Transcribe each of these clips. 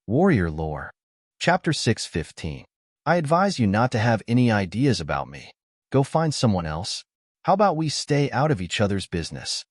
Warrior Lore. Chapter 6:15. I advise you not to have any ideas about me. Go find someone else. How about we stay out of each other's business?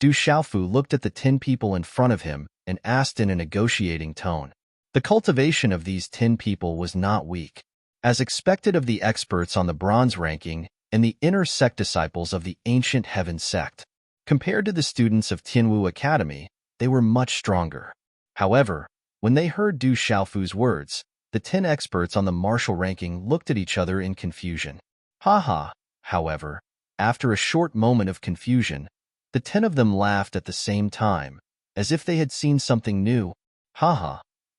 Du Xiaofu looked at the 10 people in front of him and asked in a negotiating tone. The cultivation of these 10 people was not weak. As expected of the experts on the bronze ranking and the inner sect disciples of the ancient heaven sect, compared to the students of Tianwu Academy, they were much stronger. However, when they heard Du Xiaofu's words, the 10 experts on the martial ranking looked at each other in confusion. However, after a short moment of confusion, the 10 of them laughed at the same time, as if they had seen something new.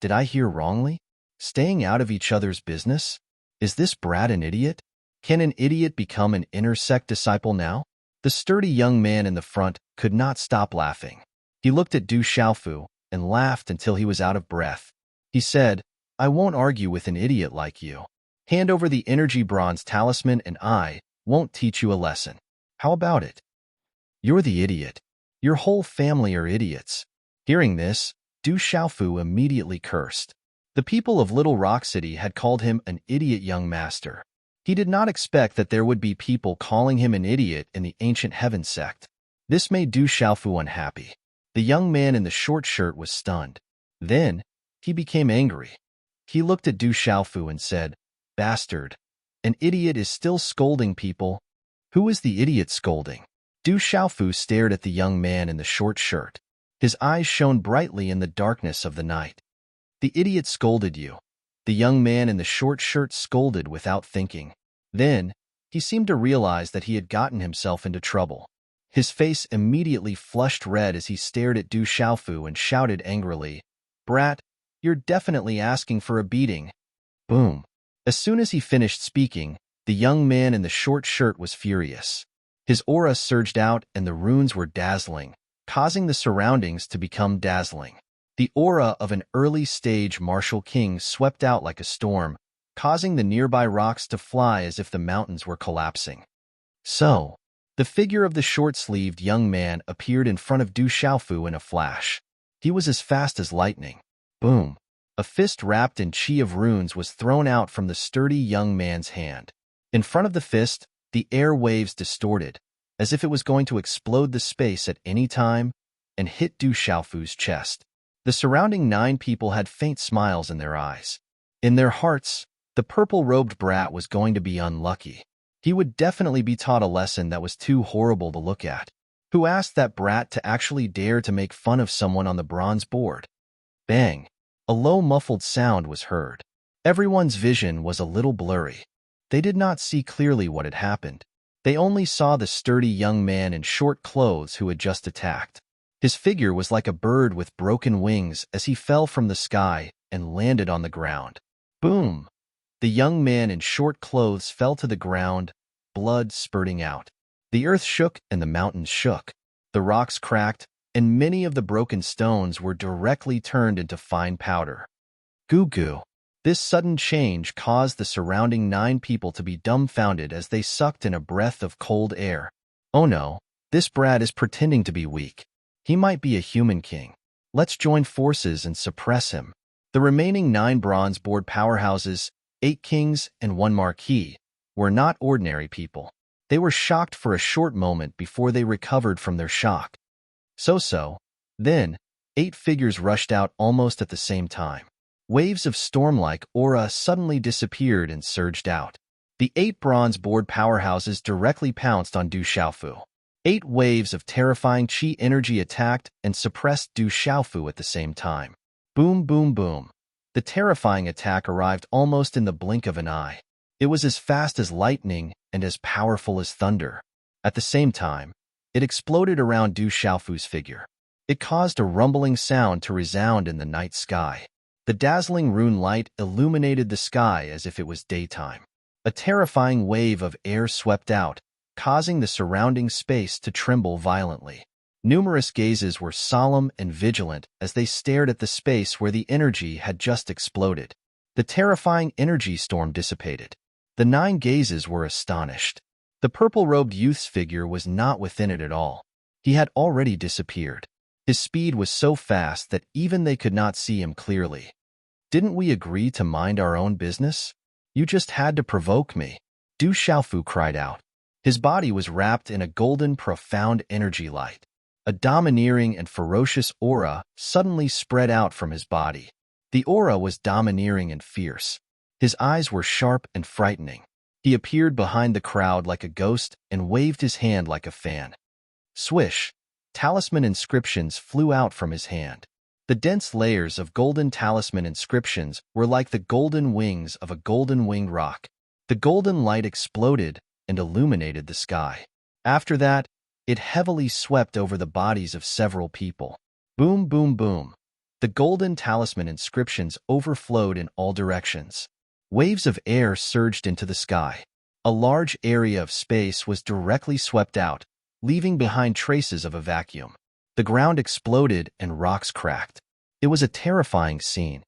Did I hear wrongly? Staying out of each other's business? Is this brat an idiot? Can an idiot become an inner sect disciple now? The sturdy young man in the front could not stop laughing. He looked at Du Xiaofu and laughed until he was out of breath. He said, I won't argue with an idiot like you. Hand over the energy bronze talisman and I won't teach you a lesson. How about it? You're the idiot. Your whole family are idiots. Hearing this, Du Xiaofu immediately cursed. The people of Little Rock City had called him an idiot young master. He did not expect that there would be people calling him an idiot in the ancient heaven sect. This made Du Xiaofu unhappy. The young man in the short shirt was stunned. Then, he became angry. He looked at Du Xiaofu and said, Bastard, an idiot is still scolding people. Who is the idiot scolding? Du Xiaofu stared at the young man in the short shirt. His eyes shone brightly in the darkness of the night. The idiot scolded you. The young man in the short shirt scolded without thinking. Then, he seemed to realize that he had gotten himself into trouble. His face immediately flushed red as he stared at Du Xiaofu and shouted angrily, Brat, you're definitely asking for a beating. Boom. As soon as he finished speaking, the young man in the short shirt was furious. His aura surged out and the runes were dazzling, causing the surroundings to become dazzling. The aura of an early-stage martial king swept out like a storm, causing the nearby rocks to fly as if the mountains were collapsing. So, the figure of the short-sleeved young man appeared in front of Du Xiaofu in a flash. He was as fast as lightning. Boom! A fist wrapped in chi of runes was thrown out from the sturdy young man's hand. In front of the fist, the air waves distorted, as if it was going to explode the space at any time, and hit Du Xiaofu's chest. The surrounding 9 people had faint smiles in their eyes. In their hearts, the purple-robed brat was going to be unlucky. He would definitely be taught a lesson that was too horrible to look at. Who asked that brat to actually dare to make fun of someone on the bronze board? Bang! A low muffled sound was heard. Everyone's vision was a little blurry. They did not see clearly what had happened. They only saw the sturdy young man in short clothes who had just attacked. His figure was like a bird with broken wings as he fell from the sky and landed on the ground. Boom! The young man in short clothes fell to the ground, blood spurting out. The earth shook and the mountains shook. The rocks cracked, and many of the broken stones were directly turned into fine powder. Goo goo. This sudden change caused the surrounding 9 people to be dumbfounded as they sucked in a breath of cold air. Oh no, this brat is pretending to be weak. He might be a human king. Let's join forces and suppress him. The remaining 9 bronze board powerhouses, 8 kings and 1 marquis, were not ordinary people. They were shocked for a short moment before they recovered from their shock. Then, 8 figures rushed out almost at the same time. Waves of storm-like aura suddenly disappeared and surged out. The 8 bronze board powerhouses directly pounced on Du Xiaofu. 8 waves of terrifying chi energy attacked and suppressed Du Xiaofu at the same time. Boom, boom, boom. The terrifying attack arrived almost in the blink of an eye. It was as fast as lightning and as powerful as thunder. At the same time, it exploded around Du Xiaofu's figure. It caused a rumbling sound to resound in the night sky. The dazzling rune light illuminated the sky as if it was daytime. A terrifying wave of air swept out, causing the surrounding space to tremble violently. Numerous gazes were solemn and vigilant as they stared at the space where the energy had just exploded. The terrifying energy storm dissipated. The 9 gazes were astonished. The purple-robed youth's figure was not within it at all. He had already disappeared. His speed was so fast that even they could not see him clearly. Didn't we agree to mind our own business? You just had to provoke me. Du Xiaofu cried out. His body was wrapped in a golden, profound energy light. A domineering and ferocious aura suddenly spread out from his body. The aura was domineering and fierce. His eyes were sharp and frightening. He appeared behind the crowd like a ghost and waved his hand like a fan. Swish! Talisman inscriptions flew out from his hand. The dense layers of golden talisman inscriptions were like the golden wings of a golden-winged rock. The golden light exploded and illuminated the sky. After that, it heavily swept over the bodies of several people. Boom, boom, boom. The golden talisman inscriptions overflowed in all directions. Waves of air surged into the sky. A large area of space was directly swept out, leaving behind traces of a vacuum. The ground exploded and rocks cracked. It was a terrifying scene.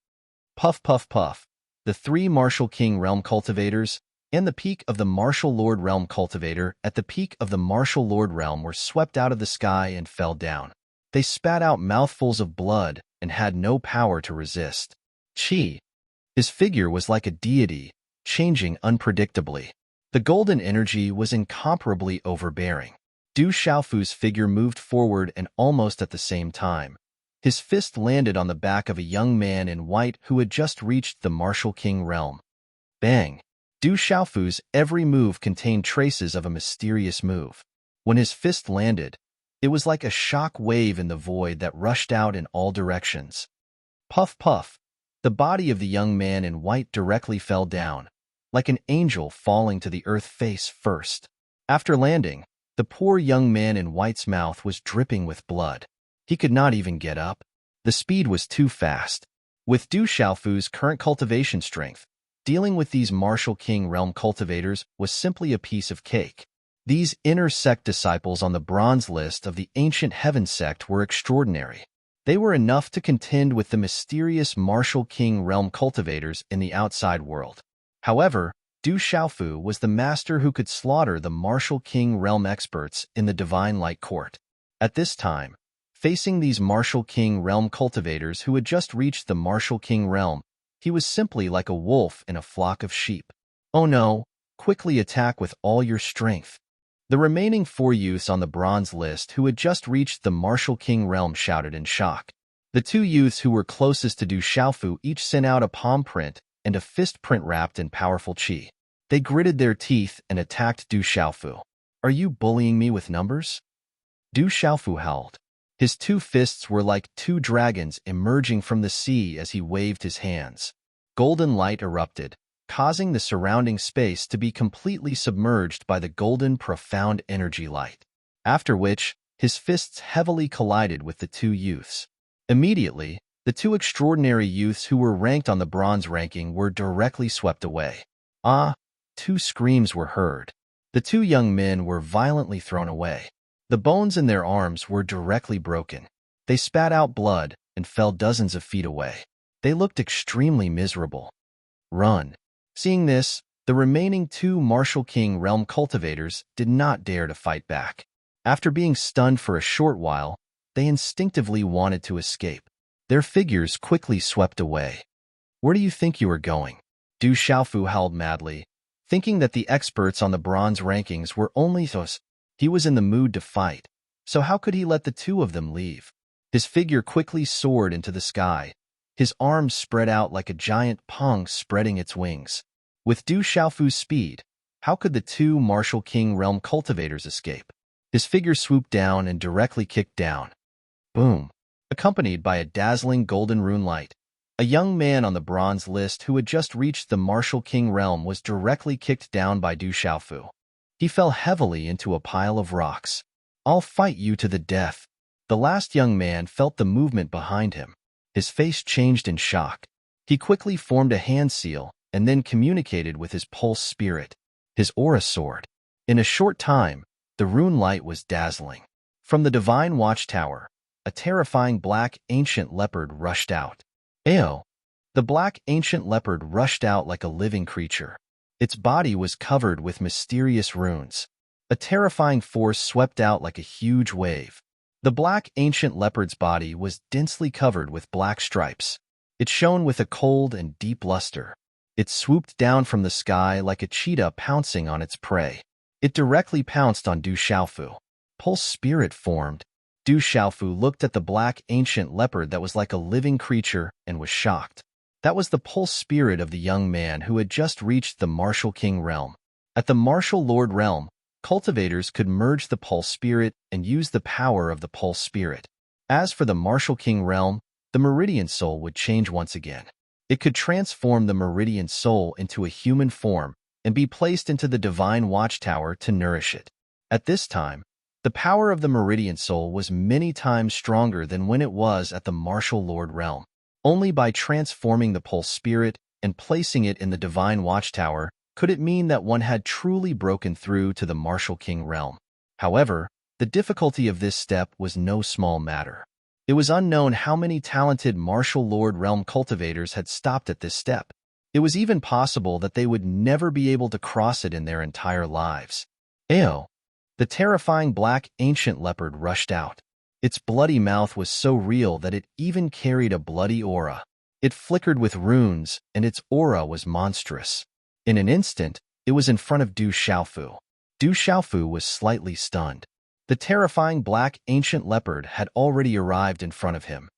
Puff, puff, puff. The three Martial King Realm cultivators and the peak of the Martial Lord Realm cultivator at the peak of the Martial Lord Realm were swept out of the sky and fell down. They spat out mouthfuls of blood and had no power to resist. Qi. His figure was like a deity, changing unpredictably. The golden energy was incomparably overbearing. Du Xiaofu's figure moved forward and almost at the same time. His fist landed on the back of a young man in white who had just reached the Martial King realm. Bang! Du Xiaofu's every move contained traces of a mysterious move. When his fist landed, it was like a shock wave in the void that rushed out in all directions. Puff, puff. The body of the young man in white directly fell down, like an angel falling to the earth face first. After landing, the poor young man in white's mouth was dripping with blood. He could not even get up. The speed was too fast. With Du Xiaofu's current cultivation strength, dealing with these Martial King realm cultivators was simply a piece of cake. These inner sect disciples on the bronze list of the ancient heaven sect were extraordinary. They were enough to contend with the mysterious Martial King realm cultivators in the outside world. However, Du Xiaofu was the master who could slaughter the Martial King realm experts in the Divine Light Court. At this time, facing these Martial King realm cultivators who had just reached the Martial King realm, he was simply like a wolf in a flock of sheep. Oh no, quickly attack with all your strength. The remaining 4 youths on the bronze list who had just reached the Martial King realm shouted in shock. The 2 youths who were closest to Du Xiaofu each sent out a palm print and a fist print wrapped in powerful qi. They gritted their teeth and attacked Du Xiaofu. Are you bullying me with numbers? Du Xiaofu howled. His 2 fists were like 2 dragons emerging from the sea as he waved his hands. Golden light erupted, causing the surrounding space to be completely submerged by the golden, profound energy light. After which, his fists heavily collided with the 2 youths. Immediately, the 2 extraordinary youths who were ranked on the bronze ranking were directly swept away. Ah! 2 screams were heard. The 2 young men were violently thrown away. The bones in their arms were directly broken. They spat out blood and fell dozens of feet away. They looked extremely miserable. Run. Seeing this, the remaining 2 Martial King realm cultivators did not dare to fight back. After being stunned for a short while, they instinctively wanted to escape. Their figures quickly swept away. Where do you think you are going? Du Xiaofu howled madly, thinking that the experts on the bronze rankings were only those. He was in the mood to fight, so how could he let the 2 of them leave? His figure quickly soared into the sky. His arms spread out like a giant pong spreading its wings. With Du Xiaofu's speed, how could the 2 Martial King realm cultivators escape? His figure swooped down and directly kicked down. Boom! Accompanied by a dazzling golden rune light, a young man on the bronze list who had just reached the Martial King realm was directly kicked down by Du Xiaofu. He fell heavily into a pile of rocks. I'll fight you to the death. The last young man felt the movement behind him. His face changed in shock. He quickly formed a hand seal and then communicated with his pulse spirit. His aura soared. In a short time, the rune light was dazzling. From the divine watchtower, a terrifying black ancient leopard rushed out. Ayo! The black ancient leopard rushed out like a living creature. Its body was covered with mysterious runes. A terrifying force swept out like a huge wave. The black ancient leopard's body was densely covered with black stripes. It shone with a cold and deep luster. It swooped down from the sky like a cheetah pouncing on its prey. It directly pounced on Du Xiaofu. Pulse spirit formed. Du Xiaofu looked at the black ancient leopard that was like a living creature and was shocked. That was the pulse spirit of the young man who had just reached the Martial King realm. At the Martial Lord realm, cultivators could merge the pulse spirit and use the power of the pulse spirit. As for the Martial King realm, the Meridian Soul would change once again. It could transform the Meridian Soul into a human form and be placed into the Divine Watchtower to nourish it. At this time, the power of the Meridian Soul was many times stronger than when it was at the Martial Lord realm. Only by transforming the pulse spirit and placing it in the Divine Watchtower could it mean that one had truly broken through to the Martial King realm. However, the difficulty of this step was no small matter. It was unknown how many talented Martial Lord realm cultivators had stopped at this step. It was even possible that they would never be able to cross it in their entire lives. Ao! The terrifying black ancient leopard rushed out. Its bloody mouth was so real that it even carried a bloody aura. It flickered with runes, and its aura was monstrous. In an instant, it was in front of Du Xiaofu. Du Xiaofu was slightly stunned. The terrifying black ancient leopard had already arrived in front of him.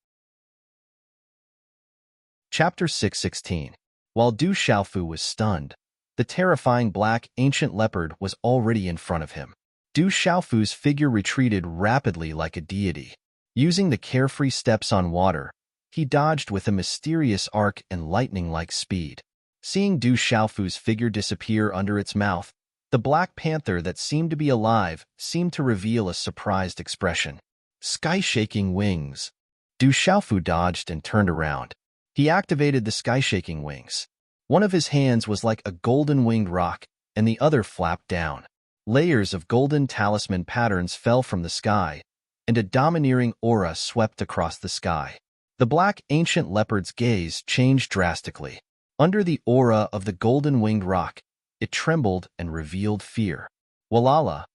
Chapter 616. While Du Xiaofu was stunned, the terrifying black ancient leopard was already in front of him. Du Xiaofu's figure retreated rapidly like a deity. Using the carefree steps on water, he dodged with a mysterious arc and lightning-like speed. Seeing Du Xiaofu's figure disappear under its mouth, the black panther that seemed to be alive seemed to reveal a surprised expression. Sky-shaking wings. Du Xiaofu dodged and turned around. He activated the sky-shaking wings. One of his hands was like a golden-winged rock, and the other flapped down. Layers of golden talisman patterns fell from the sky, and a domineering aura swept across the sky. The black ancient leopard's gaze changed drastically. Under the aura of the golden-winged rock, it trembled and revealed fear. Walala!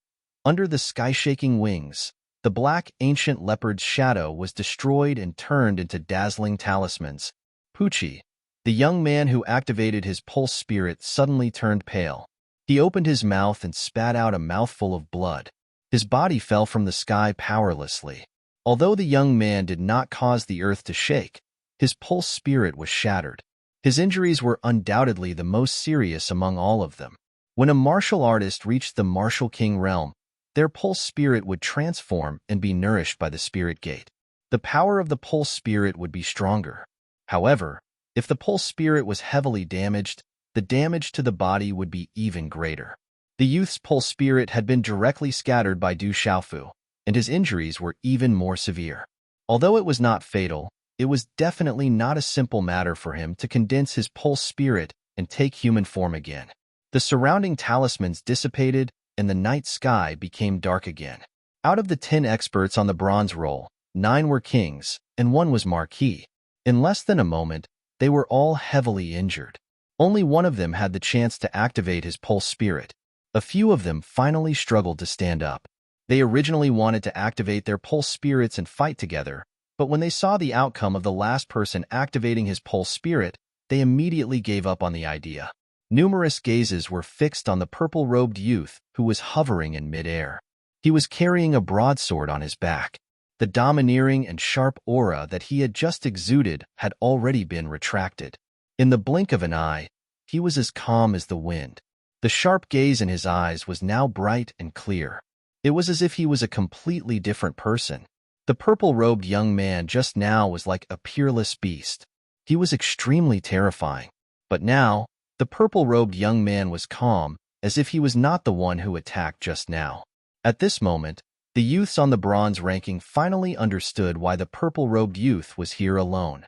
Under the sky-shaking wings, the black ancient leopard's shadow was destroyed and turned into dazzling talismans. Pucci, the young man who activated his pulse spirit, suddenly turned pale. He opened his mouth and spat out a mouthful of blood. His body fell from the sky powerlessly. Although the young man did not cause the earth to shake, his pulse spirit was shattered. His injuries were undoubtedly the most serious among all of them. When a martial artist reached the Martial King realm, their pulse spirit would transform and be nourished by the spirit gate. The power of the pulse spirit would be stronger. However, if the pulse spirit was heavily damaged, the damage to the body would be even greater. The youth's pulse spirit had been directly scattered by Du Xiaofu, and his injuries were even more severe. Although it was not fatal, it was definitely not a simple matter for him to condense his pulse spirit and take human form again. The surrounding talismans dissipated, and the night sky became dark again. Out of the 10 experts on the bronze roll, 9 were kings, and 1 was marquis. In less than a moment, they were all heavily injured. Only one of them had the chance to activate his pulse spirit. A few of them finally struggled to stand up. They originally wanted to activate their pulse spirits and fight together, but when they saw the outcome of the last person activating his pulse spirit, they immediately gave up on the idea. Numerous gazes were fixed on the purple-robed youth who was hovering in midair. He was carrying a broadsword on his back. The domineering and sharp aura that he had just exuded had already been retracted. In the blink of an eye, he was as calm as the wind. The sharp gaze in his eyes was now bright and clear. It was as if he was a completely different person. The purple-robed young man just now was like a peerless beast. He was extremely terrifying. But now, the purple-robed young man was calm, as if he was not the one who attacked just now. At this moment, the youths on the bronze ranking finally understood why the purple-robed youth was here alone.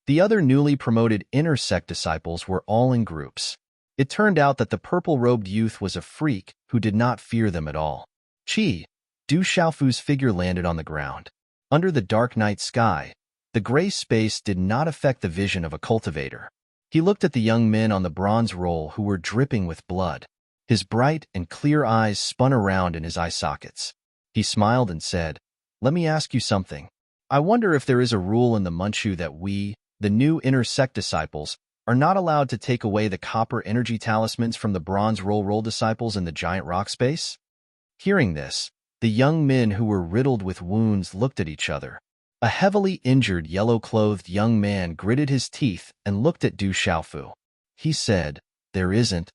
The other newly promoted inner sect disciples were all in groups. It turned out that the purple-robed youth was a freak who did not fear them at all. Du Xiaofu's figure landed on the ground. Under the dark night sky, the gray space did not affect the vision of a cultivator. He looked at the young men on the bronze roll who were dripping with blood. His bright and clear eyes spun around in his eye sockets. He smiled and said, "Let me ask you something. I wonder if there is a rule in the Manchu that we, the new inner sect disciples, are not allowed to take away the copper energy talismans from the bronze roll disciples in the giant rock space? Hearing this, the young men who were riddled with wounds looked at each other. A heavily injured, yellow-clothed young man gritted his teeth and looked at Du Xiaofu. He said, "There isn't."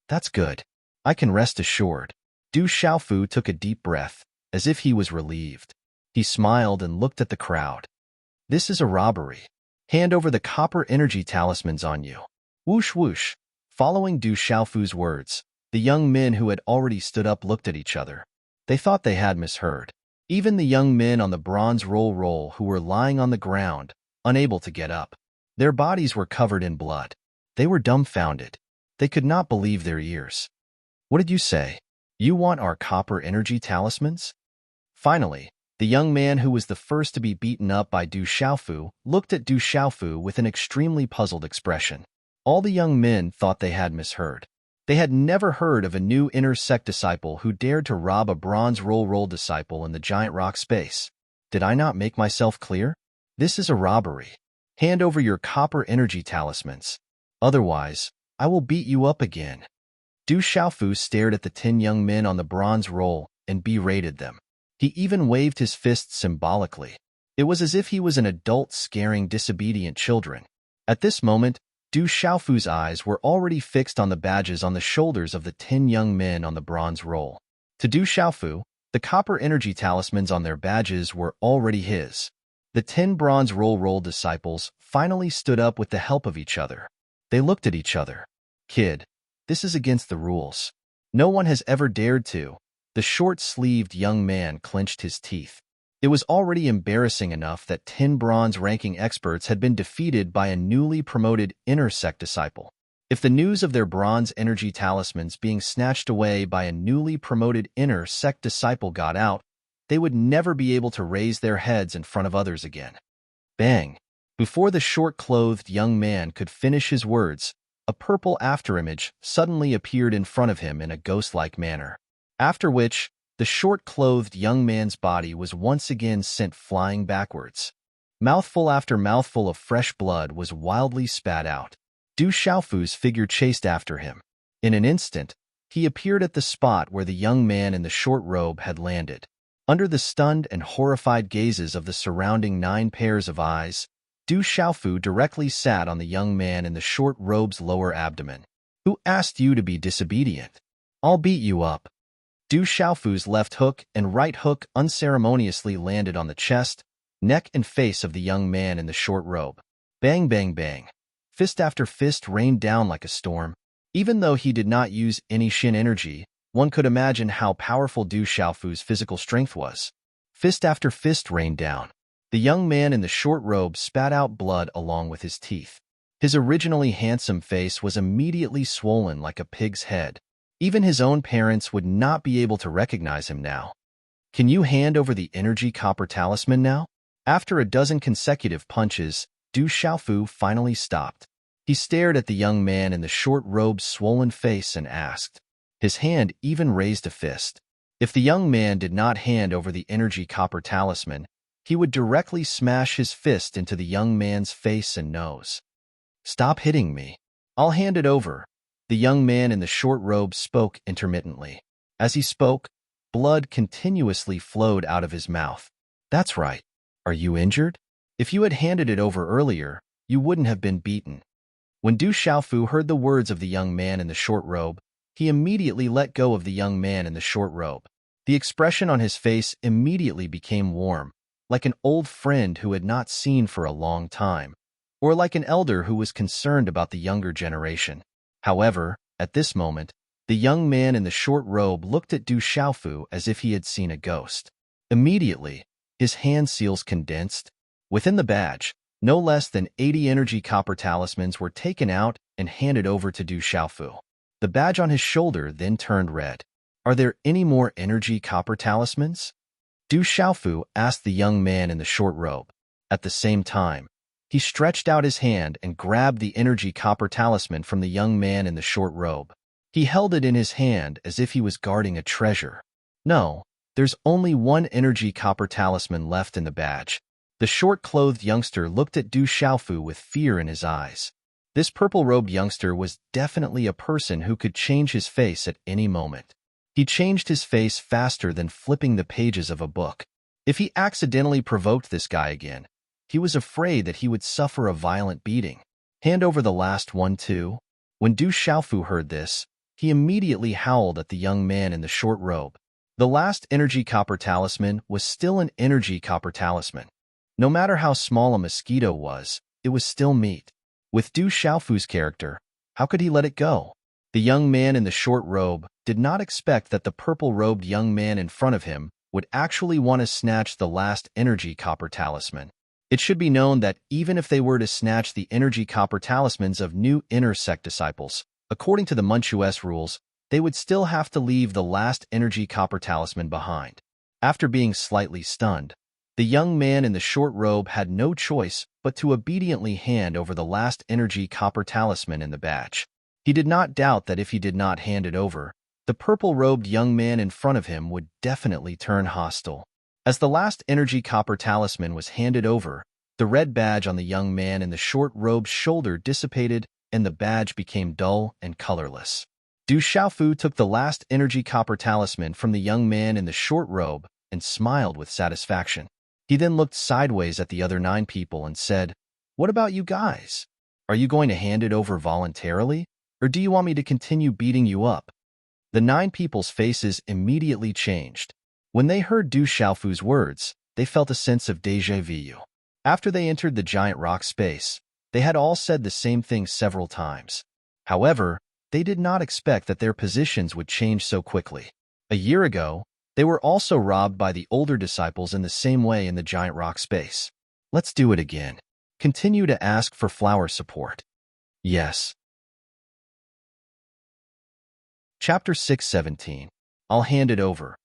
"That's good. I can rest assured." Du Xiaofu took a deep breath, as if he was relieved. He smiled and looked at the crowd. "This is a robbery. Hand over the copper energy talismans on you." Whoosh whoosh. Following Du Xiaofu's words, the young men who had already stood up looked at each other. They thought they had misheard. Even the young men on the bronze roll who were lying on the ground, unable to get up. Their bodies were covered in blood. They were dumbfounded. They could not believe their ears. "What did you say? You want our copper energy talismans?" Finally, the young man who was the first to be beaten up by Du Xiaofu looked at Du Xiaofu with an extremely puzzled expression. All the young men thought they had misheard. They had never heard of a new inner sect disciple who dared to rob a bronze roll disciple in the giant rock space. Did I not make myself clear? This is a robbery. Hand over your copper energy talismans. Otherwise, I will beat you up again. Du Xiaofu stared at the 10 young men on the bronze roll and berated them. He even waved his fists symbolically. It was as if he was an adult scaring disobedient children. At this moment, Du Xiaofu's eyes were already fixed on the badges on the shoulders of the 10 young men on the bronze roll. To Du Xiaofu, the copper energy talismans on their badges were already his. The 10 bronze roll disciples finally stood up with the help of each other. They looked at each other. "Kid, this is against the rules. No one has ever dared to." The short-sleeved young man clenched his teeth. It was already embarrassing enough that 10 bronze ranking experts had been defeated by a newly promoted inner sect disciple. If the news of their bronze energy talismans being snatched away by a newly promoted inner sect disciple got out, they would never be able to raise their heads in front of others again. Bang! Before the short-clothed young man could finish his words, a purple afterimage suddenly appeared in front of him in a ghost-like manner. After which, the short-clothed young man's body was once again sent flying backwards. Mouthful after mouthful of fresh blood was wildly spat out. Du Xiaofu's figure chased after him. In an instant, he appeared at the spot where the young man in the short robe had landed. Under the stunned and horrified gazes of the surrounding 9 pairs of eyes, Du Xiaofu directly sat on the young man in the short robe's lower abdomen. "Who asked you to be disobedient? I'll beat you up." Du Xiaofu's left hook and right hook unceremoniously landed on the chest, neck, and face of the young man in the short robe. Bang, bang, bang. Fist after fist rained down like a storm. Even though he did not use any Shin energy, one could imagine how powerful Du Xiaofu's physical strength was. Fist after fist rained down. The young man in the short robe spat out blood along with his teeth. His originally handsome face was immediately swollen like a pig's head. Even his own parents would not be able to recognize him now. "Can you hand over the energy copper talisman now?" After a dozen consecutive punches, Du Xiaofu finally stopped. He stared at the young man in the short robe's swollen face and asked. His hand even raised a fist. If the young man did not hand over the energy copper talisman, he would directly smash his fist into the young man's face and nose. "Stop hitting me. I'll hand it over." The young man in the short robe spoke intermittently. As he spoke, blood continuously flowed out of his mouth. "That's right. Are you injured? If you had handed it over earlier, you wouldn't have been beaten." When Du Xiaofu heard the words of the young man in the short robe, he immediately let go of the young man in the short robe. The expression on his face immediately became warm, like an old friend who had not seen for a long time, or like an elder who was concerned about the younger generation. However, at this moment, the young man in the short robe looked at Du Xiaofu as if he had seen a ghost. Immediately, his hand seals condensed. Within the badge, no less than 80 energy copper talismans were taken out and handed over to Du Xiaofu. The badge on his shoulder then turned red. "Are there any more energy copper talismans?" Du Xiaofu asked the young man in the short robe. At the same time, he stretched out his hand and grabbed the energy copper talisman from the young man in the short robe. He held it in his hand as if he was guarding a treasure. "No, there's only one energy copper talisman left in the badge." The short-clothed youngster looked at Du Xiaofu with fear in his eyes. This purple-robed youngster was definitely a person who could change his face at any moment. He changed his face faster than flipping the pages of a book. If he accidentally provoked this guy again, he was afraid that he would suffer a violent beating. Hand over the last one too. When Du Xiaofu heard this, he immediately howled at the young man in the short robe. The last energy copper talisman was still an energy copper talisman. No matter how small a mosquito was, it was still meat. With Du Xiaofu's character, how could he let it go? The young man in the short robe did not expect that the purple-robed young man in front of him would actually want to snatch the last energy copper talisman. It should be known that even if they were to snatch the energy copper talismans of new inner sect disciples, according to the Manchues rules, they would still have to leave the last energy copper talisman behind. After being slightly stunned, the young man in the short robe had no choice but to obediently hand over the last energy copper talisman in the badge. He did not doubt that if he did not hand it over, the purple-robed young man in front of him would definitely turn hostile. As the last energy copper talisman was handed over, the red badge on the young man in the short robe's shoulder dissipated and the badge became dull and colorless. Du Xiaofu took the last energy copper talisman from the young man in the short robe and smiled with satisfaction. He then looked sideways at the other 9 people and said, "What about you guys? Are you going to hand it over voluntarily, or do you want me to continue beating you up?" The 9 people's faces immediately changed. When they heard Du Xiaofu's words, they felt a sense of déjà vu. After they entered the giant rock space, they had all said the same thing several times. However, they did not expect that their positions would change so quickly. A year ago, they were also robbed by the older disciples in the same way in the giant rock space. Let's do it again. Continue to ask for flower support. Yes. Chapter 6:17. I'll hand it over.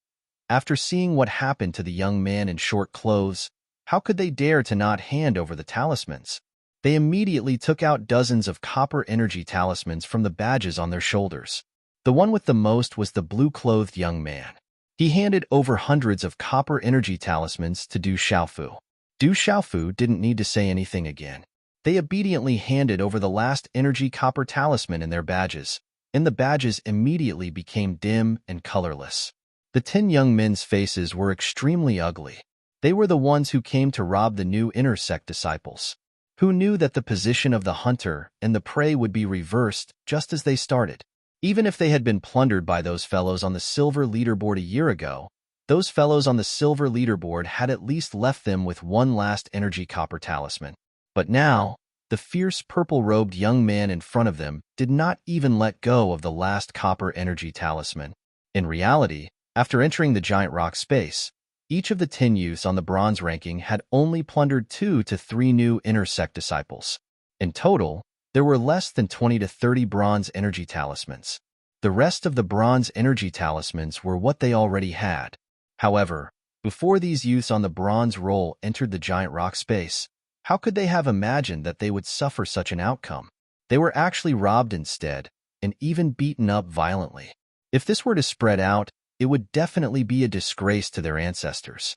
After seeing what happened to the young man in short clothes, how could they dare to not hand over the talismans? They immediately took out dozens of copper energy talismans from the badges on their shoulders. The one with the most was the blue-clothed young man. He handed over hundreds of copper energy talismans to Du Xiaofu. Du Xiaofu didn't need to say anything again. They obediently handed over the last energy copper talisman in their badges, and the badges immediately became dim and colorless. The 10 young men's faces were extremely ugly. They were the ones who came to rob the new inner sect disciples. Who knew that the position of the hunter and the prey would be reversed just as they started? Even if they had been plundered by those fellows on the silver leaderboard a year ago, those fellows on the silver leaderboard had at least left them with one last energy copper talisman. But now, the fierce purple-robed young man in front of them did not even let go of the last copper energy talisman. In reality, after entering the giant rock space, each of the 10 youths on the bronze ranking had only plundered 2 to 3 new inner sect disciples. In total, there were less than 20 to 30 bronze energy talismans. The rest of the bronze energy talismans were what they already had. However, before these youths on the bronze roll entered the giant rock space, how could they have imagined that they would suffer such an outcome? They were actually robbed instead, and even beaten up violently. If this were to spread out, it would definitely be a disgrace to their ancestors.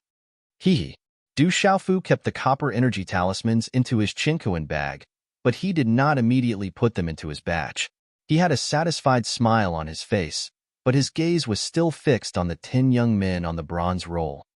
Du Xiaofu kept the copper energy talismans into his chinkoan bag, but he did not immediately put them into his badge. He had a satisfied smile on his face, but his gaze was still fixed on the 10 young men on the bronze roll.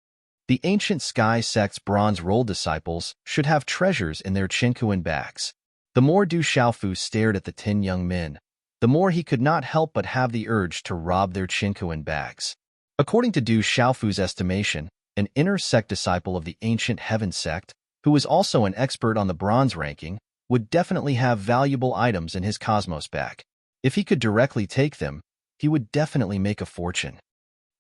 The ancient Sky Sect's bronze roll disciples should have treasures in their chinkoan bags. The more Du Xiaofu stared at the 10 young men, the more he could not help but have the urge to rob their chinkoan bags. According to Du Xiaofu's estimation, an inner sect disciple of the ancient Heaven sect, who was also an expert on the bronze ranking, would definitely have valuable items in his cosmos bag. If he could directly take them, he would definitely make a fortune.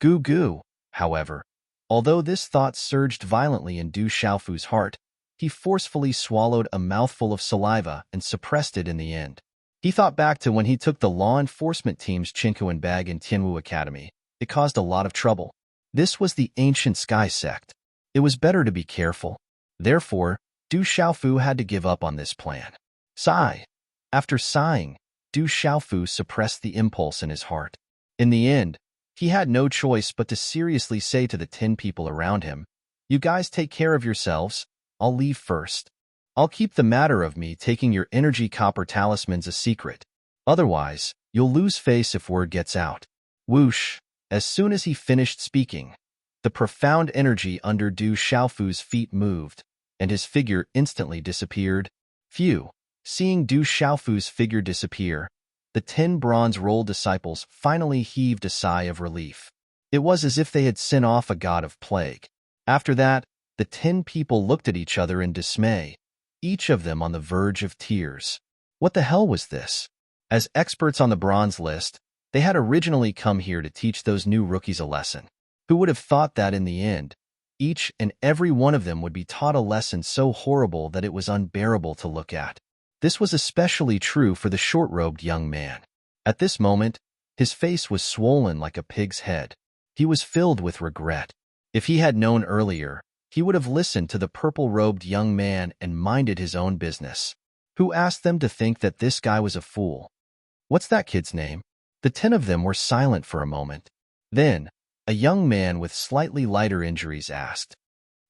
Goo, however, although this thought surged violently in Du Xiaofu's heart, he forcefully swallowed a mouthful of saliva and suppressed it in the end. He thought back to when he took the law enforcement team's chinkoan bag in Tianwu Academy. It caused a lot of trouble. This was the ancient Sky sect. It was better to be careful. Therefore, Du Xiaofu had to give up on this plan. Sigh. After sighing, Du Xiaofu suppressed the impulse in his heart. In the end, he had no choice but to seriously say to the 10 people around him, "You guys take care of yourselves. I'll leave first. I'll keep the matter of me taking your energy copper talismans a secret. Otherwise, you'll lose face if word gets out. Whoosh! As soon as he finished speaking, the profound energy under Du Xiaofu's feet moved, and his figure instantly disappeared. Phew! Seeing Du Xiaofu's figure disappear, the 10 bronze roll disciples finally heaved a sigh of relief. It was as if they had sent off a god of plague. After that, the 10 people looked at each other in dismay, each of them on the verge of tears. What the hell was this? As experts on the bronze list, they had originally come here to teach those new rookies a lesson. Who would have thought that in the end, each and every one of them would be taught a lesson so horrible that it was unbearable to look at? This was especially true for the short-robed young man. At this moment, his face was swollen like a pig's head. He was filled with regret. If he had known earlier, he would have listened to the purple-robed young man and minded his own business. Who asked them to think that this guy was a fool? What's that kid's name? The 10 of them were silent for a moment. Then, a young man with slightly lighter injuries asked,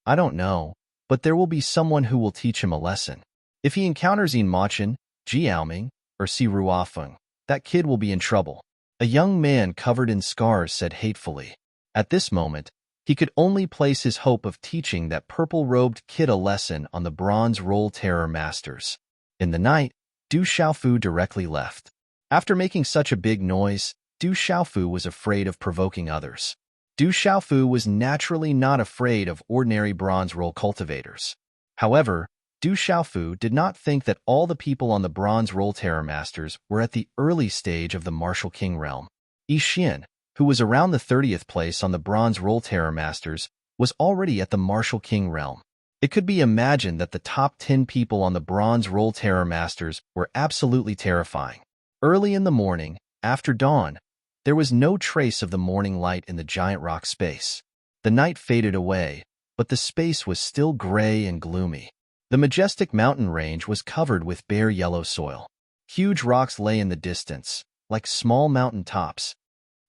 I don't know, but there will be someone who will teach him a lesson. If he encounters Yin Machin, Jiaoming, or Si Ruofeng, that kid will be in trouble. A young man covered in scars said hatefully. At this moment, he could only place his hope of teaching that purple-robed kid a lesson on the bronze roll terror masters. In the night, Du Xiaofu directly left. After making such a big noise, Du Xiaofu was afraid of provoking others. Du Xiaofu was naturally not afraid of ordinary bronze roll cultivators. However, Du Xiaofu did not think that all the people on the bronze roll terror masters were at the early stage of the martial king realm. Yi Xian, who was around the 30th place on the bronze roll terror masters, was already at the martial king realm. It could be imagined that the top 10 people on the bronze roll terror masters were absolutely terrifying. Early in the morning, after dawn, there was no trace of the morning light in the giant rock space. The night faded away, but the space was still gray and gloomy. The majestic mountain range was covered with bare yellow soil. Huge rocks lay in the distance, like small mountain tops.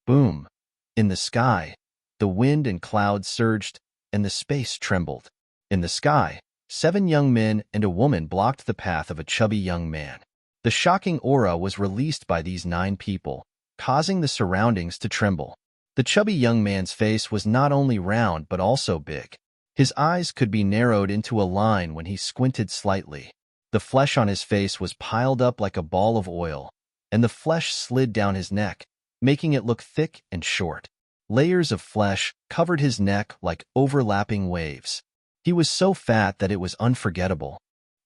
Boom! In the sky, the wind and clouds surged, and the space trembled. In the sky, 7 young men and a woman blocked the path of a chubby young man. The shocking aura was released by these 9 people, causing the surroundings to tremble. The chubby young man's face was not only round but also big. His eyes could be narrowed into a line when he squinted slightly. The flesh on his face was piled up like a ball of oil, and the flesh slid down his neck, making it look thick and short. Layers of flesh covered his neck like overlapping waves. He was so fat that it was unforgettable.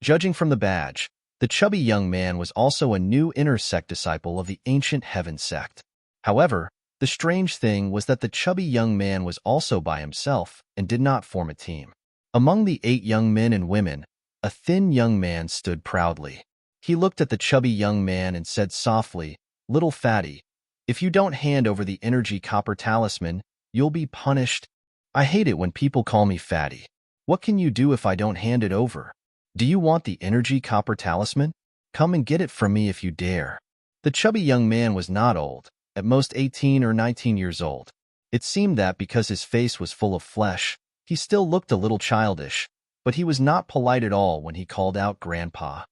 Judging from the badge, the chubby young man was also a new inner sect disciple of the ancient heaven sect. However, the strange thing was that the chubby young man was also by himself and did not form a team. Among the 8 young men and women, a thin young man stood proudly. He looked at the chubby young man and said softly, "Little fatty, if you don't hand over the energy copper talisman, you'll be punished. I hate it when people call me fatty. What can you do if I don't hand it over? Do you want the energy copper talisman? Come and get it from me if you dare." The chubby young man was not old, at most 18 or 19 years old. It seemed that because his face was full of flesh, he still looked a little childish, but he was not polite at all when he called out Grandpa.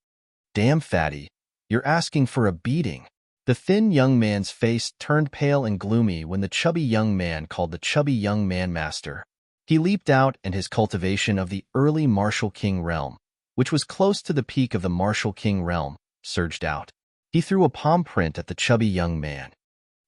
"Damn, fatty, you're asking for a beating." The thin young man's face turned pale and gloomy when the chubby young man called the chubby young man master. He leaped out, and his cultivation of the early martial king realm, which was close to the peak of the martial king realm, surged out. He threw a palm print at the chubby young man.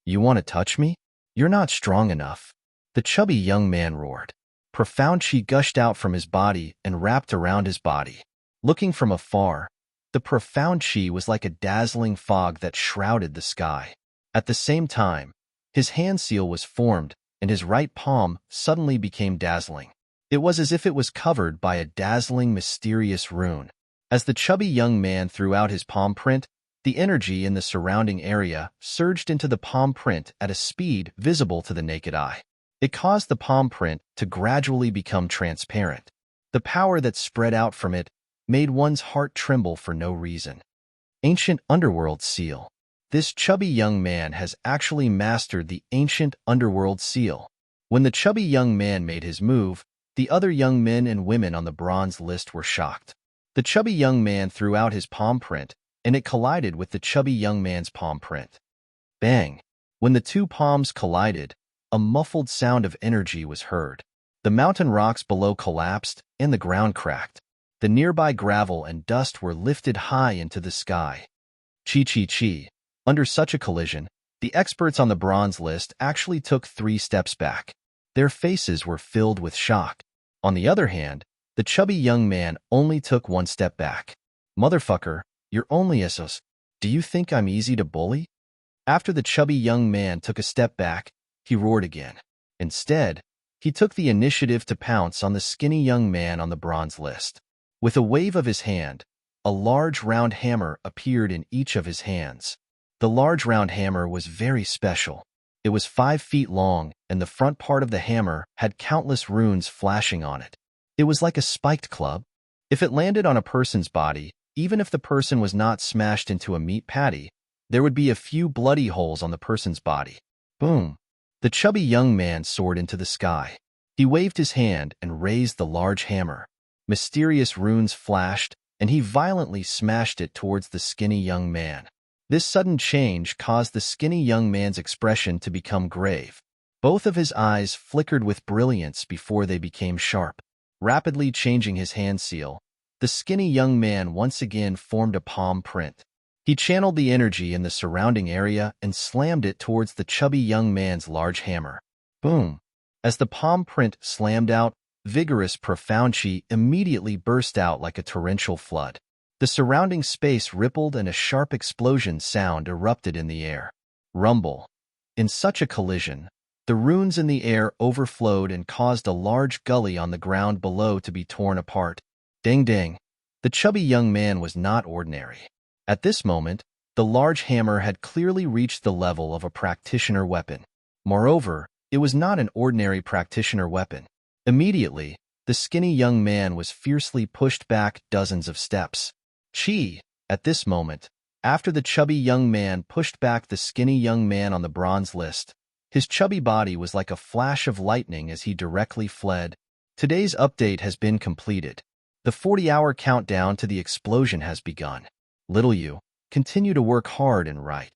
"You want to touch me? You're not strong enough." The chubby young man roared. Profound chi gushed out from his body and wrapped around his body. Looking from afar, the profound chi was like a dazzling fog that shrouded the sky. At the same time, his hand seal was formed, and his right palm suddenly became dazzling. It was as if it was covered by a dazzling, mysterious rune. As the chubby young man threw out his palm print, the energy in the surrounding area surged into the palm print at a speed visible to the naked eye. It caused the palm print to gradually become transparent. The power that spread out from it made one's heart tremble for no reason. Ancient Underworld Seal. This chubby young man has actually mastered the Ancient Underworld Seal. When the chubby young man made his move, The other young men and women on the bronze list were shocked. The chubby young man threw out his palm print, and it collided with the chubby young man's palm print. Bang! When the two palms collided, a muffled sound of energy was heard. The mountain rocks below collapsed, and the ground cracked. The nearby gravel and dust were lifted high into the sky. Chi. Under such a collision, the experts on the bronze list actually took 3 steps back. Their faces were filled with shock. On the other hand, the chubby young man only took 1 step back. Motherfucker, you're only esos. Do you think I'm easy to bully? After the chubby young man took a step back, he roared again. Instead, he took the initiative to pounce on the skinny young man on the bronze list. With a wave of his hand, a large round hammer appeared in each of his hands. The large round hammer was very special. It was 5 feet long, and the front part of the hammer had countless runes flashing on it. It was like a spiked club. If it landed on a person's body, even if the person was not smashed into a meat patty, there would be a few bloody holes on the person's body. Boom! The chubby young man soared into the sky. He waved his hand and raised the large hammer. Mysterious runes flashed, and he violently smashed it towards the skinny young man. This sudden change caused the skinny young man's expression to become grave. Both of his eyes flickered with brilliance before they became sharp. Rapidly changing his hand seal, the skinny young man once again formed a palm print. He channeled the energy in the surrounding area and slammed it towards the chubby young man's large hammer. Boom! As the palm print slammed out, vigorous, profound chi immediately burst out like a torrential flood. The surrounding space rippled and a sharp explosion sound erupted in the air. Rumble. In such a collision, the runes in the air overflowed and caused a large gully on the ground below to be torn apart. Ding ding. The chubby young man was not ordinary. At this moment, the large hammer had clearly reached the level of a practitioner weapon. Moreover, it was not an ordinary practitioner weapon. Immediately, the skinny young man was fiercely pushed back dozens of steps. Chi! At this moment, after the chubby young man pushed back the skinny young man on the bronze list, his chubby body was like a flash of lightning as he directly fled. Today's update has been completed. The 40-hour countdown to the explosion has begun. Little you, continue to work hard and write.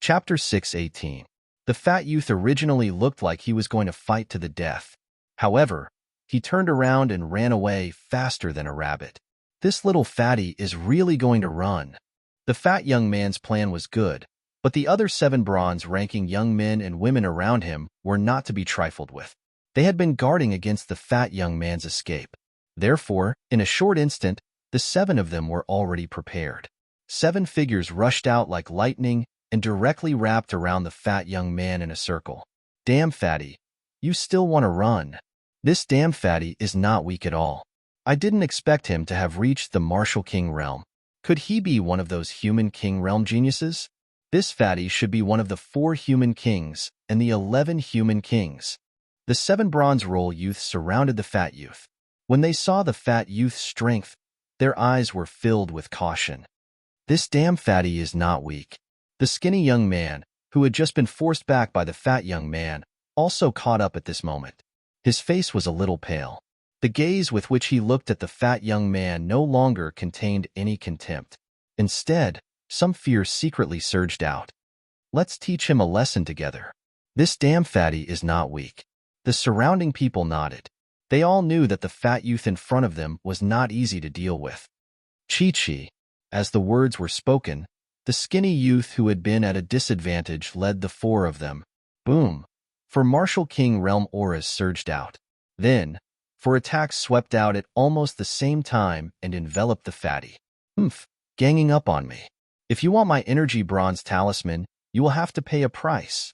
Chapter 6:18. The fat youth originally looked like he was going to fight to the death. However, he turned around and ran away faster than a rabbit. This little fatty is really going to run. The fat young man's plan was good, but the other 7 bronze-ranking young men and women around him were not to be trifled with. They had been guarding against the fat young man's escape. Therefore, in a short instant, the 7 of them were already prepared. 7 figures rushed out like lightning and directly wrapped around the fat young man in a circle. Damn fatty, you still want to run. This damn fatty is not weak at all. I didn't expect him to have reached the martial king realm. Could he be one of those human king realm geniuses? This fatty should be one of the 4 human kings and the 11 human kings. The 7 bronze roll youths surrounded the fat youth. When they saw the fat youth's strength, their eyes were filled with caution. This damn fatty is not weak. The skinny young man, who had just been forced back by the fat young man, also caught up at this moment. His face was a little pale. The gaze with which he looked at the fat young man no longer contained any contempt. Instead, some fear secretly surged out. Let's teach him a lesson together. This damn fatty is not weak. The surrounding people nodded. They all knew that the fat youth in front of them was not easy to deal with. Chi. As the words were spoken, the skinny youth who had been at a disadvantage led the 4 of them. Boom! For martial king realm auras surged out. Then, for attacks swept out at almost the same time and enveloped the fatty. Ganging up on me. If you want my energy bronze talisman, you will have to pay a price.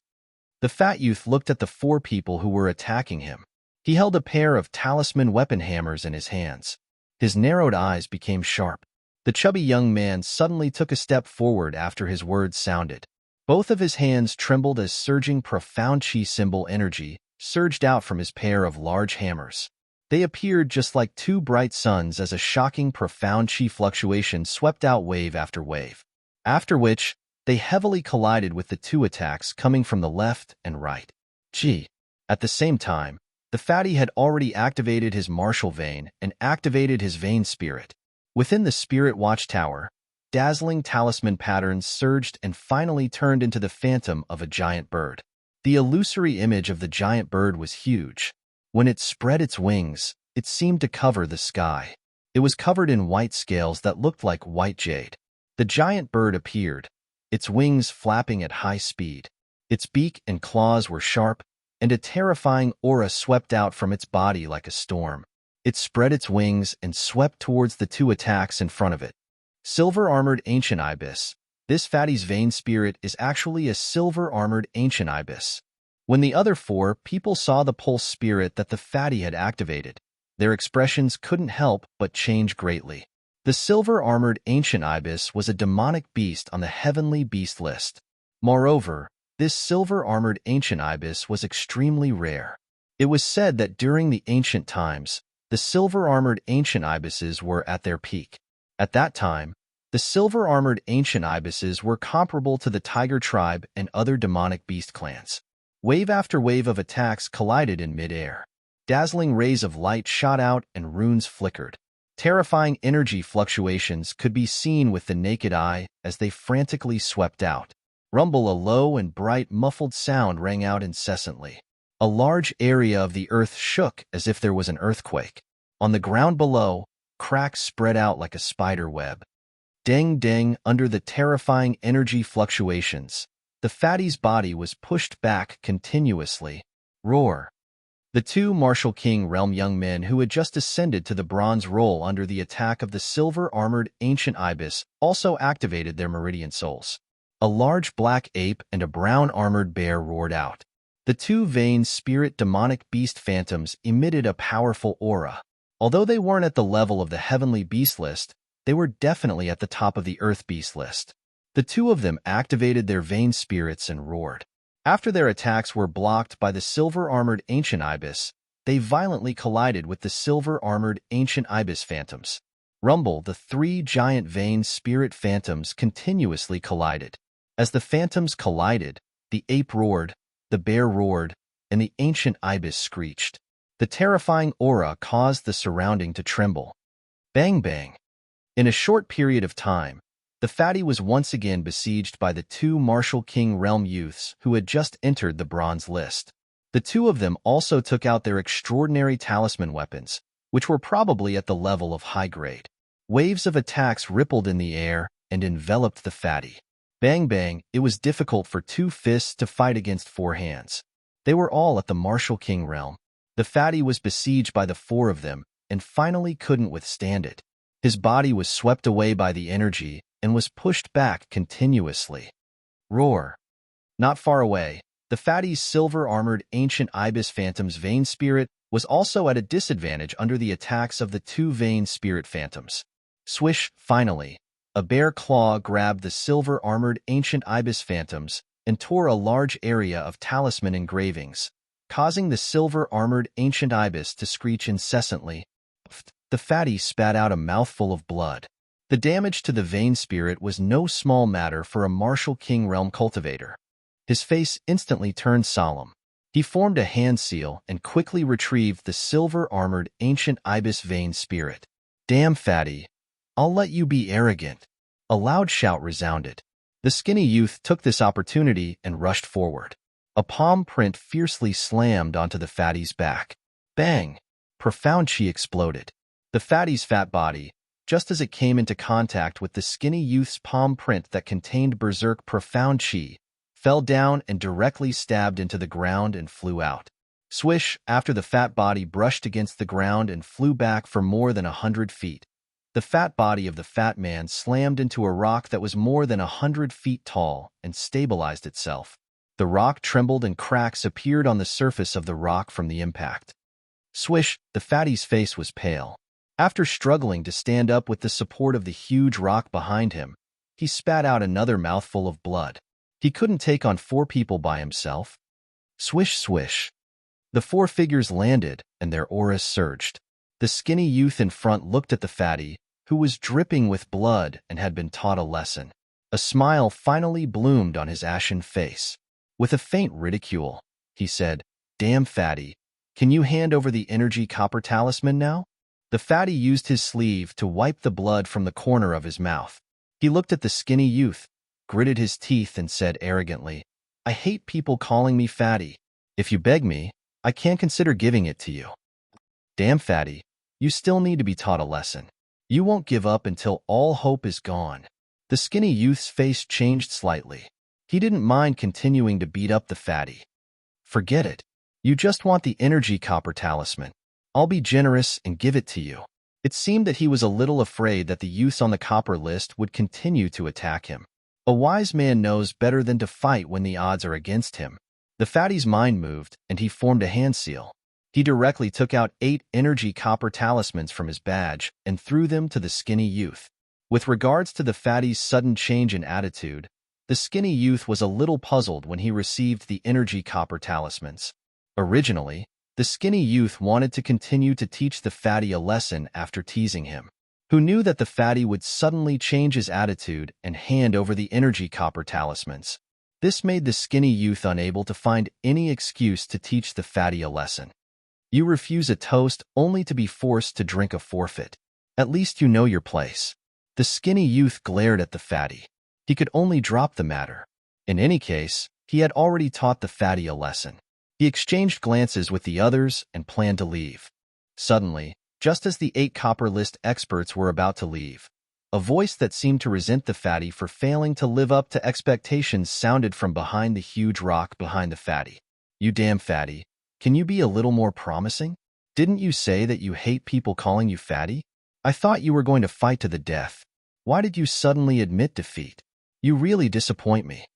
The fat youth looked at the 4 people who were attacking him. He held a pair of talisman weapon hammers in his hands. His narrowed eyes became sharp. The chubby young man suddenly took a step forward after his words sounded. Both of his hands trembled as surging profound chi symbol energy surged out from his pair of large hammers. They appeared just like 2 bright suns as a shocking profound chi fluctuation swept out wave after wave. After which, they heavily collided with the 2 attacks coming from the left and right. Chi. At the same time, the fatty had already activated his martial vein and activated his vein spirit. Within the spirit watchtower, dazzling talisman patterns surged and finally turned into the phantom of a giant bird. The illusory image of the giant bird was huge. When it spread its wings, it seemed to cover the sky. It was covered in white scales that looked like white jade. The giant bird appeared, its wings flapping at high speed. Its beak and claws were sharp, and a terrifying aura swept out from its body like a storm. It spread its wings and swept towards the two attacks in front of it. Silver-armored ancient ibis. This fatty's vein spirit is actually a silver-armored ancient ibis. When the other four people saw the pulse spirit that the fatty had activated, their expressions couldn't help but change greatly. The silver-armored ancient ibis was a demonic beast on the heavenly beast list. Moreover, this silver-armored ancient ibis was extremely rare. It was said that during the ancient times, the silver-armored ancient ibises were at their peak. At that time, the silver-armored ancient ibises were comparable to the tiger tribe and other demonic beast clans. Wave after wave of attacks collided in mid-air. Dazzling rays of light shot out and runes flickered. Terrifying energy fluctuations could be seen with the naked eye as they frantically swept out. Rumble, a low and bright muffled sound rang out incessantly. A large area of the earth shook as if there was an earthquake. On the ground below, cracks spread out like a spider web. Ding ding, under the terrifying energy fluctuations, the fatty's body was pushed back continuously. Roar. The two Martial King Realm young men who had just ascended to the bronze role under the attack of the silver-armored ancient ibis also activated their meridian souls. A large black ape and a brown-armored bear roared out. The two vein spirit demonic beast phantoms emitted a powerful aura. Although they weren't at the level of the heavenly beast list, they were definitely at the top of the earth beast list. The two of them activated their vein spirits and roared. After their attacks were blocked by the silver-armored ancient ibis, they violently collided with the silver-armored ancient ibis phantoms. Rumble, the three giant vein spirit phantoms continuously collided. As the phantoms collided, the ape roared, the bear roared, and the ancient ibis screeched. The terrifying aura caused the surrounding to tremble. Bang bang. In a short period of time, the fatty was once again besieged by the two Martial King Realm youths who had just entered the bronze list. The two of them also took out their extraordinary talisman weapons, which were probably at the level of high grade. Waves of attacks rippled in the air and enveloped the fatty. Bang bang, it was difficult for two fists to fight against four hands. They were all at the Martial King realm. The fatty was besieged by the four of them and finally couldn't withstand it. His body was swept away by the energy and was pushed back continuously. Roar. Not far away, the fatty's silver-armored ancient ibis phantom's vein spirit was also at a disadvantage under the attacks of the two vein spirit phantoms. Swish, finally, a bear claw grabbed the silver-armored ancient ibis phantoms and tore a large area of talisman engravings, causing the silver-armored ancient ibis to screech incessantly. The fatty spat out a mouthful of blood. The damage to the vein spirit was no small matter for a Martial King realm cultivator. His face instantly turned solemn. He formed a hand seal and quickly retrieved the silver-armored ancient ibis vein spirit. Damn fatty, I'll let you be arrogant. A loud shout resounded. The skinny youth took this opportunity and rushed forward. A palm print fiercely slammed onto the fatty's back. Bang! Profound chi exploded. The fatty's fat body, just as it came into contact with the skinny youth's palm print that contained berserk profound chi, fell down and directly stabbed into the ground and flew out. Swish, after the fat body brushed against the ground and flew back for more than 100 feet. The fat body of the fat man slammed into a rock that was more than 100 feet tall and stabilized itself. The rock trembled and cracks appeared on the surface of the rock from the impact. Swish, the fatty's face was pale. After struggling to stand up with the support of the huge rock behind him, he spat out another mouthful of blood. He couldn't take on four people by himself. Swish, swish. The four figures landed, and their auras surged. The skinny youth in front looked at the fatty, who was dripping with blood and had been taught a lesson. A smile finally bloomed on his ashen face. With a faint ridicule, he said, Damn fatty. Can you hand over the energy copper talisman now? The fatty used his sleeve to wipe the blood from the corner of his mouth. He looked at the skinny youth, gritted his teeth, and said arrogantly, I hate people calling me fatty. If you beg me, I can't consider giving it to you. Damn fatty, you still need to be taught a lesson. You won't give up until all hope is gone. The skinny youth's face changed slightly. He didn't mind continuing to beat up the fatty. Forget it. You just want the energy copper talisman. I'll be generous and give it to you. It seemed that he was a little afraid that the youths on the copper list would continue to attack him. A wise man knows better than to fight when the odds are against him. The fatty's mind moved, and he formed a hand seal. He directly took out 8 energy copper talismans from his badge and threw them to the skinny youth. With regards to the fatty's sudden change in attitude, the skinny youth was a little puzzled when he received the energy copper talismans. Originally, the skinny youth wanted to continue to teach the fatty a lesson after teasing him. Who knew that the fatty would suddenly change his attitude and hand over the energy copper talismans? This made the skinny youth unable to find any excuse to teach the fatty a lesson. You refuse a toast only to be forced to drink a forfeit. At least you know your place. The skinny youth glared at the fatty. He could only drop the matter. In any case, he had already taught the fatty a lesson. He exchanged glances with the others and planned to leave. Suddenly, just as the 8 copper list experts were about to leave, a voice that seemed to resent the fatty for failing to live up to expectations sounded from behind the huge rock behind the fatty. You damn fatty, can you be a little more promising? Didn't you say that you hate people calling you fatty? I thought you were going to fight to the death. Why did you suddenly admit defeat? You really disappoint me.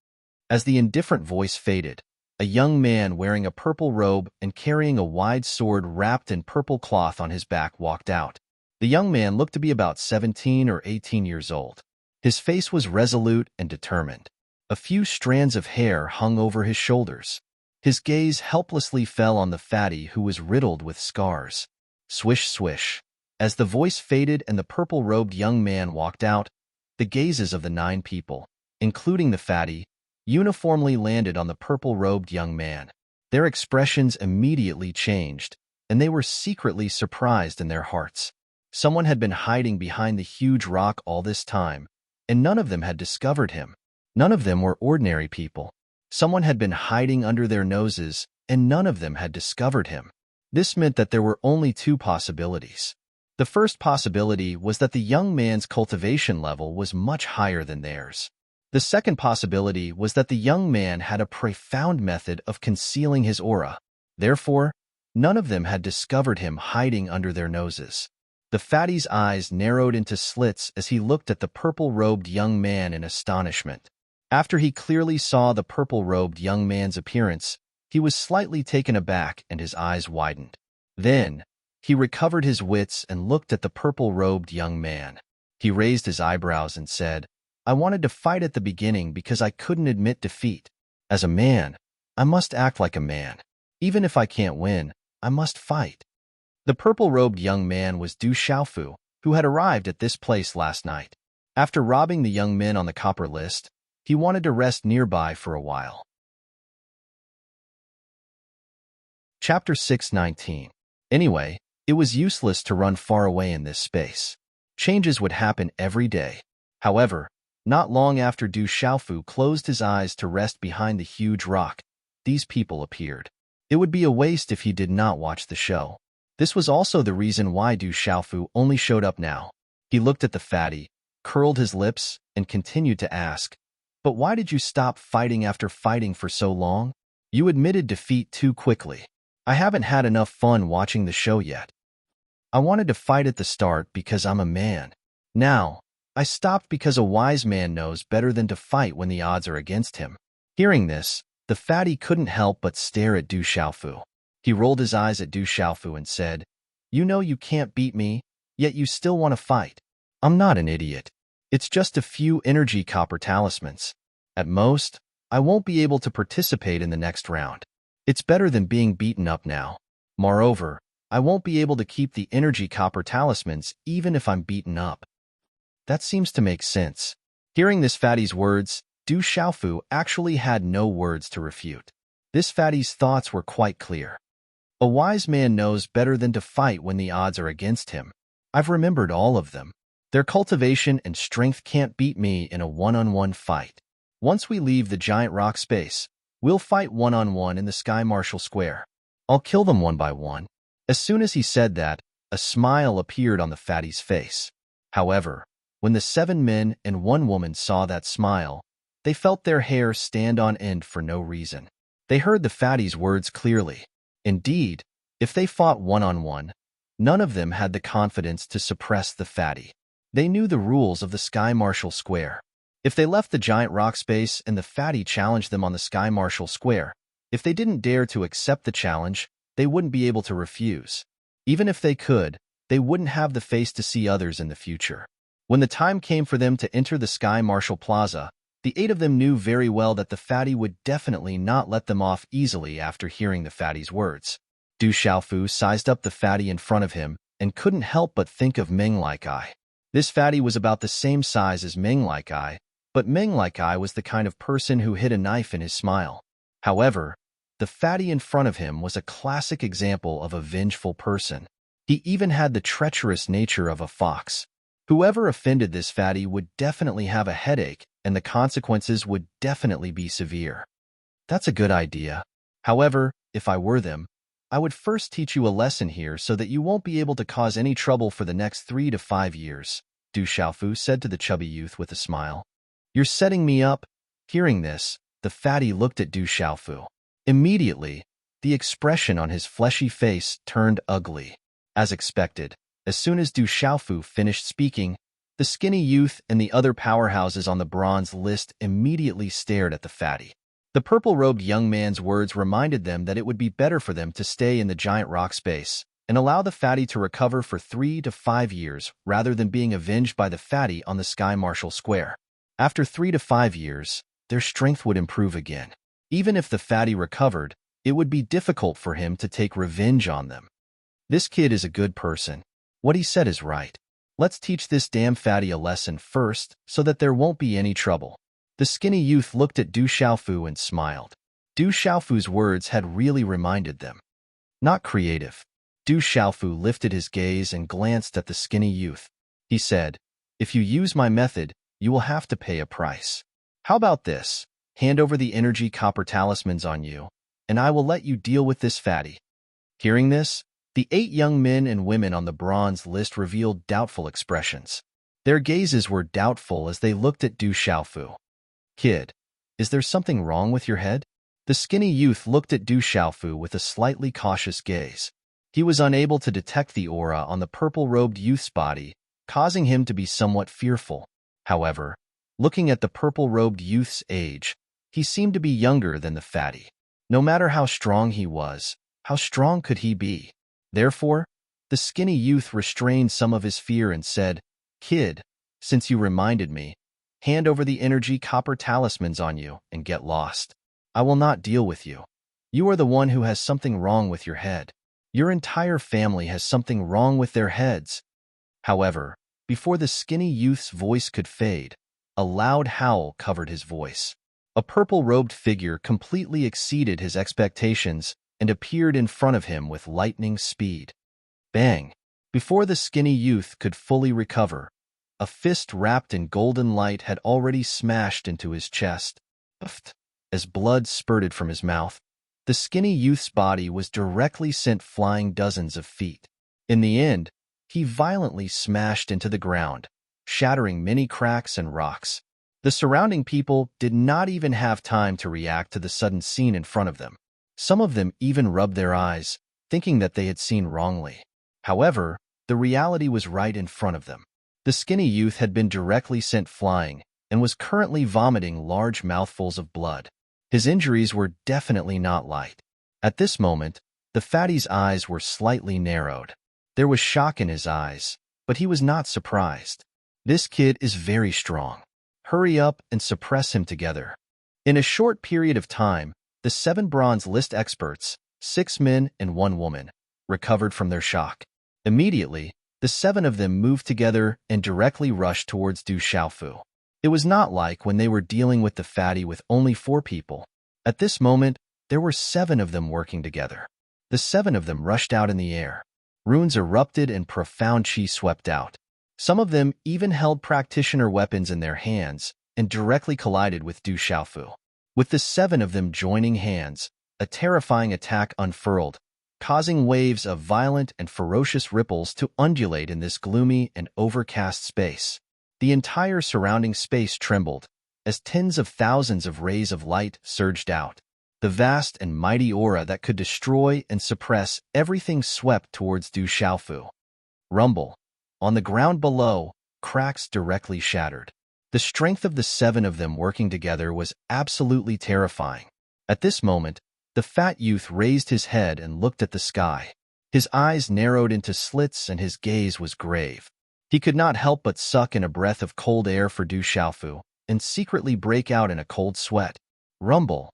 As the indifferent voice faded, a young man wearing a purple robe and carrying a wide sword wrapped in purple cloth on his back walked out. The young man looked to be about 17 or 18 years old. His face was resolute and determined. A few strands of hair hung over his shoulders. His gaze helplessly fell on the fatty who was riddled with scars. Swish, swish. As the voice faded and the purple-robed young man walked out, the gazes of the 9 people, including the fatty, uniformly landed on the purple-robed young man. Their expressions immediately changed, and they were secretly surprised in their hearts. Someone had been hiding behind the huge rock all this time, and none of them had discovered him. None of them were ordinary people. Someone had been hiding under their noses, and none of them had discovered him. This meant that there were only 2 possibilities. The first possibility was that the young man's cultivation level was much higher than theirs. The second possibility was that the young man had a profound method of concealing his aura. Therefore, none of them had discovered him hiding under their noses. The fatty's eyes narrowed into slits as he looked at the purple-robed young man in astonishment. After he clearly saw the purple-robed young man's appearance, he was slightly taken aback and his eyes widened. Then, he recovered his wits and looked at the purple-robed young man. He raised his eyebrows and said, I wanted to fight at the beginning because I couldn't admit defeat. As a man, I must act like a man. Even if I can't win, I must fight. The purple-robed young man was Du Xiaofu, who had arrived at this place last night. After robbing the young men on the copper list, he wanted to rest nearby for a while. Chapter 6:19. Anyway, it was useless to run far away in this space. Changes would happen every day. However, not long after Du Xiaofu closed his eyes to rest behind the huge rock, these people appeared. It would be a waste if he did not watch the show. This was also the reason why Du Xiaofu only showed up now. He looked at the fatty, curled his lips, and continued to ask, But why did you stop fighting after fighting for so long? You admitted defeat too quickly. I haven't had enough fun watching the show yet. I wanted to fight at the start because I'm a man. Now, I stopped because a wise man knows better than to fight when the odds are against him. Hearing this, the fatty couldn't help but stare at Du Xiaofu. He rolled his eyes at Du Xiaofu and said, You know you can't beat me, yet you still want to fight. I'm not an idiot. It's just a few energy copper talismans. At most, I won't be able to participate in the next round. It's better than being beaten up now. Moreover, I won't be able to keep the energy copper talismans even if I'm beaten up. That seems to make sense. Hearing this fatty's words, Du Xiaofu actually had no words to refute. This fatty's thoughts were quite clear. A wise man knows better than to fight when the odds are against him. I've remembered all of them. Their cultivation and strength can't beat me in a one-on-one fight. Once we leave the giant rock space, we'll fight one-on-one in the Sky Marshal Square. I'll kill them one by one. As soon as he said that, a smile appeared on the fatty's face. However, when the 7 men and 1 woman saw that smile, they felt their hair stand on end for no reason. They heard the fatty's words clearly. Indeed, if they fought one-on-one, none of them had the confidence to suppress the fatty. They knew the rules of the Sky Marshal Square. If they left the giant rock space and the fatty challenged them on the Sky Marshal Square, if they didn't dare to accept the challenge, they wouldn't be able to refuse. Even if they could, they wouldn't have the face to see others in the future. When the time came for them to enter the Sky Marshal Plaza, the 8 of them knew very well that the fatty would definitely not let them off easily after hearing the fatty's words. Du Xiaofu sized up the fatty in front of him and couldn't help but think of Meng Like Ai. This fatty was about the same size as Meng Like Ai, but Meng Like Ai was the kind of person who hid a knife in his smile. However, the fatty in front of him was a classic example of a vengeful person. He even had the treacherous nature of a fox. Whoever offended this fatty would definitely have a headache, and the consequences would definitely be severe. That's a good idea. However, if I were them, I would first teach you a lesson here so that you won't be able to cause any trouble for the next 3 to 5 years, Du Xiaofu said to the chubby youth with a smile. You're setting me up. Hearing this, the fatty looked at Du Xiaofu. Immediately, the expression on his fleshy face turned ugly. As expected, as soon as Du Xiaofu finished speaking, the skinny youth and the other powerhouses on the bronze list immediately stared at the fatty. The purple-robed young man's words reminded them that it would be better for them to stay in the giant rock space and allow the fatty to recover for 3 to 5 years rather than being avenged by the fatty on the Sky Marshal Square. After 3 to 5 years, their strength would improve again. Even if the fatty recovered, it would be difficult for him to take revenge on them. This kid is a good person. What he said is right. Let's teach this damn fatty a lesson first so that there won't be any trouble. The skinny youth looked at Du Xiaofu and smiled. Du Xiaofu's words had really reminded them. Not creative. Du Xiaofu lifted his gaze and glanced at the skinny youth. He said, if you use my method, you will have to pay a price. How about this? Hand over the energy copper talismans on you, and I will let you deal with this fatty. Hearing this, the 8 young men and women on the bronze list revealed doubtful expressions. Their gazes were doubtful as they looked at Du Xiaofu. Kid, is there something wrong with your head? The skinny youth looked at Du Xiaofu with a slightly cautious gaze. He was unable to detect the aura on the purple-robed youth's body, causing him to be somewhat fearful. However, looking at the purple-robed youth's age, he seemed to be younger than the fatty. No matter how strong he was, how strong could he be? Therefore, the skinny youth restrained some of his fear and said, Kid, since you reminded me, hand over the energy copper talismans on you and get lost. I will not deal with you. You are the one who has something wrong with your head. Your entire family has something wrong with their heads. However, before the skinny youth's voice could fade, a loud howl covered his voice. A purple-robed figure completely exceeded his expectations and appeared in front of him with lightning speed. Bang! Before the skinny youth could fully recover, a fist wrapped in golden light had already smashed into his chest. As blood spurted from his mouth, the skinny youth's body was directly sent flying dozens of feet. In the end, he violently smashed into the ground, shattering many cracks and rocks. The surrounding people did not even have time to react to the sudden scene in front of them. Some of them even rubbed their eyes, thinking that they had seen wrongly. However, the reality was right in front of them. The skinny youth had been directly sent flying and was currently vomiting large mouthfuls of blood. His injuries were definitely not light. At this moment, the fatty's eyes were slightly narrowed. There was shock in his eyes, but he was not surprised. This kid is very strong. Hurry up and suppress him together. In a short period of time, the 7 bronze list experts, 6 men and 1 woman, recovered from their shock. Immediately, the 7 of them moved together and directly rushed towards Du Xiaofu. It was not like when they were dealing with the fatty with only 4 people. At this moment, There were 7 of them working together. The 7 of them rushed out in the air. Runes erupted and profound chi swept out. Some of them even held practitioner weapons in their hands and directly collided with Du Xiaofu. With the 7 of them joining hands, a terrifying attack unfurled, causing waves of violent and ferocious ripples to undulate in this gloomy and overcast space. The entire surrounding space trembled as tens of thousands of rays of light surged out. The vast and mighty aura that could destroy and suppress everything swept towards Du Xiaofu. Rumble. On the ground below, cracks directly shattered. The strength of the 7 of them working together was absolutely terrifying. At this moment, the fat youth raised his head and looked at the sky. His eyes narrowed into slits and his gaze was grave. He could not help but suck in a breath of cold air for Du Xiaofu and secretly break out in a cold sweat. Rumble.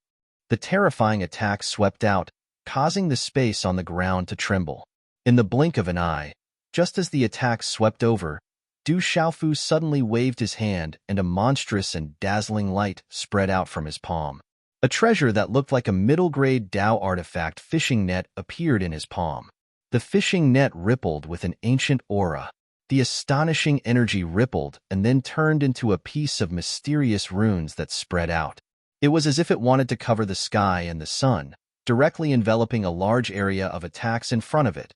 The terrifying attack swept out, causing the space on the ground to tremble. In the blink of an eye, just as the attack swept over, Du Xiaofu suddenly waved his hand and a monstrous and dazzling light spread out from his palm. A treasure that looked like a middle-grade Dao artifact fishing net appeared in his palm. The fishing net rippled with an ancient aura. The astonishing energy rippled and then turned into a piece of mysterious runes that spread out. It was as if it wanted to cover the sky and the sun, directly enveloping a large area of attacks in front of it.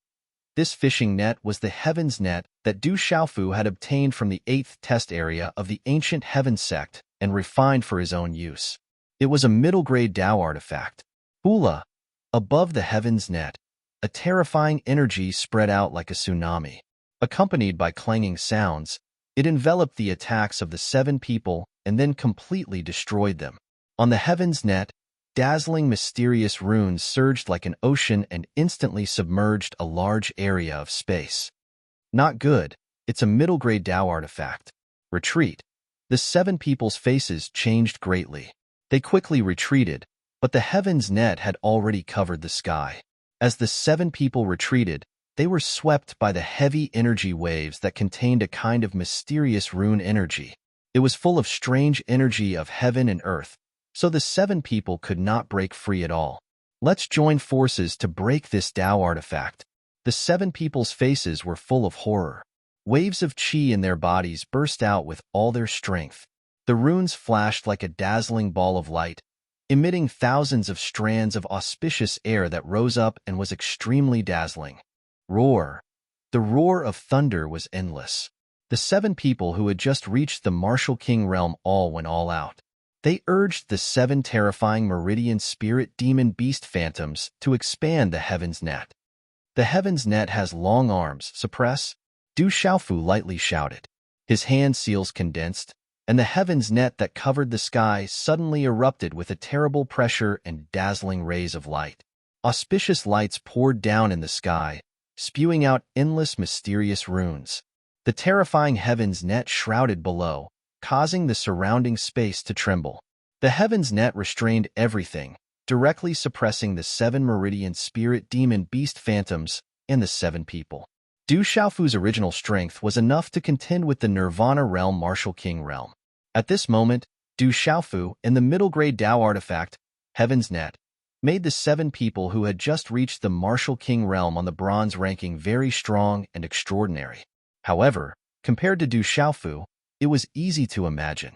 This fishing net was the Heaven's Net that Du Xiaofu had obtained from the 8th test area of the ancient Heaven sect and refined for his own use. It was a middle-grade Dao artifact. Hula. Above the Heaven's Net, a terrifying energy spread out like a tsunami. Accompanied by clanging sounds, it enveloped the attacks of the 7 people and then completely destroyed them. On the Heaven's Net, dazzling mysterious runes surged like an ocean and instantly submerged a large area of space. Not good. It's a middle-grade Dao artifact. Retreat. The 7 people's faces changed greatly. They quickly retreated, but the Heaven's Net had already covered the sky. As the 7 people retreated, they were swept by the heavy energy waves that contained a kind of mysterious rune energy. It was full of strange energy of heaven and earth, so the 7 people could not break free at all. Let's join forces to break this Dao artifact. The 7 people's faces were full of horror. Waves of chi in their bodies burst out with all their strength. The runes flashed like a dazzling ball of light, emitting thousands of strands of auspicious air that rose up and was extremely dazzling. Roar. The roar of thunder was endless. The 7 people who had just reached the Martial King realm all went all out. They urged the 7 terrifying Meridian Spirit Demon Beast Phantoms to expand the Heaven's Net. The Heaven's Net has long arms, suppress? Du Xiaofu lightly shouted. His hand seals condensed, and the Heaven's Net that covered the sky suddenly erupted with a terrible pressure and dazzling rays of light. Auspicious lights poured down in the sky, spewing out endless mysterious runes. The terrifying Heaven's Net shrouded below, causing the surrounding space to tremble. The Heaven's Net restrained everything, directly suppressing the 7 Meridian Spirit Demon Beast Phantoms and the 7 people. Du Xiaofu's original strength was enough to contend with the Nirvana Realm Martial King realm. At this moment, Du Xiaofu and the middle-grade Dao artifact, Heaven's Net, made the 7 people who had just reached the Martial King realm on the bronze ranking very strong and extraordinary. However, compared to Du Xiaofu, it was easy to imagine.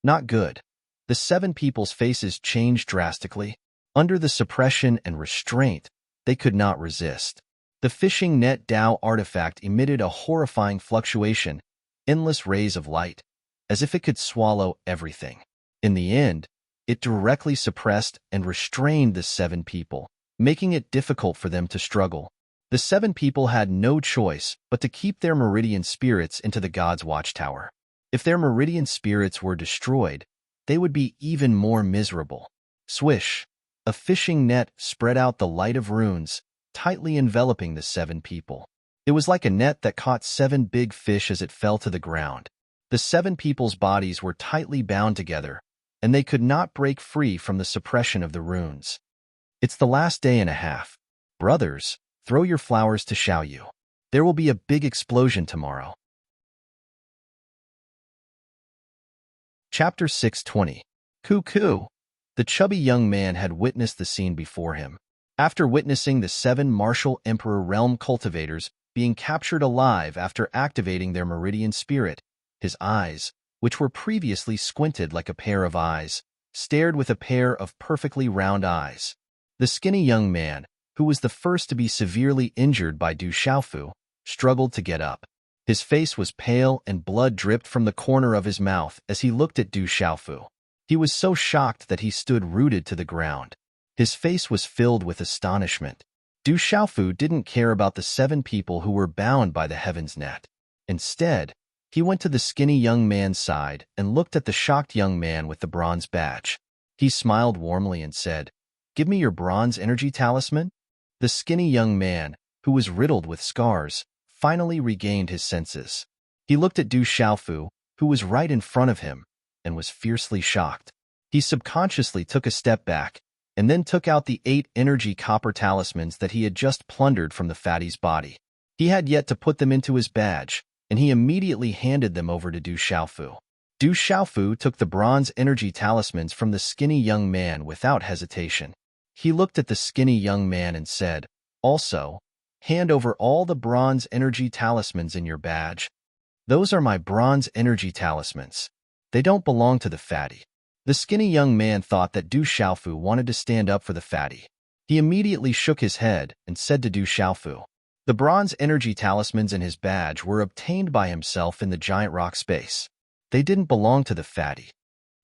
Not good. The 7 people's faces changed drastically. Under the suppression and restraint, they could not resist. The fishing net Dao artifact emitted a horrifying fluctuation, endless rays of light, as if it could swallow everything. In the end, it directly suppressed and restrained the 7 people, making it difficult for them to struggle. The 7 people had no choice but to keep their meridian spirits into the God's watchtower. If their meridian spirits were destroyed, they would be even more miserable. Swish! A fishing net spread out the light of runes, tightly enveloping the 7 people. It was like a net that caught 7 big fish as it fell to the ground. The 7 people's bodies were tightly bound together, and they could not break free from the suppression of the runes. It's the last day and a half. Brothers, throw your flowers to Xiaoyu. There will be a big explosion tomorrow. Chapter 620. Cuckoo! The The chubby young man had witnessed the scene before him. After witnessing the 7 martial Emperor realm cultivators being captured alive after activating their meridian spirit, his eyes, which were previously squinted like a pair of eyes, stared with a pair of perfectly round eyes. The skinny young man, who was the first to be severely injured by Du Xiaofu, struggled to get up. His face was pale and blood dripped from the corner of his mouth as he looked at Du Xiaofu. He was so shocked that he stood rooted to the ground. His face was filled with astonishment. Du Xiaofu didn't care about the 7 people who were bound by the heaven's net. Instead, he went to the skinny young man's side and looked at the shocked young man with the bronze badge. He smiled warmly and said, "Give me your bronze energy talisman." The skinny young man, who was riddled with scars, finally regained his senses. He looked at Du Xiaofu, who was right in front of him, and was fiercely shocked. He subconsciously took a step back, and then took out the 8 energy copper talismans that he had just plundered from the fatty's body. He had yet to put them into his badge, and he immediately handed them over to Du Xiaofu. Du Xiaofu took the bronze energy talismans from the skinny young man without hesitation. He looked at the skinny young man and said, "Also, hand over all the bronze energy talismans in your badge. Those are my bronze energy talismans. They don't belong to the fatty." The skinny young man thought that Du Xiaofu wanted to stand up for the fatty. He immediately shook his head and said to Du Xiaofu, "The bronze energy talismans in his badge were obtained by himself in the giant rock space. They didn't belong to the fatty.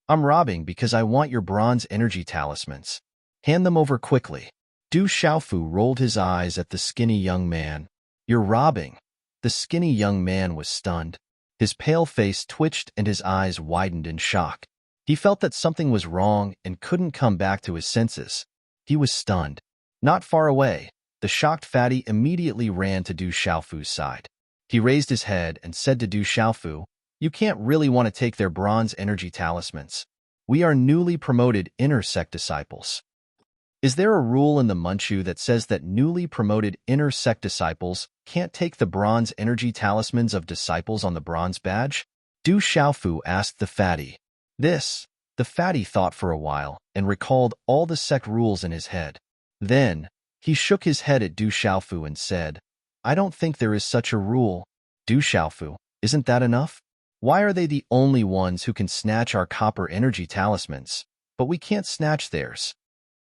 I'm robbing because I want your bronze energy talismans. Hand them over quickly." Du Xiaofu rolled his eyes at the skinny young man. "You're robbing?" The skinny young man was stunned. His pale face twitched and his eyes widened in shock. He felt that something was wrong and couldn't come back to his senses. He was stunned. Not far away, the shocked fatty immediately ran to Du Xiaofu's side. He raised his head and said to Du Xiaofu, "You can't really want to take their bronze energy talismans. We are newly promoted inner sect disciples. Is there a rule in the Manchu that says that newly promoted inner sect disciples can't take the bronze energy talismans of disciples on the bronze badge?" Du Xiaofu asked the fatty. The fatty thought for a while and recalled all the sect rules in his head. Then, he shook his head at Du Xiaofu and said, "I don't think there is such a rule. Du Xiaofu, isn't that enough? Why are they the only ones who can snatch our copper energy talismans, but we can't snatch theirs?"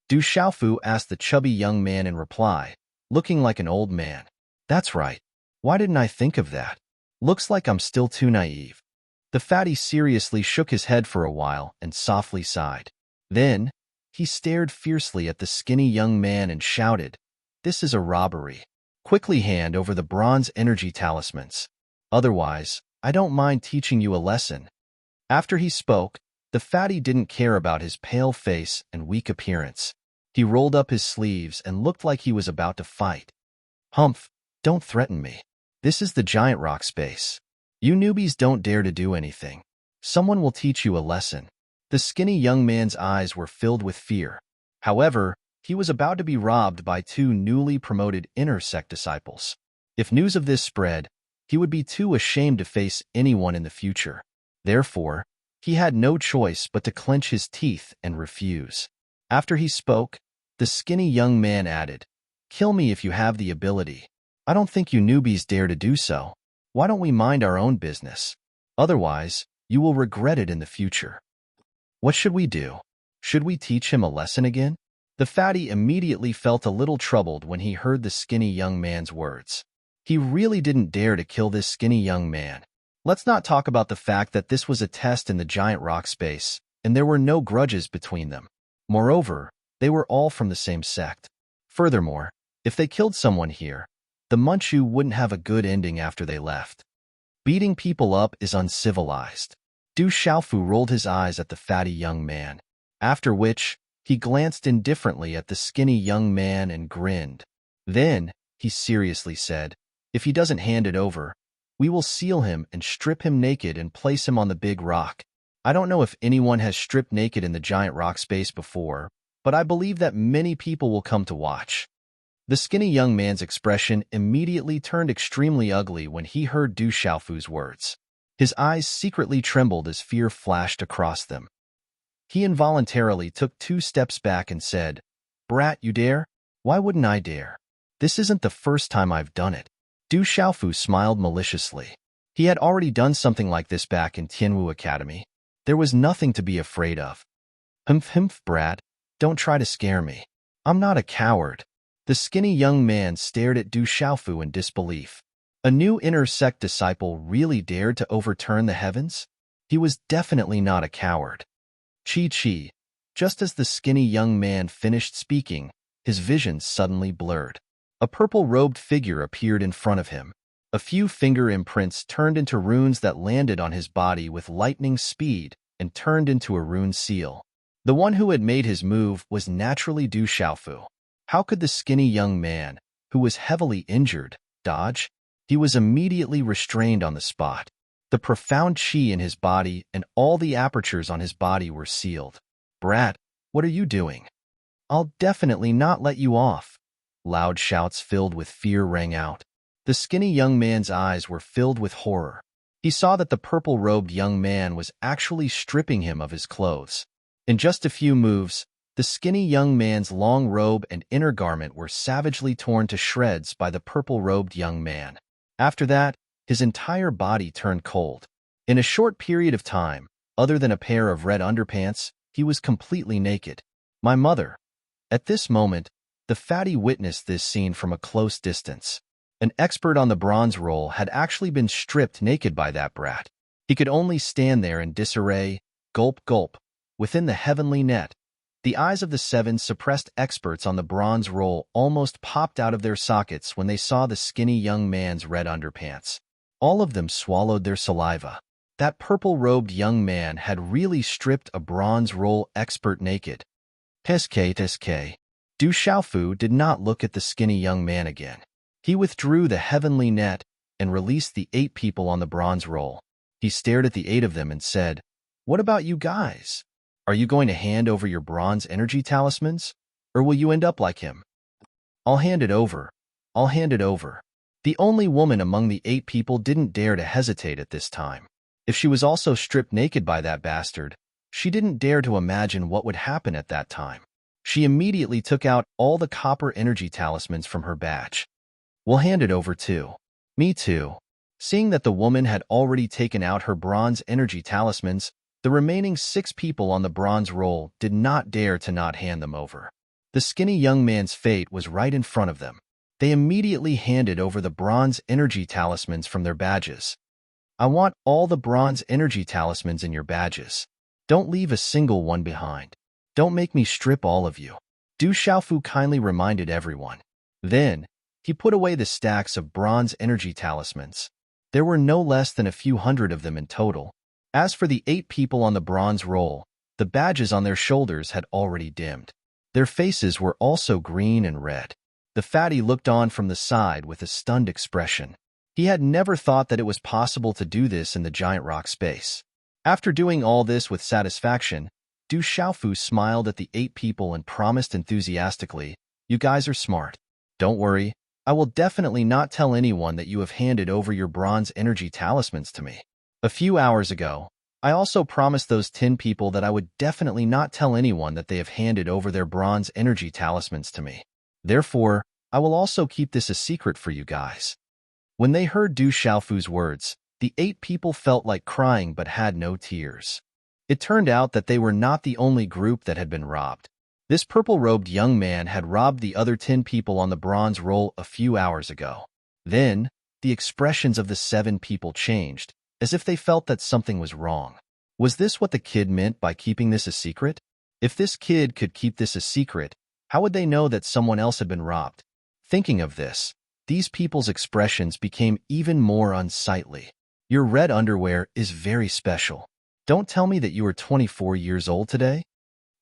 Du Xiaofu asked the chubby young man in reply, looking like an old man. "That's right. Why didn't I think of that? Looks like I'm still too naive." The fatty seriously shook his head for a while and softly sighed. Then, he stared fiercely at the skinny young man and shouted, "This is a robbery. Quickly hand over the bronze energy talismans. Otherwise, I don't mind teaching you a lesson." After he spoke, the fatty didn't care about his pale face and weak appearance. He rolled up his sleeves and looked like he was about to fight. "Humph, don't threaten me. This is the giant rock space. You newbies don't dare to do anything. Someone will teach you a lesson." The skinny young man's eyes were filled with fear. However, he was about to be robbed by 2 newly promoted inner sect disciples. If news of this spread, he would be too ashamed to face anyone in the future. Therefore, he had no choice but to clench his teeth and refuse. After he spoke, the skinny young man added, "Kill me if you have the ability. I don't think you newbies dare to do so. Why don't we mind our own business? Otherwise, you will regret it in the future." "What should we do? Should we teach him a lesson again?" The fatty immediately felt a little troubled when he heard the skinny young man's words. He really didn't dare to kill this skinny young man. Let's not talk about the fact that this was a test in the giant rock space, and there were no grudges between them. Moreover, they were all from the same sect. Furthermore, if they killed someone here, the Manchu wouldn't have a good ending after they left. Beating people up is uncivilized. Du Xiaofu rolled his eyes at the fatty young man, after which he glanced indifferently at the skinny young man and grinned. Then, he seriously said, "If he doesn't hand it over, we will seal him and strip him naked and place him on the big rock. I don't know if anyone has stripped naked in the giant rock space before, but I believe that many people will come to watch." The skinny young man's expression immediately turned extremely ugly when he heard Du Xiaofu's words. His eyes secretly trembled as fear flashed across them. He involuntarily took 2 steps back and said, "Brat, you dare? Why wouldn't I dare? This isn't the first time I've done it." Du Xiaofu smiled maliciously. He had already done something like this back in Tianwu Academy. There was nothing to be afraid of. Humph, brat, don't try to scare me. I'm not a coward." The skinny young man stared at Du Xiaofu in disbelief. A new inner sect disciple really dared to overturn the heavens? He was definitely not a coward. Chi. Just as the skinny young man finished speaking, his vision suddenly blurred. A purple-robed figure appeared in front of him. A few finger imprints turned into runes that landed on his body with lightning speed and turned into a rune seal. The one who had made his move was naturally Du Xiaofu. How could the skinny young man, who was heavily injured, dodge? He was immediately restrained on the spot. The profound qi in his body and all the apertures on his body were sealed. "Brat, what are you doing? I'll definitely not let you off." Loud shouts filled with fear rang out. The skinny young man's eyes were filled with horror. He saw that the purple-robed young man was actually stripping him of his clothes. In just a few moves, the skinny young man's long robe and inner garment were savagely torn to shreds by the purple-robed young man. After that, his entire body turned cold. In a short period of time, other than a pair of red underpants, he was completely naked. "My mother." At this moment, the fatty witnessed this scene from a close distance. An expert on the bronze roll had actually been stripped naked by that brat. He could only stand there in disarray, gulp, within the heavenly net. The eyes of the 7 suppressed experts on the bronze roll almost popped out of their sockets when they saw the skinny young man's red underpants. All of them swallowed their saliva. That purple-robed young man had really stripped a bronze roll expert naked. Teske. Du Xiaofu did not look at the skinny young man again. He withdrew the heavenly net and released the 8 people on the bronze roll. He stared at the 8 of them and said, "What about you guys? Are you going to hand over your bronze energy talismans? Or will you end up like him?" I'll hand it over. The only woman among the 8 people didn't dare to hesitate at this time. If she was also stripped naked by that bastard, she didn't dare to imagine what would happen at that time. She immediately took out all the copper energy talismans from her badge. "We'll hand it over too." "Me too." Seeing that the woman had already taken out her bronze energy talismans, the remaining 6 people on the bronze roll did not dare to not hand them over. The skinny young man's fate was right in front of them. They immediately handed over the bronze energy talismans from their badges. "I want all the bronze energy talismans in your badges. Don't leave a single one behind. Don't make me strip all of you," Du Xiaofu kindly reminded everyone. Then, he put away the stacks of bronze energy talismans. There were no less than a few hundred of them in total. As for the 8 people on the bronze roll, the badges on their shoulders had already dimmed. Their faces were also green and red. The fatty looked on from the side with a stunned expression. He had never thought that it was possible to do this in the giant rock space. After doing all this with satisfaction, Du Xiaofu smiled at the 8 people and promised enthusiastically, "You guys are smart. Don't worry, I will definitely not tell anyone that you have handed over your bronze energy talismans to me." A few hours ago, I also promised those 10 people that I would definitely not tell anyone that they have handed over their bronze energy talismans to me. Therefore, I will also keep this a secret for you guys. When they heard Du Xiaofu's words, the 8 people felt like crying but had no tears. It turned out that they were not the only group that had been robbed. This purple-robed young man had robbed the other 10 people on the bronze roll a few hours ago. Then, the expressions of the 7 people changed, as if they felt that something was wrong. Was this what the kid meant by keeping this a secret? If this kid could keep this a secret, how would they know that someone else had been robbed? Thinking of this, these people's expressions became even more unsightly. "Your red underwear is very special. Don't tell me that you are 24 years old today?"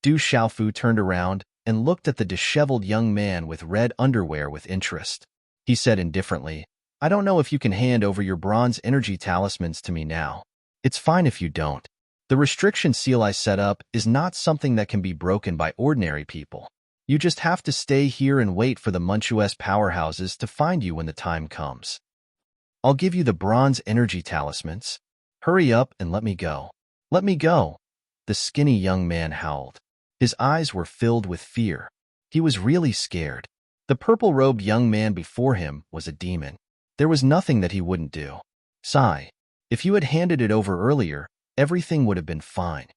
Du Xiaofu turned around and looked at the disheveled young man with red underwear with interest. He said indifferently, "I don't know if you can hand over your bronze energy talismans to me now. It's fine if you don't. The restriction seal I set up is not something that can be broken by ordinary people. You just have to stay here and wait for the Manchues powerhouses to find you when the time comes. I'll give you the bronze energy talismans. Hurry up and let me go." "Let me go." The skinny young man howled. His eyes were filled with fear. He was really scared. The purple-robed young man before him was a demon. There was nothing that he wouldn't do. Sigh. If you had handed it over earlier, everything would have been fine.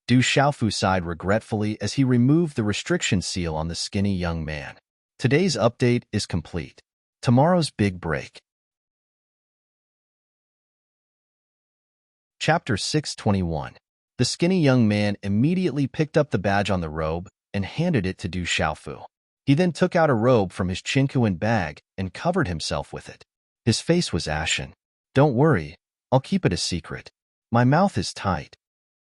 Du Xiaofu sighed regretfully as he removed the restriction seal on the skinny young man. Today's update is complete. Tomorrow's big break. Chapter 621. The skinny young man immediately picked up the badge on the robe and handed it to Du Xiaofu. He then took out a robe from his chinquin bag and covered himself with it. His face was ashen. Don't worry, I'll keep it a secret. My mouth is tight.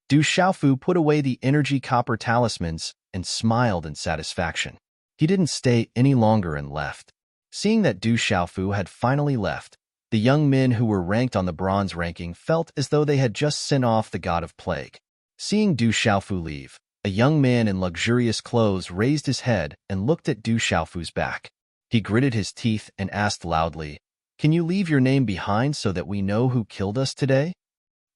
Du Xiaofu put away the energy copper talismans and smiled in satisfaction. He didn't stay any longer and left. Seeing that Du Xiaofu had finally left, the young men who were ranked on the bronze ranking felt as though they had just sent off the god of plague. Seeing Du Xiaofu leave, a young man in luxurious clothes raised his head and looked at Du Xiaofu's back. He gritted his teeth and asked loudly, "Can you leave your name behind so that we know who killed us today?"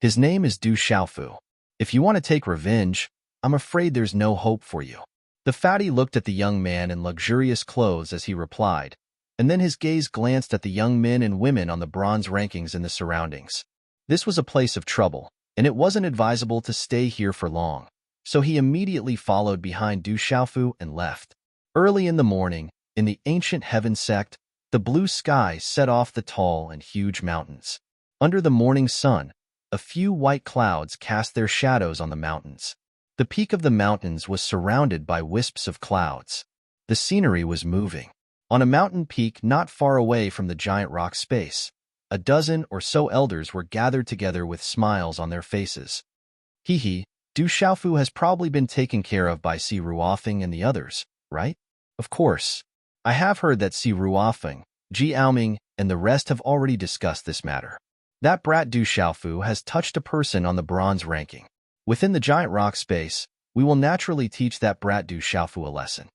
His name is Du Xiaofu. If you want to take revenge, I'm afraid there's no hope for you. The fatty looked at the young man in luxurious clothes as he replied, and then his gaze glanced at the young men and women on the bronze rankings in the surroundings. This was a place of trouble, and it wasn't advisable to stay here for long, so he immediately followed behind Du Xiaofu and left. Early in the morning, in the ancient heaven sect, the blue sky set off the tall and huge mountains. Under the morning sun, a few white clouds cast their shadows on the mountains. The peak of the mountains was surrounded by wisps of clouds. The scenery was moving. On a mountain peak not far away from the giant rock space, a dozen or so elders were gathered together with smiles on their faces. Hee, Du Xiaofu has probably been taken care of by Si Ruofeng and the others, right? Of course. I have heard that Si Ruofeng, Ji Aoming, and the rest have already discussed this matter. That brat Du Xiaofu has touched a person on the bronze ranking. Within the giant rock space, we will naturally teach that brat Du Xiaofu a lesson.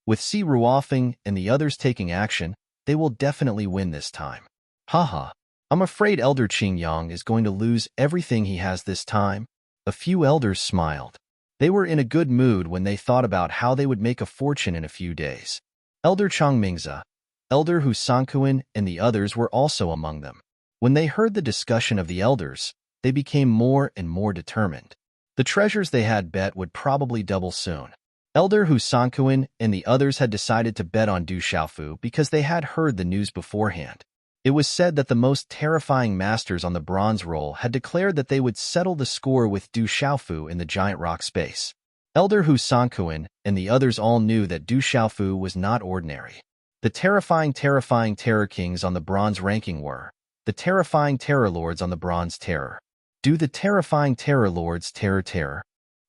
With Si Ruofeng and the others taking action, they will definitely win this time. Haha, I'm afraid Elder Qingyang is going to lose everything he has this time. A few elders smiled. They were in a good mood when they thought about how they would make a fortune in a few days. Elder Changmingza, Elder Hu Sankuin, and the others were also among them. When they heard the discussion of the elders, they became more and more determined. The treasures they had bet would probably double soon. Elder Hu Sankuin and the others had decided to bet on Du Xiaofu because they had heard the news beforehand. It was said that the most terrifying masters on the bronze roll had declared that they would settle the score with Du Xiaofu in the giant rock space. Elder Hu Sankuin and the others all knew that Du Xiaofu was not ordinary. The terrifying terror kings on the bronze ranking were the terrifying terror lords on the bronze terror. Do the terrifying terror lords terror?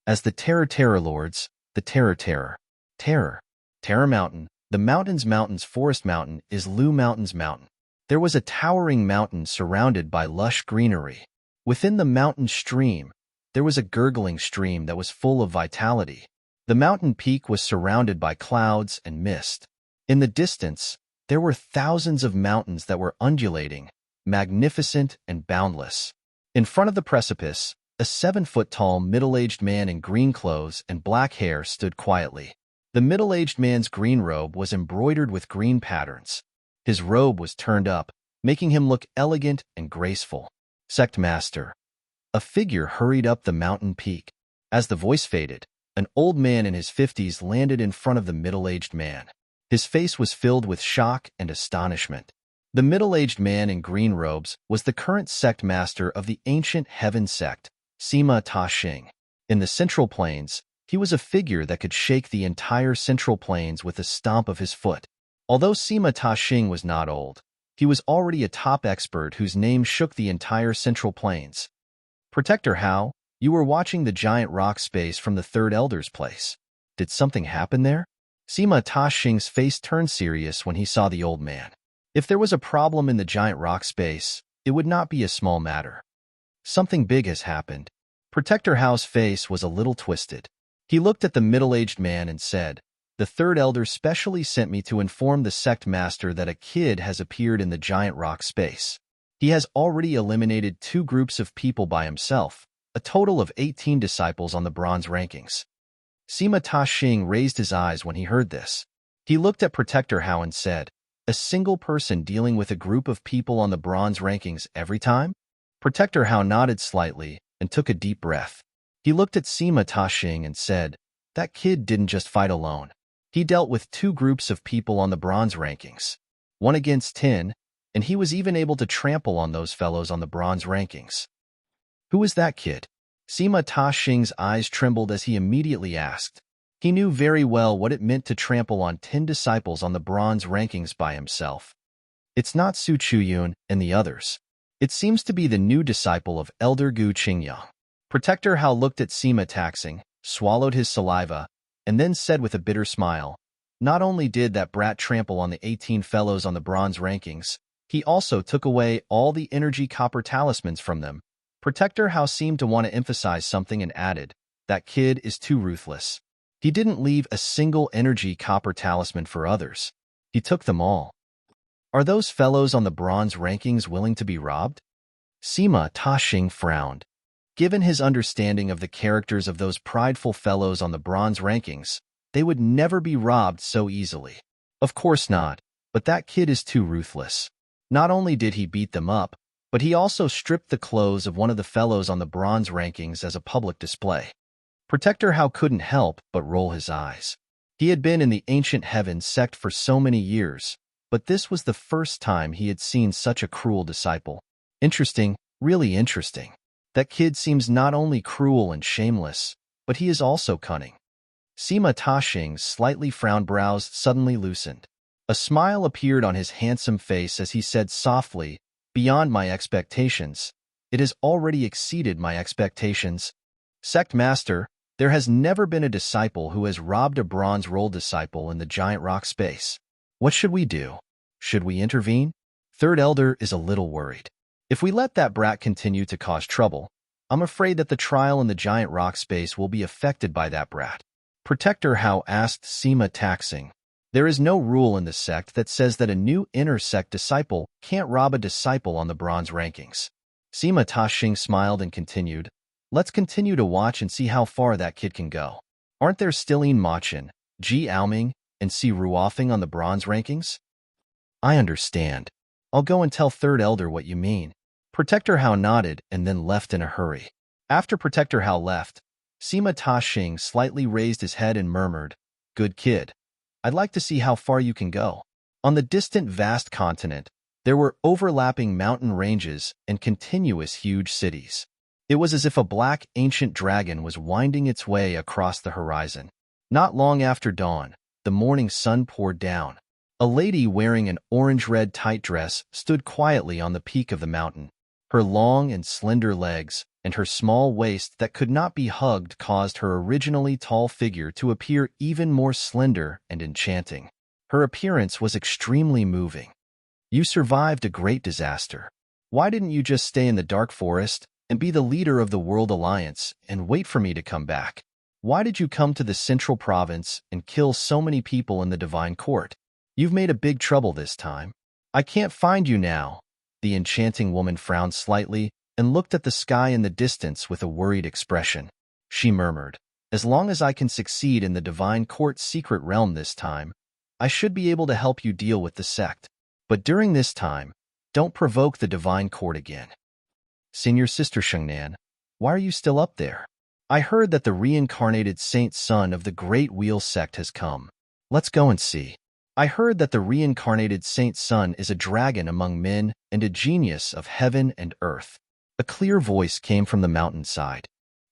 As the terror lords, the terror mountain, the mountains forest mountain is Lu Mountain's mountain. There was a towering mountain surrounded by lush greenery. Within the mountain stream, there was a gurgling stream that was full of vitality. The mountain peak was surrounded by clouds and mist. In the distance, there were thousands of mountains that were undulating, magnificent and boundless. In front of the precipice, a 7-foot-tall middle-aged man in green clothes and black hair stood quietly. The middle-aged man's green robe was embroidered with green patterns. His robe was turned up, making him look elegant and graceful. Sect Master. A figure hurried up the mountain peak. As the voice faded, an old man in his 50s landed in front of the middle-aged man. His face was filled with shock and astonishment. The middle-aged man in green robes was the current sect master of the ancient heaven sect, Sima Ta Xing. In the Central Plains, he was a figure that could shake the entire Central Plains with a stomp of his foot. Although Sima Ta Xing was not old, he was already a top expert whose name shook the entire Central Plains. Protector Hao, you were watching the giant rock space from the third elder's place. Did something happen there? Sima Ta Xing's face turned serious when he saw the old man. If there was a problem in the giant rock space, it would not be a small matter. Something big has happened. Protector Hao's face was a little twisted. He looked at the middle-aged man and said, "The third elder specially sent me to inform the sect master that a kid has appeared in the giant rock space. He has already eliminated 2 groups of people by himself, a total of 18 disciples on the bronze rankings. Sima Ta-Xing raised his eyes when he heard this. He looked at Protector Hao and said, "A single person dealing with a group of people on the bronze rankings every time?" Protector Hao nodded slightly and took a deep breath. He looked at Sima Ta-Xing and said, "That kid didn't just fight alone. He dealt with 2 groups of people on the bronze rankings, 1 against 10, and he was even able to trample on those fellows on the bronze rankings." "Who is that kid?" Sima Ta-Xing's eyes trembled as he immediately asked. He knew very well what it meant to trample on 10 disciples on the bronze rankings by himself. "It's not Su Chuyun and the others. It seems to be the new disciple of Elder Gu Qingyang." Protector Hao looked at Sima Ta-Xing, swallowed his saliva, and then said with a bitter smile, "Not only did that brat trample on the 18 fellows on the bronze rankings, he also took away all the energy copper talismans from them." Protector Hao seemed to want to emphasize something and added, "That kid is too ruthless. He didn't leave a single energy copper talisman for others. He took them all. Are those fellows on the bronze rankings willing to be robbed?" Sima Ta-Xing frowned. Given his understanding of the characters of those prideful fellows on the bronze rankings, they would never be robbed so easily. Of course not, but that kid is too ruthless. Not only did he beat them up, but he also stripped the clothes of one of the fellows on the bronze rankings as a public display. Protector Hao couldn't help but roll his eyes. He had been in the Ancient Heaven sect for so many years, but this was the first time he had seen such a cruel disciple. Interesting, really interesting. That kid seems not only cruel and shameless, but he is also cunning. Sima Ta-Xing's slightly frowned brows suddenly loosened. A smile appeared on his handsome face as he said softly, "Beyond my expectations. It has already exceeded my expectations. Sect Master, there has never been a disciple who has robbed a bronze roll disciple in the giant rock space. What should we do? Should we intervene?" Third Elder is a little worried. "If we let that brat continue to cause trouble, I'm afraid that the trial in the giant rock space will be affected by that brat." Protector Hao asked Sima Ta-Xing, "There is no rule in the sect that says that a new inner sect disciple can't rob a disciple on the bronze rankings." Sima Ta-Xing smiled and continued, "Let's continue to watch and see how far that kid can go. Aren't there Stilin Machin, Ji Aoming, and Si Ruofeng on the bronze rankings?" "I understand. I'll go and tell Third Elder what you mean." Protector Hao nodded and then left in a hurry. After Protector Hao left, Sima Ta-Xing slightly raised his head and murmured, "Good kid. I'd like to see how far you can go." On the distant vast continent, there were overlapping mountain ranges and continuous huge cities. It was as if a black ancient dragon was winding its way across the horizon. Not long after dawn, the morning sun poured down. A lady wearing an orange-red tight dress stood quietly on the peak of the mountain. Her long and slender legs and her small waist that could not be hugged caused her originally tall figure to appear even more slender and enchanting. Her appearance was extremely moving. "You survived a great disaster. Why didn't you just stay in the dark forest and be the leader of the World Alliance and wait for me to come back? Why did you come to the Central Province and kill so many people in the Divine Court? You've made a big trouble this time." "I can't find you now." The enchanting woman frowned slightly and looked at the sky in the distance with a worried expression. She murmured, "As long as I can succeed in the Divine Court's secret realm this time, I should be able to help you deal with the sect. But during this time, don't provoke the Divine Court again." "Senior Sister Shengnan, why are you still up there? I heard that the reincarnated saint son of the Great Wheel sect has come. Let's go and see." "I heard that the reincarnated saint son is a dragon among men and a genius of heaven and earth." A clear voice came from the mountainside.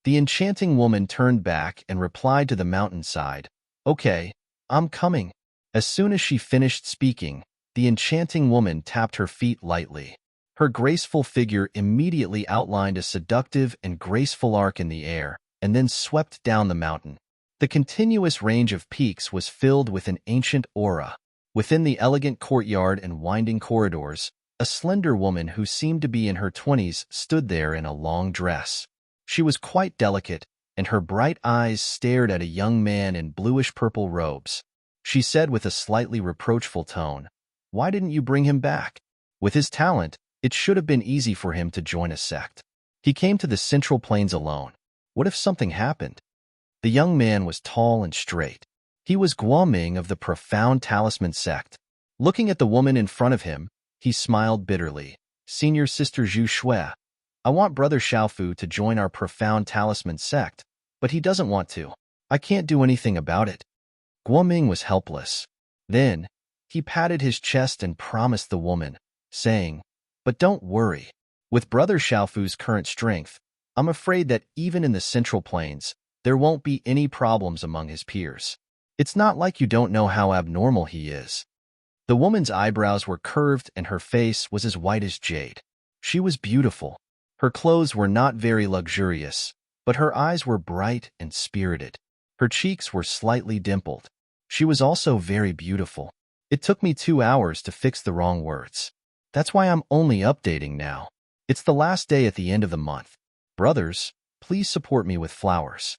The enchanting woman turned back and replied to the mountainside, "Okay, I'm coming." As soon as she finished speaking, the enchanting woman tapped her feet lightly. Her graceful figure immediately outlined a seductive and graceful arc in the air, and then swept down the mountain. The continuous range of peaks was filled with an ancient aura. Within the elegant courtyard and winding corridors, a slender woman who seemed to be in her 20s stood there in a long dress. She was quite delicate, and her bright eyes stared at a young man in bluish-purple robes. She said with a slightly reproachful tone, "Why didn't you bring him back? With his talent, it should have been easy for him to join a sect." He came to the Central Plains alone. What if something happened? The young man was tall and straight. He was Guoming of the Profound Talisman sect. Looking at the woman in front of him, he smiled bitterly. Senior Sister Zhu Shui, I want Brother Xiaofu to join our Profound Talisman sect, but he doesn't want to. I can't do anything about it. Guoming was helpless. Then, he patted his chest and promised the woman, saying, but don't worry. With Brother Xiaofu's current strength, I'm afraid that even in the Central Plains, there won't be any problems among his peers. It's not like you don't know how abnormal he is. The woman's eyebrows were curved and her face was as white as jade. She was beautiful. Her clothes were not very luxurious, but her eyes were bright and spirited. Her cheeks were slightly dimpled. She was also very beautiful. It took me 2 hours to fix the wrong words. That's why I'm only updating now. It's the last day at the end of the month. Brothers, please support me with flowers.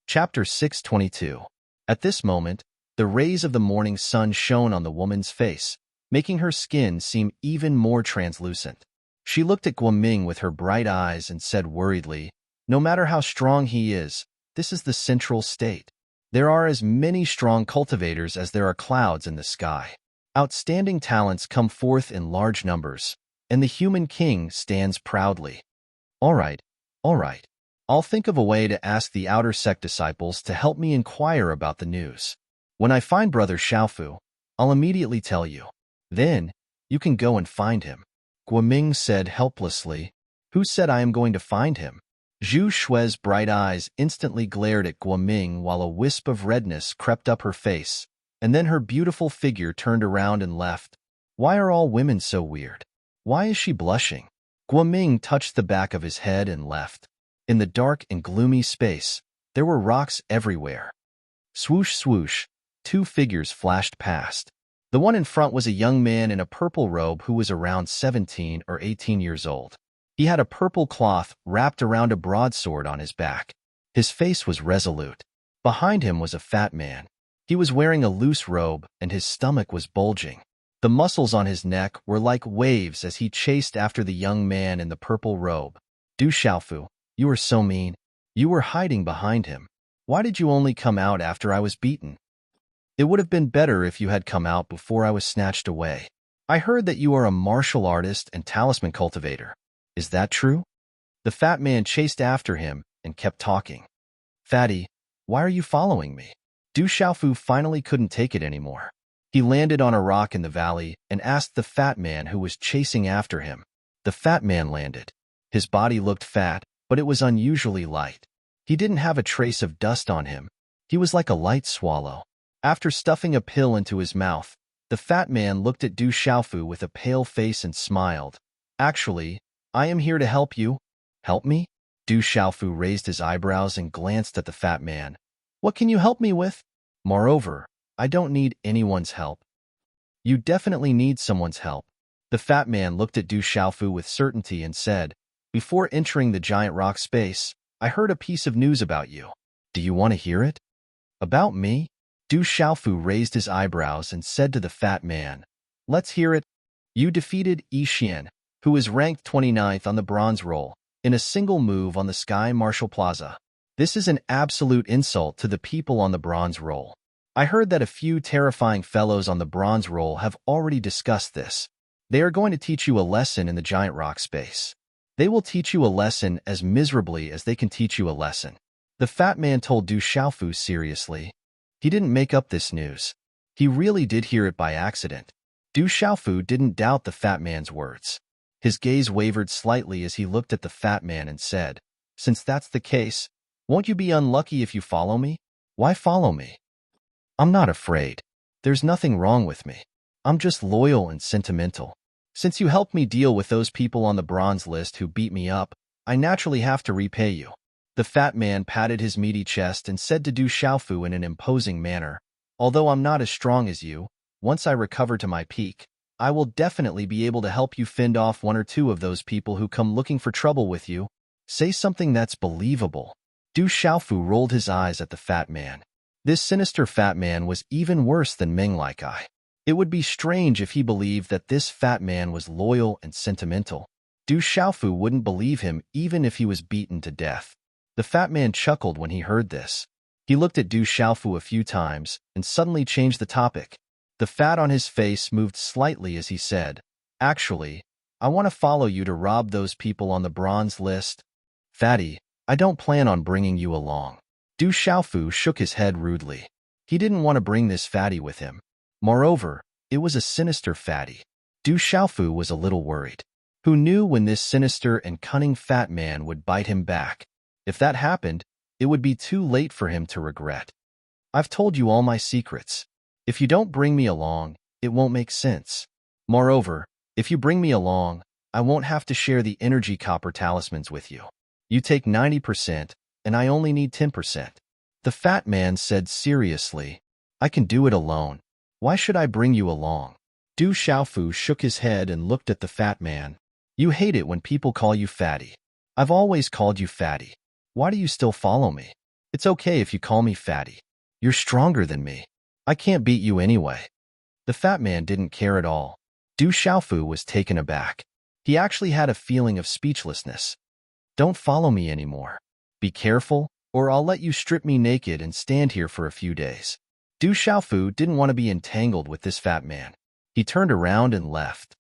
Chapter 622. At this moment, the rays of the morning sun shone on the woman's face, making her skin seem even more translucent. She looked at Guoming with her bright eyes and said worriedly, no matter how strong he is, this is the central state. There are as many strong cultivators as there are clouds in the sky. Outstanding talents come forth in large numbers, and the human king stands proudly. All right. I'll think of a way to ask the outer sect disciples to help me inquire about the news. When I find Brother Xiaofu, I'll immediately tell you. Then, you can go and find him. Guoming said helplessly. Who said I am going to find him? Zhu Shui's bright eyes instantly glared at Guoming while a wisp of redness crept up her face, and then her beautiful figure turned around and left. Why are all women so weird? Why is she blushing? Guoming touched the back of his head and left. In the dark and gloomy space, there were rocks everywhere. Swoosh, swoosh, 2 figures flashed past. The one in front was a young man in a purple robe who was around 17 or 18 years old. He had a purple cloth wrapped around a broadsword on his back. His face was resolute. Behind him was a fat man. He was wearing a loose robe and his stomach was bulging. The muscles on his neck were like waves as he chased after the young man in the purple robe. Du Xiaofu, you were so mean. You were hiding behind him. Why did you only come out after I was beaten? It would have been better if you had come out before I was snatched away. I heard that you are a martial artist and talisman cultivator. Is that true? The fat man chased after him and kept talking. Fatty, why are you following me? Du Xiaofu finally couldn't take it anymore. He landed on a rock in the valley and asked the fat man who was chasing after him. The fat man landed. His body looked fat, but it was unusually light. He didn't have a trace of dust on him. He was like a light swallow. After stuffing a pill into his mouth, the fat man looked at Du Xiaofu with a pale face and smiled. Actually, I am here to help you. Help me? Du Xiaofu raised his eyebrows and glanced at the fat man. What can you help me with? Moreover, I don't need anyone's help. You definitely need someone's help. The fat man looked at Du Xiaofu with certainty and said, before entering the giant rock space, I heard a piece of news about you. Do you want to hear it? About me? Du Xiaofu raised his eyebrows and said to the fat man, let's hear it. You defeated Yi Xian, who is ranked 29th on the bronze roll, in a single move on the Sky Marshal Plaza. This is an absolute insult to the people on the bronze roll. I heard that a few terrifying fellows on the bronze roll have already discussed this. They are going to teach you a lesson in the giant rock space. They will teach you a lesson as miserably as they can teach you a lesson. The fat man told Du Xiaofu seriously. He didn't make up this news. He really did hear it by accident. Du Xiaofu didn't doubt the fat man's words. His gaze wavered slightly as he looked at the fat man and said, since that's the case, won't you be unlucky if you follow me? Why follow me? I'm not afraid. There's nothing wrong with me. I'm just loyal and sentimental. Since you helped me deal with those people on the bronze list who beat me up, I naturally have to repay you. The fat man patted his meaty chest and said to Du Xiaofu in an imposing manner, although I'm not as strong as you, once I recover to my peak, I will definitely be able to help you fend off 1 or 2 of those people who come looking for trouble with you. Say something that's believable. Du Xiaofu rolled his eyes at the fat man. This sinister fat man was even worse than Meng Like I. It would be strange if he believed that this fat man was loyal and sentimental. Du Xiaofu wouldn't believe him even if he was beaten to death. The fat man chuckled when he heard this. He looked at Du Xiaofu a few times and suddenly changed the topic. The fat on his face moved slightly as he said, "Actually, I want to follow you to rob those people on the bronze list." "Fatty, I don't plan on bringing you along." Du Xiaofu shook his head rudely. He didn't want to bring this fatty with him. Moreover, it was a sinister fatty. Du Xiaofu was a little worried. Who knew when this sinister and cunning fat man would bite him back? If that happened, it would be too late for him to regret. "I've told you all my secrets. If you don't bring me along, it won't make sense. Moreover, if you bring me along, I won't have to share the energy copper talismans with you. You take 90%, and I only need 10%. The fat man said seriously, "I can do it alone. Why should I bring you along?" Du Xiaofu shook his head and looked at the fat man. "You hate it when people call you fatty. I've always called you fatty. Why do you still follow me? It's okay if you call me fatty. You're stronger than me. I can't beat you anyway." The fat man didn't care at all. Du Xiaofu was taken aback. He actually had a feeling of speechlessness. "Don't follow me anymore. Be careful, or I'll let you strip me naked and stand here for a few days." Du Xiaofu didn't want to be entangled with this fat man. He turned around and left.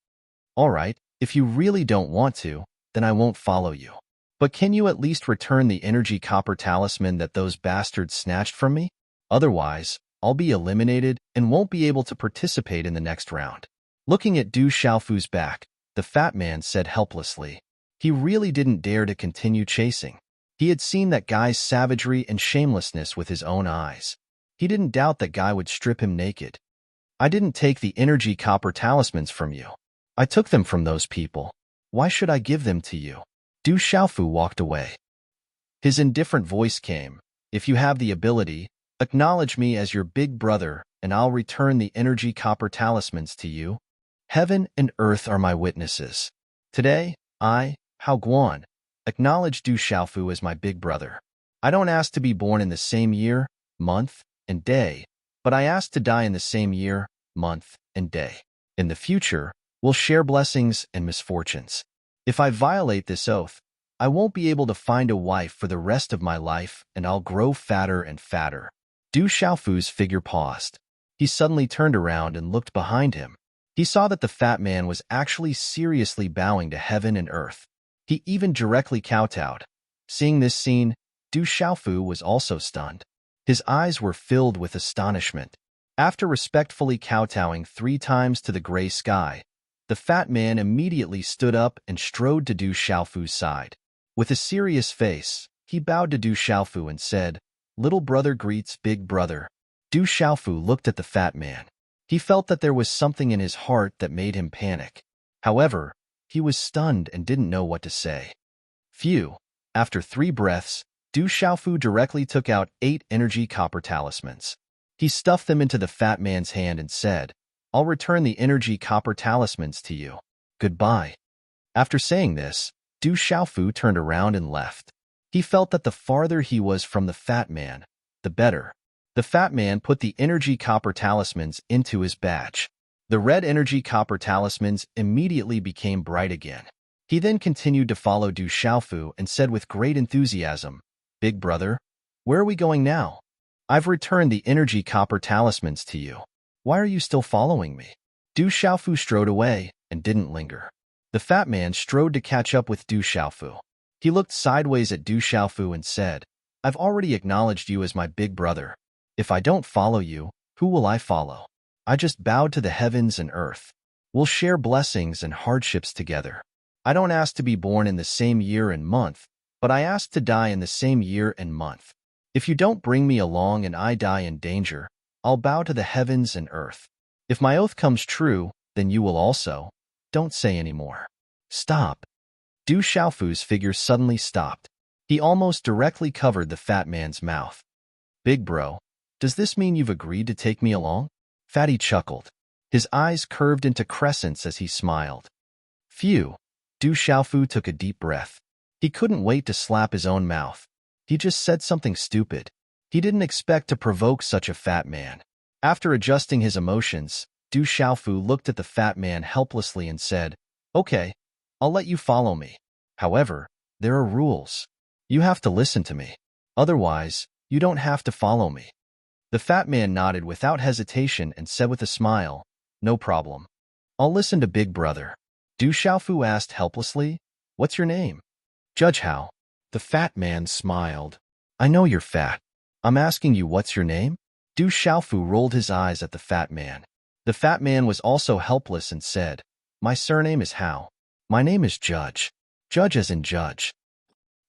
"All right, if you really don't want to, then I won't follow you. But can you at least return the energy copper talisman that those bastards snatched from me? Otherwise, I'll be eliminated and won't be able to participate in the next round." Looking at Du Xiaofu's back, the fat man said helplessly. He really didn't dare to continue chasing. He had seen that guy's savagery and shamelessness with his own eyes. He didn't doubt that guy would strip him naked. "I didn't take the energy copper talismans from you. I took them from those people. Why should I give them to you?" Du Xiaofu walked away. His indifferent voice came, "If you have the ability, acknowledge me as your big brother, and I'll return the energy copper talismans to you. Heaven and earth are my witnesses. Today, I, Hao Guan, acknowledge Du Xiaofu as my big brother. I don't ask to be born in the same year, month, and day, but I ask to die in the same year, month, and day. In the future, we'll share blessings and misfortunes. If I violate this oath, I won't be able to find a wife for the rest of my life, and I'll grow fatter and fatter." Du Xiaofu's figure paused. He suddenly turned around and looked behind him. He saw that the fat man was actually seriously bowing to heaven and earth. He even directly kowtowed. Seeing this scene, Du Xiaofu was also stunned. His eyes were filled with astonishment. After respectfully kowtowing 3 times to the gray sky, the fat man immediately stood up and strode to Du Xiaofu's side. With a serious face, he bowed to Du Xiaofu and said, "Little brother greets big brother." Du Xiaofu looked at the fat man. He felt that there was something in his heart that made him panic. However, he was stunned and didn't know what to say. Phew! After 3 breaths, Du Xiaofu directly took out 8 energy copper talismans. He stuffed them into the fat man's hand and said, "I'll return the energy copper talismans to you. Goodbye." After saying this, Du Xiaofu turned around and left. He felt that the farther he was from the fat man, the better. The fat man put the energy copper talismans into his badge. The red energy copper talismans immediately became bright again. He then continued to follow Du Xiaofu and said with great enthusiasm, "Big brother, where are we going now? I've returned the energy copper talismans to you. Why are you still following me?" Du Xiaofu strode away and didn't linger. The fat man strode to catch up with Du Xiaofu. He looked sideways at Du Xiaofu and said, "I've already acknowledged you as my big brother. If I don't follow you, who will I follow? I just bowed to the heavens and earth. We'll share blessings and hardships together. I don't ask to be born in the same year and month, but I ask to die in the same year and month. If you don't bring me along and I die in danger, I'll bow to the heavens and earth. If my oath comes true, then you will also. Don't say any more." "Stop." Du Xiaofu's figure suddenly stopped. He almost directly covered the fat man's mouth. "Big bro, does this mean you've agreed to take me along?" Fatty chuckled. His eyes curved into crescents as he smiled. Phew! Du Xiaofu took a deep breath. He couldn't wait to slap his own mouth. He just said something stupid. He didn't expect to provoke such a fat man. After adjusting his emotions, Du Xiaofu looked at the fat man helplessly and said, "Okay, I'll let you follow me. However, there are rules. You have to listen to me. Otherwise, you don't have to follow me." The fat man nodded without hesitation and said with a smile, "No problem. I'll listen to Big Brother." Du Xiaofu asked helplessly, "What's your name?" "Judge Hao." The fat man smiled. "I know you're fat. I'm asking you what's your name?" Du Xiaofu rolled his eyes at the fat man. The fat man was also helpless and said, "My surname is Hao. My name is Judge. Judge as in judge."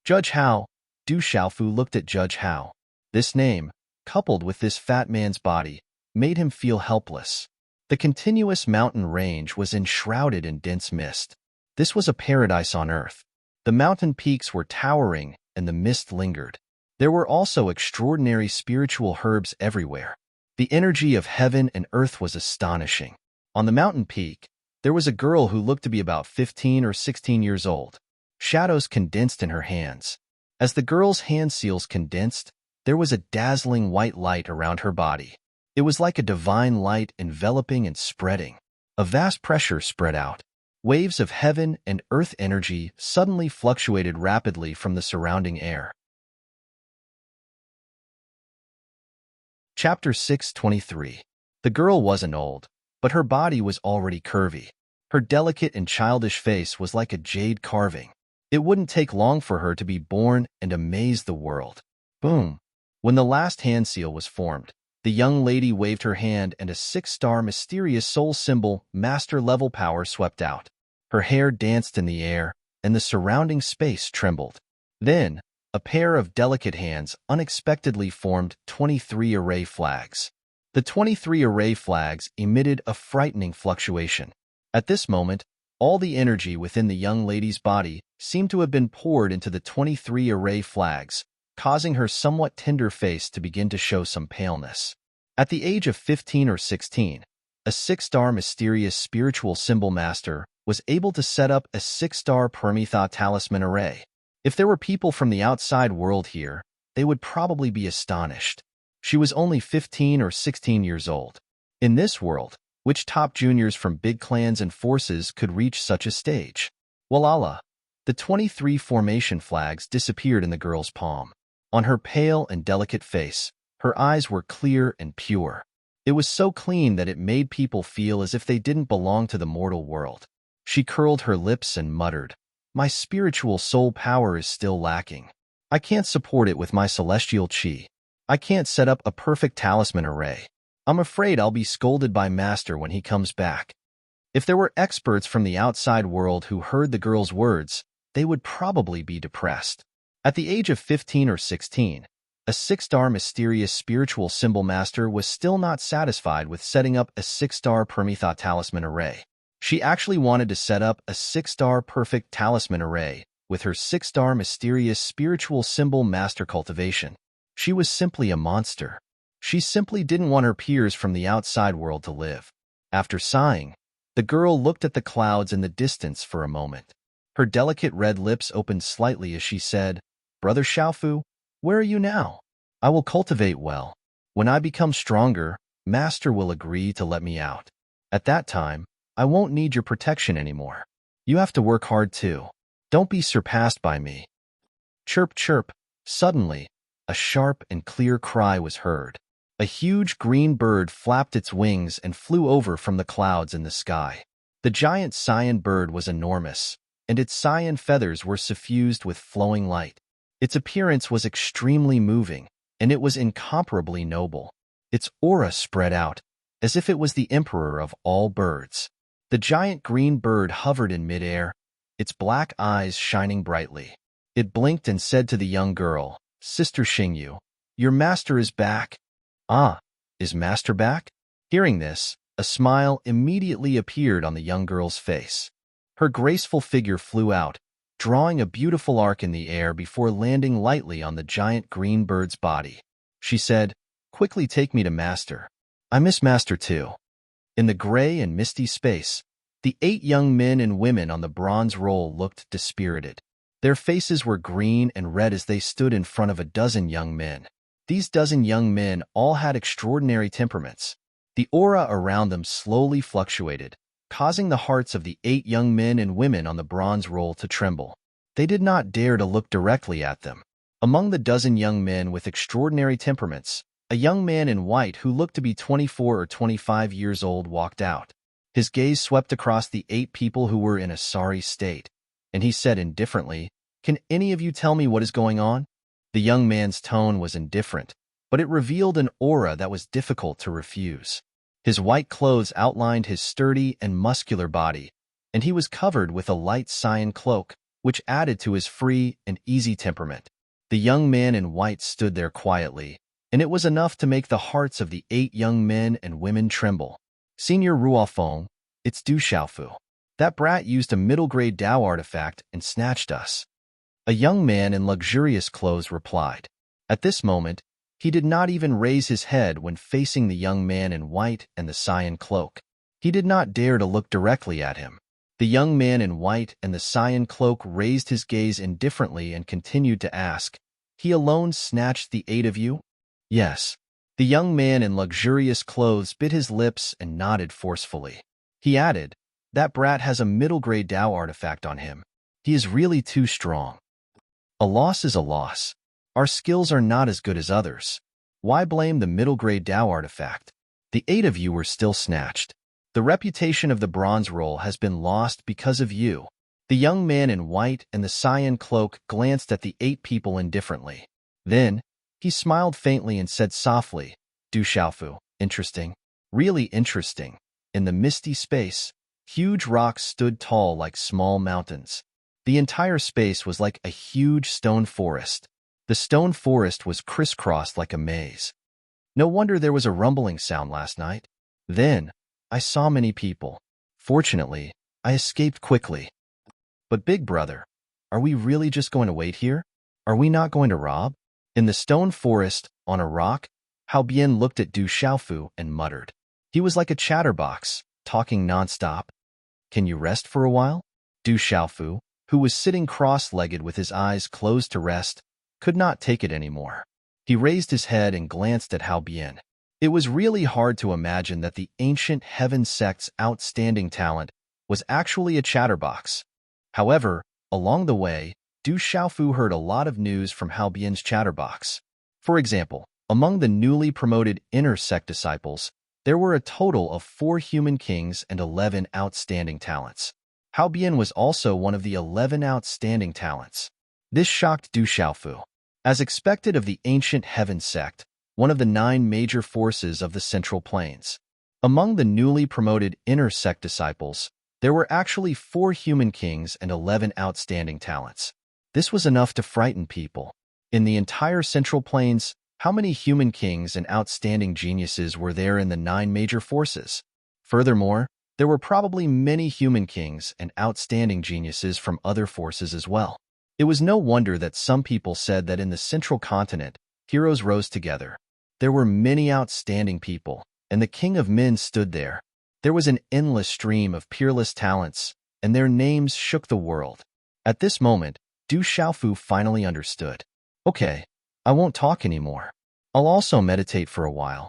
Judge Hao. Du Xiaofu looked at Judge Hao. This name, coupled with this fat man's body, made him feel helpless. The continuous mountain range was enshrouded in dense mist. This was a paradise on earth. The mountain peaks were towering and the mist lingered. There were also extraordinary spiritual herbs everywhere. The energy of heaven and earth was astonishing. On the mountain peak, there was a girl who looked to be about 15 or 16 years old. Shadows condensed in her hands. As the girl's hand seals condensed, there was a dazzling white light around her body. It was like a divine light enveloping and spreading. A vast pressure spread out. Waves of heaven and earth energy suddenly fluctuated rapidly from the surrounding air. Chapter 623. The girl wasn't old, but her body was already curvy. Her delicate and childish face was like a jade carving. It wouldn't take long for her to be born and amaze the world. Boom! When the last hand seal was formed, the young lady waved her hand and a 6-star mysterious soul symbol, master level power, swept out. Her hair danced in the air, and the surrounding space trembled. Then, a pair of delicate hands unexpectedly formed 23 array flags. The 23 array flags emitted a frightening fluctuation. At this moment, all the energy within the young lady's body seemed to have been poured into the 23 array flags, causing her somewhat tender face to begin to show some paleness. At the age of 15 or 16, a 6-star mysterious spiritual symbol master was able to set up a 6-star Permitha talisman array. If there were people from the outside world here, they would probably be astonished. She was only 15 or 16 years old. In this world, which top juniors from big clans and forces could reach such a stage? Walala! The 23 formation flags disappeared in the girl's palm. On her pale and delicate face, her eyes were clear and pure. It was so clean that it made people feel as if they didn't belong to the mortal world. She curled her lips and muttered, "My spiritual soul power is still lacking. I can't support it with my celestial chi. I can't set up a perfect talisman array. I'm afraid I'll be scolded by Master when he comes back." If there were experts from the outside world who heard the girl's words, they would probably be depressed. At the age of 15 or 16, a 6-star mysterious spiritual symbol master was still not satisfied with setting up a 6-star Permitha talisman array. She actually wanted to set up a 6-star perfect talisman array with her 6-star mysterious spiritual symbol master cultivation. She was simply a monster. She simply didn't want her peers from the outside world to live. After sighing, the girl looked at the clouds in the distance for a moment. Her delicate red lips opened slightly as she said, "Brother Xiaofu, where are you now? I will cultivate well. When I become stronger, Master will agree to let me out. At that time, I won't need your protection anymore. You have to work hard too. Don't be surpassed by me." Chirp, chirp. Suddenly, a sharp and clear cry was heard. A huge green bird flapped its wings and flew over from the clouds in the sky. The giant cyan bird was enormous, and its cyan feathers were suffused with flowing light. Its appearance was extremely moving, and it was incomparably noble. Its aura spread out, as if it was the emperor of all birds. The giant green bird hovered in midair, its black eyes shining brightly. It blinked and said to the young girl, "Sister Xingyu, your master is back." "Ah, is Master back?" Hearing this, a smile immediately appeared on the young girl's face. Her graceful figure flew out, drawing a beautiful arc in the air before landing lightly on the giant green bird's body. She said, "Quickly take me to Master. I miss Master too." In the gray and misty space, the 8 young men and women on the bronze roll looked dispirited. Their faces were green and red as they stood in front of a dozen young men. These dozen young men all had extraordinary temperaments. The aura around them slowly fluctuated, causing the hearts of the 8 young men and women on the bronze roll to tremble. They did not dare to look directly at them. Among the dozen young men with extraordinary temperaments, a young man in white who looked to be 24 or 25 years old walked out. His gaze swept across the 8 people who were in a sorry state, and he said indifferently, "Can any of you tell me what is going on?" The young man's tone was indifferent, but it revealed an aura that was difficult to refuse. His white clothes outlined his sturdy and muscular body, and he was covered with a light cyan cloak, which added to his free and easy temperament. The young man in white stood there quietly, and it was enough to make the hearts of the 8 young men and women tremble. "Senior Ruofeng, it's Du Xiaofu. That brat used a middle-grade Dao artifact and snatched us," a young man in luxurious clothes replied. At this moment, he did not even raise his head when facing the young man in white and the cyan cloak. He did not dare to look directly at him. The young man in white and the cyan cloak raised his gaze indifferently and continued to ask, "He alone snatched the 8 of you?" "Yes." The young man in luxurious clothes bit his lips and nodded forcefully. He added, "That brat has a middle-grade Dao artifact on him. He is really too strong." A loss is a loss. Our skills are not as good as others. Why blame the middle-grade Dao artifact? The 8 of you were still snatched. The reputation of the bronze roll has been lost because of you. The young man in white and the cyan cloak glanced at the 8 people indifferently. Then, he smiled faintly and said softly, "Du Xiaofu, interesting. Really interesting." In the misty space, huge rocks stood tall like small mountains. The entire space was like a huge stone forest. The stone forest was crisscrossed like a maze. No wonder there was a rumbling sound last night. Then, I saw many people. Fortunately, I escaped quickly. But big brother, are we really just going to wait here? Are we not going to rob? In the stone forest, on a rock, Hao Bian looked at Du Xiaofu and muttered. He was like a chatterbox, talking nonstop. "Can you rest for a while?" Du Xiaofu, who was sitting cross-legged with his eyes closed to rest, could not take it anymore. He raised his head and glanced at Hao Bian. It was really hard to imagine that the ancient heaven sect's outstanding talent was actually a chatterbox. However, along the way, Du Xiaofu heard a lot of news from Hao Bian's chatterbox. For example, among the newly promoted inner sect disciples, there were a total of 4 human kings and 11 outstanding talents. Hao Bian was also one of the 11 outstanding talents. This shocked Du Xiaofu. As expected of the ancient heaven sect, one of the 9 major forces of the Central Plains. Among the newly promoted inner sect disciples, there were actually 4 human kings and 11 outstanding talents. This was enough to frighten people. In the entire Central Plains, how many human kings and outstanding geniuses were there in the 9 major forces? Furthermore, there were probably many human kings and outstanding geniuses from other forces as well. It was no wonder that some people said that in the central continent, heroes rose together. There were many outstanding people, and the king of men stood there. There was an endless stream of peerless talents, and their names shook the world. At this moment, Du Xiaofu finally understood. "Okay, I won't talk anymore. I'll also meditate for a while."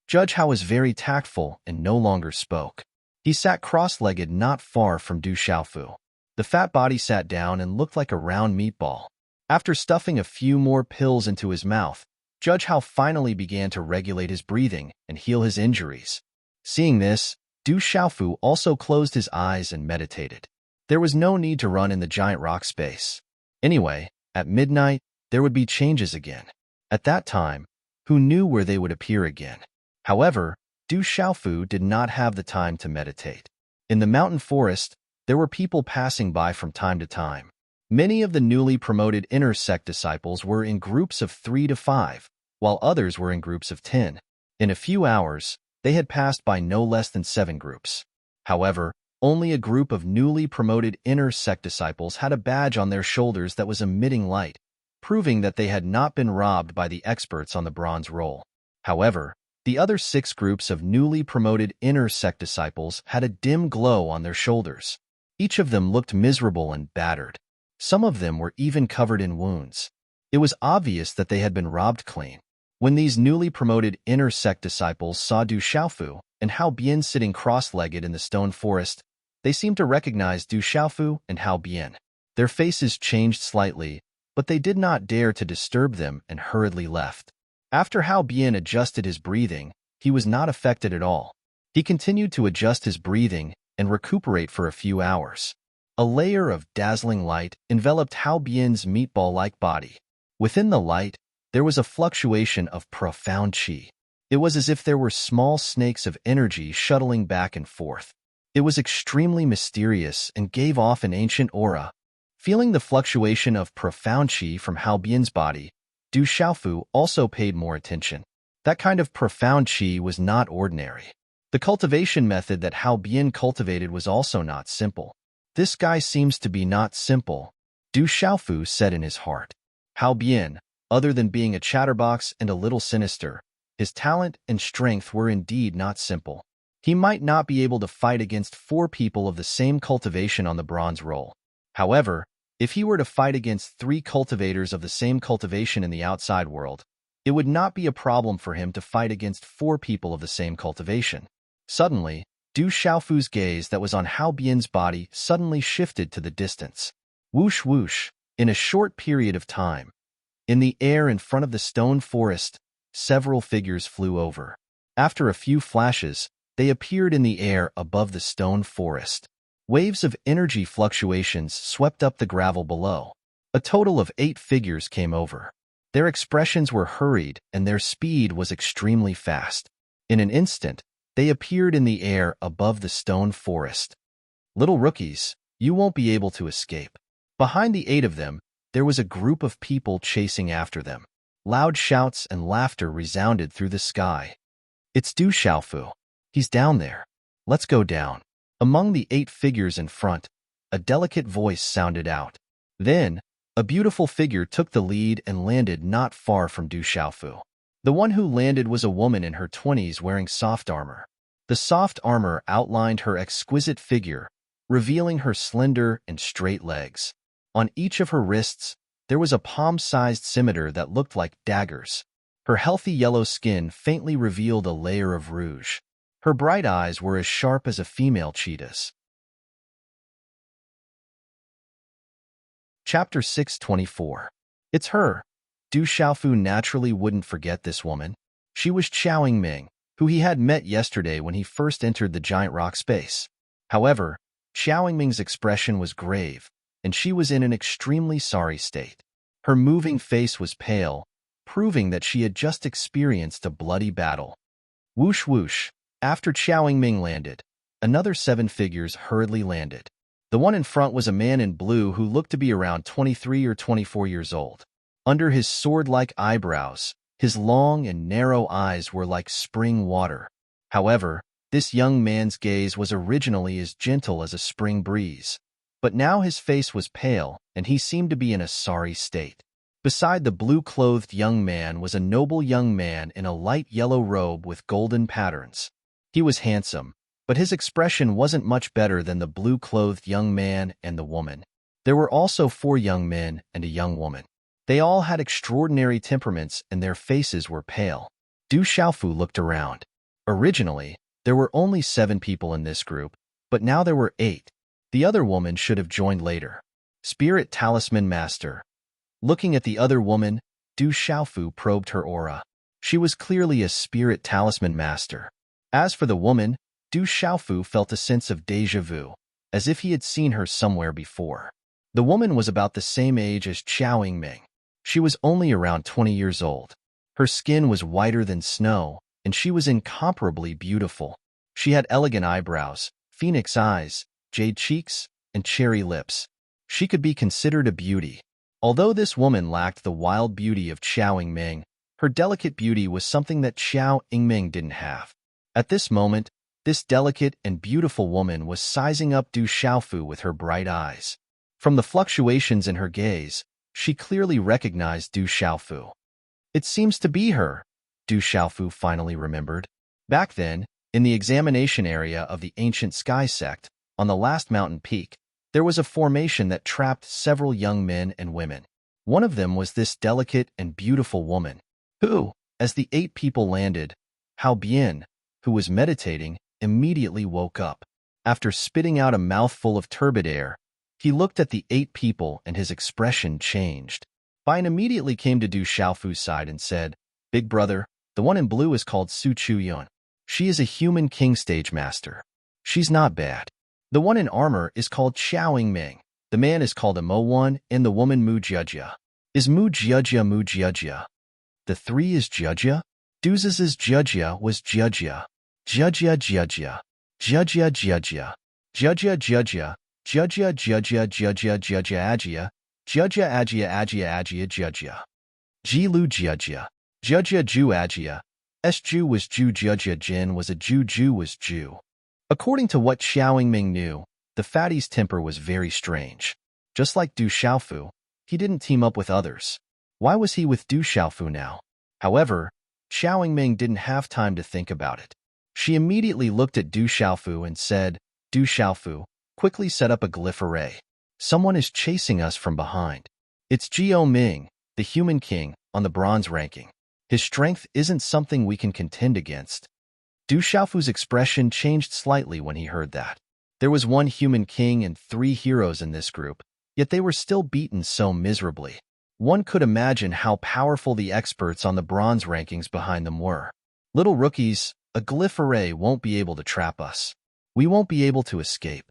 Judge Hao was very tactful and no longer spoke. He sat cross-legged not far from Du Xiaofu. The fat body sat down and looked like a round meatball. After stuffing a few more pills into his mouth, Judge Hao finally began to regulate his breathing and heal his injuries. Seeing this, Du Xiaofu also closed his eyes and meditated. There was no need to run in the giant rock space. Anyway, at midnight, there would be changes again. At that time, who knew where they would appear again? However, Du Xiaofu did not have the time to meditate. In the mountain forest, there were people passing by from time to time. Many of the newly promoted inner sect disciples were in groups of 3 to 5, while others were in groups of 10. In a few hours, they had passed by no less than 7 groups. However, only a group of newly promoted inner sect disciples had a badge on their shoulders that was emitting light, proving that they had not been robbed by the experts on the bronze roll. However, the other 6 groups of newly promoted inner sect disciples had a dim glow on their shoulders. Each of them looked miserable and battered. Some of them were even covered in wounds. It was obvious that they had been robbed clean. When these newly promoted inner sect disciples saw Du Xiaofu and Hao Bian sitting cross-legged in the stone forest, they seemed to recognize Du Xiaofu and Hao Bian. Their faces changed slightly, but they did not dare to disturb them and hurriedly left. After Hao Bian adjusted his breathing, he was not affected at all. He continued to adjust his breathing and recuperate for a few hours. A layer of dazzling light enveloped Hao Bian's meatball-like body. Within the light, there was a fluctuation of profound qi. It was as if there were small snakes of energy shuttling back and forth. It was extremely mysterious and gave off an ancient aura. Feeling the fluctuation of profound qi from Hao Bian's body, Du Xiaofu also paid more attention. That kind of profound qi was not ordinary. The cultivation method that Hao Bian cultivated was also not simple. This guy seems to be not simple, Du Xiaofu said in his heart. Hao Bian, other than being a chatterbox and a little sinister, his talent and strength were indeed not simple. He might not be able to fight against 4 people of the same cultivation on the bronze roll. However, if he were to fight against 3 cultivators of the same cultivation in the outside world, it would not be a problem for him to fight against 4 people of the same cultivation. Suddenly, Du Xiaofu's gaze that was on Hao Bian's body suddenly shifted to the distance. Whoosh whoosh, in a short period of time. In the air in front of the stone forest, several figures flew over. After a few flashes, they appeared in the air above the stone forest. Waves of energy fluctuations swept up the gravel below. A total of 8 figures came over. Their expressions were hurried and their speed was extremely fast. In an instant, they appeared in the air above the stone forest. Little rookies, you won't be able to escape. Behind the 8 of them, there was a group of people chasing after them. Loud shouts and laughter resounded through the sky. It's Du Xiaofu. He's down there. Let's go down. Among the 8 figures in front, a delicate voice sounded out. Then, a beautiful figure took the lead and landed not far from Du Xiaofu. The one who landed was a woman in her 20s wearing soft armor. The soft armor outlined her exquisite figure, revealing her slender and straight legs. On each of her wrists, there was a palm-sized scimitar that looked like daggers. Her healthy yellow skin faintly revealed a layer of rouge. Her bright eyes were as sharp as a female cheetah's. Chapter 624. It's her. Du Xiaofu naturally wouldn't forget this woman. She was Qiao Ming, who he had met yesterday when he first entered the giant rock space. However, Qiao Ming's expression was grave, and she was in an extremely sorry state. Her moving face was pale, proving that she had just experienced a bloody battle. Whoosh whoosh, after Qiao Ming landed, another 7 figures hurriedly landed. The one in front was a man in blue who looked to be around 23 or 24 years old. Under his sword-like eyebrows, his long and narrow eyes were like spring water. However, this young man's gaze was originally as gentle as a spring breeze. But now his face was pale, and he seemed to be in a sorry state. Beside the blue-clothed young man was a noble young man in a light yellow robe with golden patterns. He was handsome, but his expression wasn't much better than the blue-clothed young man and the woman. There were also 4 young men and a young woman. They all had extraordinary temperaments and their faces were pale. Du Xiaofu looked around. Originally, there were only 7 people in this group, but now there were 8. The other woman should have joined later. Spirit Talisman Master. Looking at the other woman, Du Xiaofu probed her aura. She was clearly a Spirit Talisman Master. As for the woman, Du Xiaofu felt a sense of déjà vu, as if he had seen her somewhere before. The woman was about the same age as Qiao Ming. She was only around 20 years old. Her skin was whiter than snow, and she was incomparably beautiful. She had elegant eyebrows, phoenix eyes, jade cheeks, and cherry lips. She could be considered a beauty. Although this woman lacked the wild beauty of Qiao Ming, her delicate beauty was something that Qiao Ming didn't have. At this moment, this delicate and beautiful woman was sizing up Du Xiaofu with her bright eyes. From the fluctuations in her gaze, she clearly recognized Du Xiaofu. It seems to be her, Du Xiaofu finally remembered. Back then, in the examination area of the ancient sky sect, on the last mountain peak, there was a formation that trapped several young men and women. One of them was this delicate and beautiful woman. Who? As the 8 people landed, Hao Bian, who was meditating, immediately woke up. After spitting out a mouthful of turbid air, he looked at the 8 people and his expression changed. Bian immediately came to Du Xiaofu's side and said, "Big brother, the one in blue is called Su Chuyun. She is a human king stage master. She's not bad. The one in armor is called Xiaoing Ming. The man is called Mo One, and the woman Mu Jiajia. Is Mu Jiajia Mu Jiajia? The 3 is Jiajia? Duz's Jiajia was Jiajia. Jiajia Jiajia. Jiajia Jiajia. Jiajia Jiajia. Jiajia Jiajia Jiajia Jiajia Ajia. Jiajia Ajia Ajia Ajia Jiajia. Jilu Jiajia. Jiajia Ju Ajia. Ju was Ju Jiajia Jin was a Ju was Ju. According to what Xiaoing Ming knew, the fatty's temper was very strange. Just like Du Xiaofu, he didn't team up with others. Why was he with Du Xiaofu now? However, Xiaoing Ming didn't have time to think about it. She immediately looked at Du Xiaofu and said, "Du Xiaofu, quickly set up a glyph array. Someone is chasing us from behind. It's Jiao Ming, the human king, on the bronze ranking. His strength isn't something we can contend against." Du Xiaofu's expression changed slightly when he heard that. There was 1 human king and 3 heroes in this group, yet they were still beaten so miserably. One could imagine how powerful the experts on the bronze rankings behind them were. "Little rookies, a glyph array won't be able to trap us. We won't be able to escape."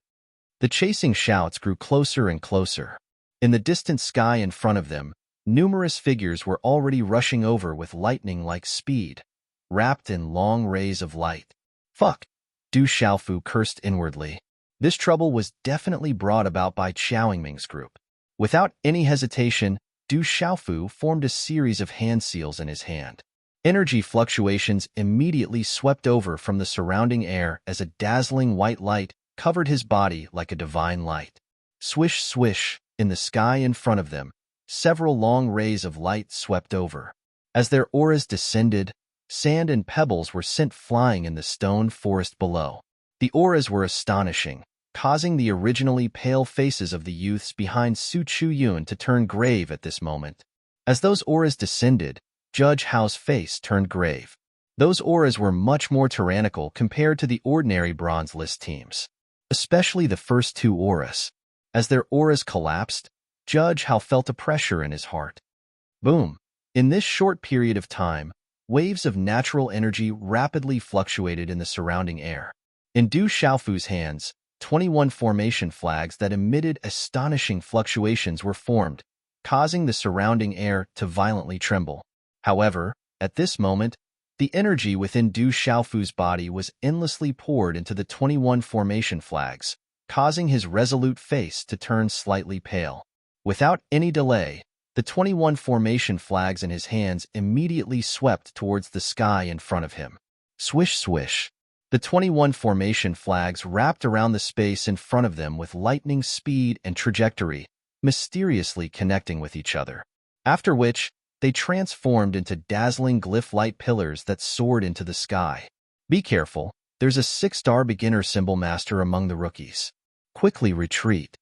The chasing shouts grew closer and closer. In the distant sky in front of them, numerous figures were already rushing over with lightning-like speed, wrapped in long rays of light. "Fuck," Du Xiaofu cursed inwardly. This trouble was definitely brought about by Xiaoing Ming's group. Without any hesitation, Du Xiaofu formed a series of hand seals in his hand. Energy fluctuations immediately swept over from the surrounding air as a dazzling white light covered his body like a divine light. Swish, swish, in the sky in front of them, several long rays of light swept over. As their auras descended, sand and pebbles were sent flying in the stone forest below. The auras were astonishing, causing the originally pale faces of the youths behind Su Chuyun to turn grave at this moment. As those auras descended, Judge Hao's face turned grave. Those auras were much more tyrannical compared to the ordinary bronze list teams, especially the first 2 auras. As their auras collapsed, Judge Hao felt a pressure in his heart. Boom! In this short period of time, waves of natural energy rapidly fluctuated in the surrounding air. In Du Xiaofu's hands, 21 formation flags that emitted astonishing fluctuations were formed, causing the surrounding air to violently tremble. However, at this moment, the energy within Du Xiaofu's body was endlessly poured into the 21 formation flags, causing his resolute face to turn slightly pale. Without any delay, the 21 formation flags in his hands immediately swept towards the sky in front of him. Swish, swish. The 21 formation flags wrapped around the space in front of them with lightning speed and trajectory, mysteriously connecting with each other. After which, they transformed into dazzling glyph-light pillars that soared into the sky. Be careful, there's a 6-star beginner symbol master among the rookies. Quickly retreat.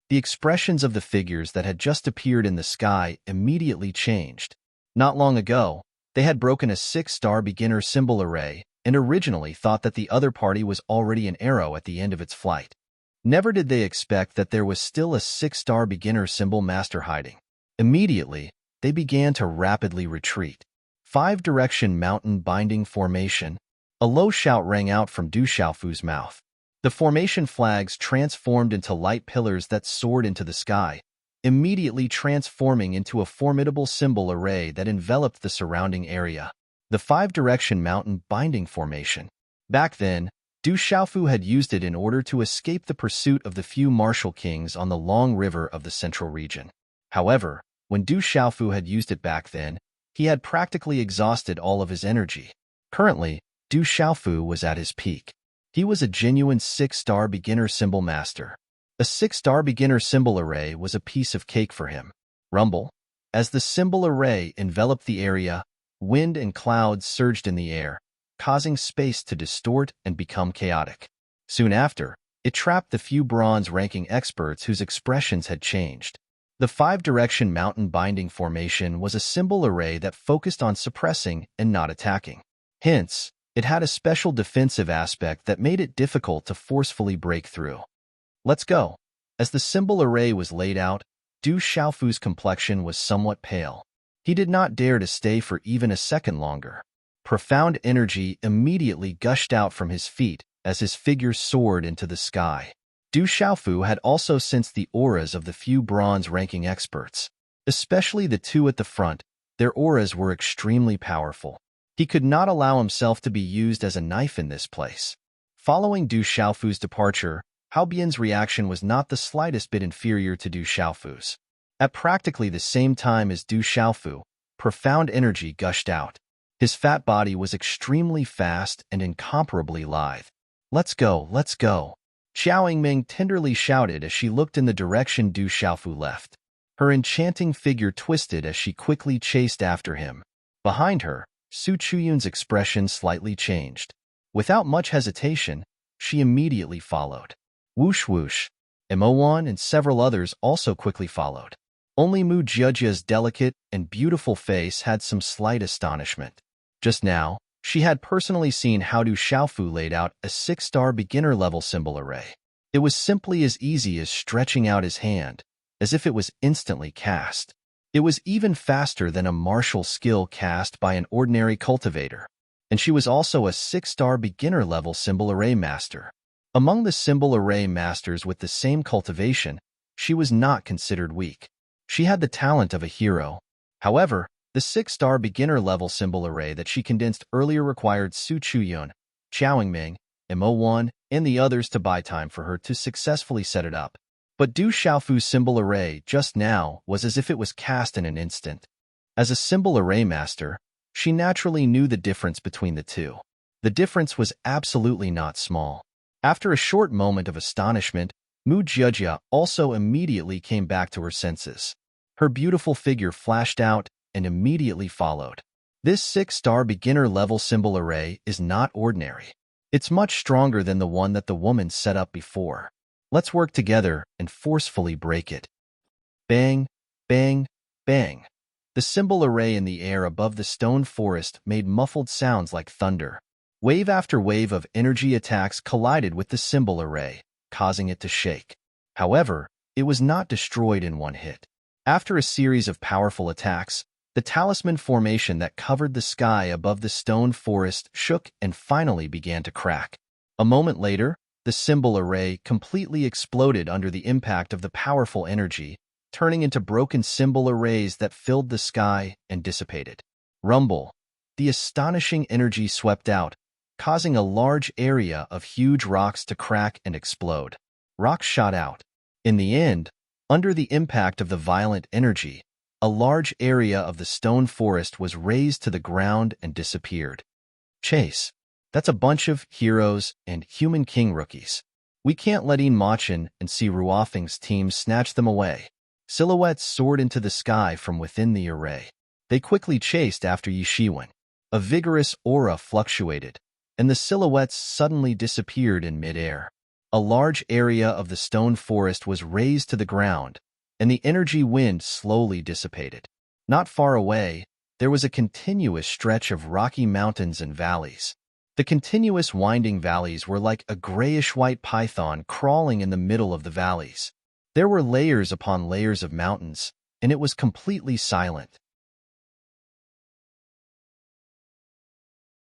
The expressions of the figures that had just appeared in the sky immediately changed. Not long ago, they had broken a 6-star beginner symbol array and originally thought that the other party was already an arrow at the end of its flight. Never did they expect that there was still a 6-star beginner symbol master hiding. Immediately, they began to rapidly retreat. 5-direction mountain binding formation. A low shout rang out from Du Xiaofu's mouth. The formation flags transformed into light pillars that soared into the sky, immediately transforming into a formidable symbol array that enveloped the surrounding area. The 5-direction mountain binding formation. Back then, Du Xiaofu had used it in order to escape the pursuit of the few martial kings on the long river of the central region. However, when Du Xiaofu had used it back then, he had practically exhausted all of his energy. Currently, Du Xiaofu was at his peak. He was a genuine 6-star beginner symbol master. A 6-star beginner symbol array was a piece of cake for him. Rumble. As the symbol array enveloped the area, wind and clouds surged in the air, causing space to distort and become chaotic. Soon after, it trapped the few bronze ranking experts whose expressions had changed. The five-direction mountain binding formation was a symbol array that focused on suppressing and not attacking. Hence, it had a special defensive aspect that made it difficult to forcefully break through. Let's go. As the symbol array was laid out, Du Xiaofu's complexion was somewhat pale. He did not dare to stay for even a second longer. Profound energy immediately gushed out from his feet as his figure soared into the sky. Du Xiaofu had also sensed the auras of the few bronze-ranking experts. Especially the two at the front, their auras were extremely powerful. He could not allow himself to be used as a knife in this place. Following Du Xiaofu's departure, Hao Bian's reaction was not the slightest bit inferior to Du Xiaofu's. At practically the same time as Du Xiaofu, profound energy gushed out. His fat body was extremely fast and incomparably lithe. "Let's go, let's go," Xiao Yingming tenderly shouted as she looked in the direction Du Xiaofu left. Her enchanting figure twisted as she quickly chased after him. Behind her, Su Chuyun's expression slightly changed. Without much hesitation, she immediately followed. Whoosh whoosh. Mo1 and several others also quickly followed. Only Mu Jiajia's delicate and beautiful face had some slight astonishment. Just now, she had personally seen how Du Xiaofu laid out a 6-star beginner-level symbol array. It was simply as easy as stretching out his hand, as if it was instantly cast. It was even faster than a martial skill cast by an ordinary cultivator. And she was also a 6-star beginner-level symbol array master. Among the symbol array masters with the same cultivation, she was not considered weak. She had the talent of a hero. However, the 6-star beginner-level symbol array that she condensed earlier required Su Chuyun, Xiao Yingming, Mo1, and the others to buy time for her to successfully set it up. But Du Xiaofu's symbol array just now was as if it was cast in an instant. As a symbol array master, she naturally knew the difference between the two. The difference was absolutely not small. After a short moment of astonishment, Mu Jiajia also immediately came back to her senses. Her beautiful figure flashed out and immediately followed. This 6-star beginner-level symbol array is not ordinary. It's much stronger than the one that the woman set up before. Let's work together and forcefully break it. Bang, bang, bang. The symbol array in the air above the stone forest made muffled sounds like thunder. Wave after wave of energy attacks collided with the symbol array, causing it to shake. However, it was not destroyed in one hit. After a series of powerful attacks, the talisman formation that covered the sky above the stone forest shook and finally began to crack. A moment later, the symbol array completely exploded under the impact of the powerful energy, turning into broken symbol arrays that filled the sky and dissipated. Rumble. The astonishing energy swept out, causing a large area of huge rocks to crack and explode. Rocks shot out. In the end, under the impact of the violent energy, a large area of the stone forest was razed to the ground and disappeared. Chase. That's a bunch of heroes and human king rookies. We can't let Yin Machin and Si Ruofeng's team snatch them away. Silhouettes soared into the sky from within the array. They quickly chased after Yi Shiwen. A vigorous aura fluctuated, and the silhouettes suddenly disappeared in midair. A large area of the stone forest was razed to the ground, and the energy wind slowly dissipated. Not far away, there was a continuous stretch of rocky mountains and valleys. The continuous winding valleys were like a grayish-white python crawling in the middle of the valleys. There were layers upon layers of mountains, and it was completely silent.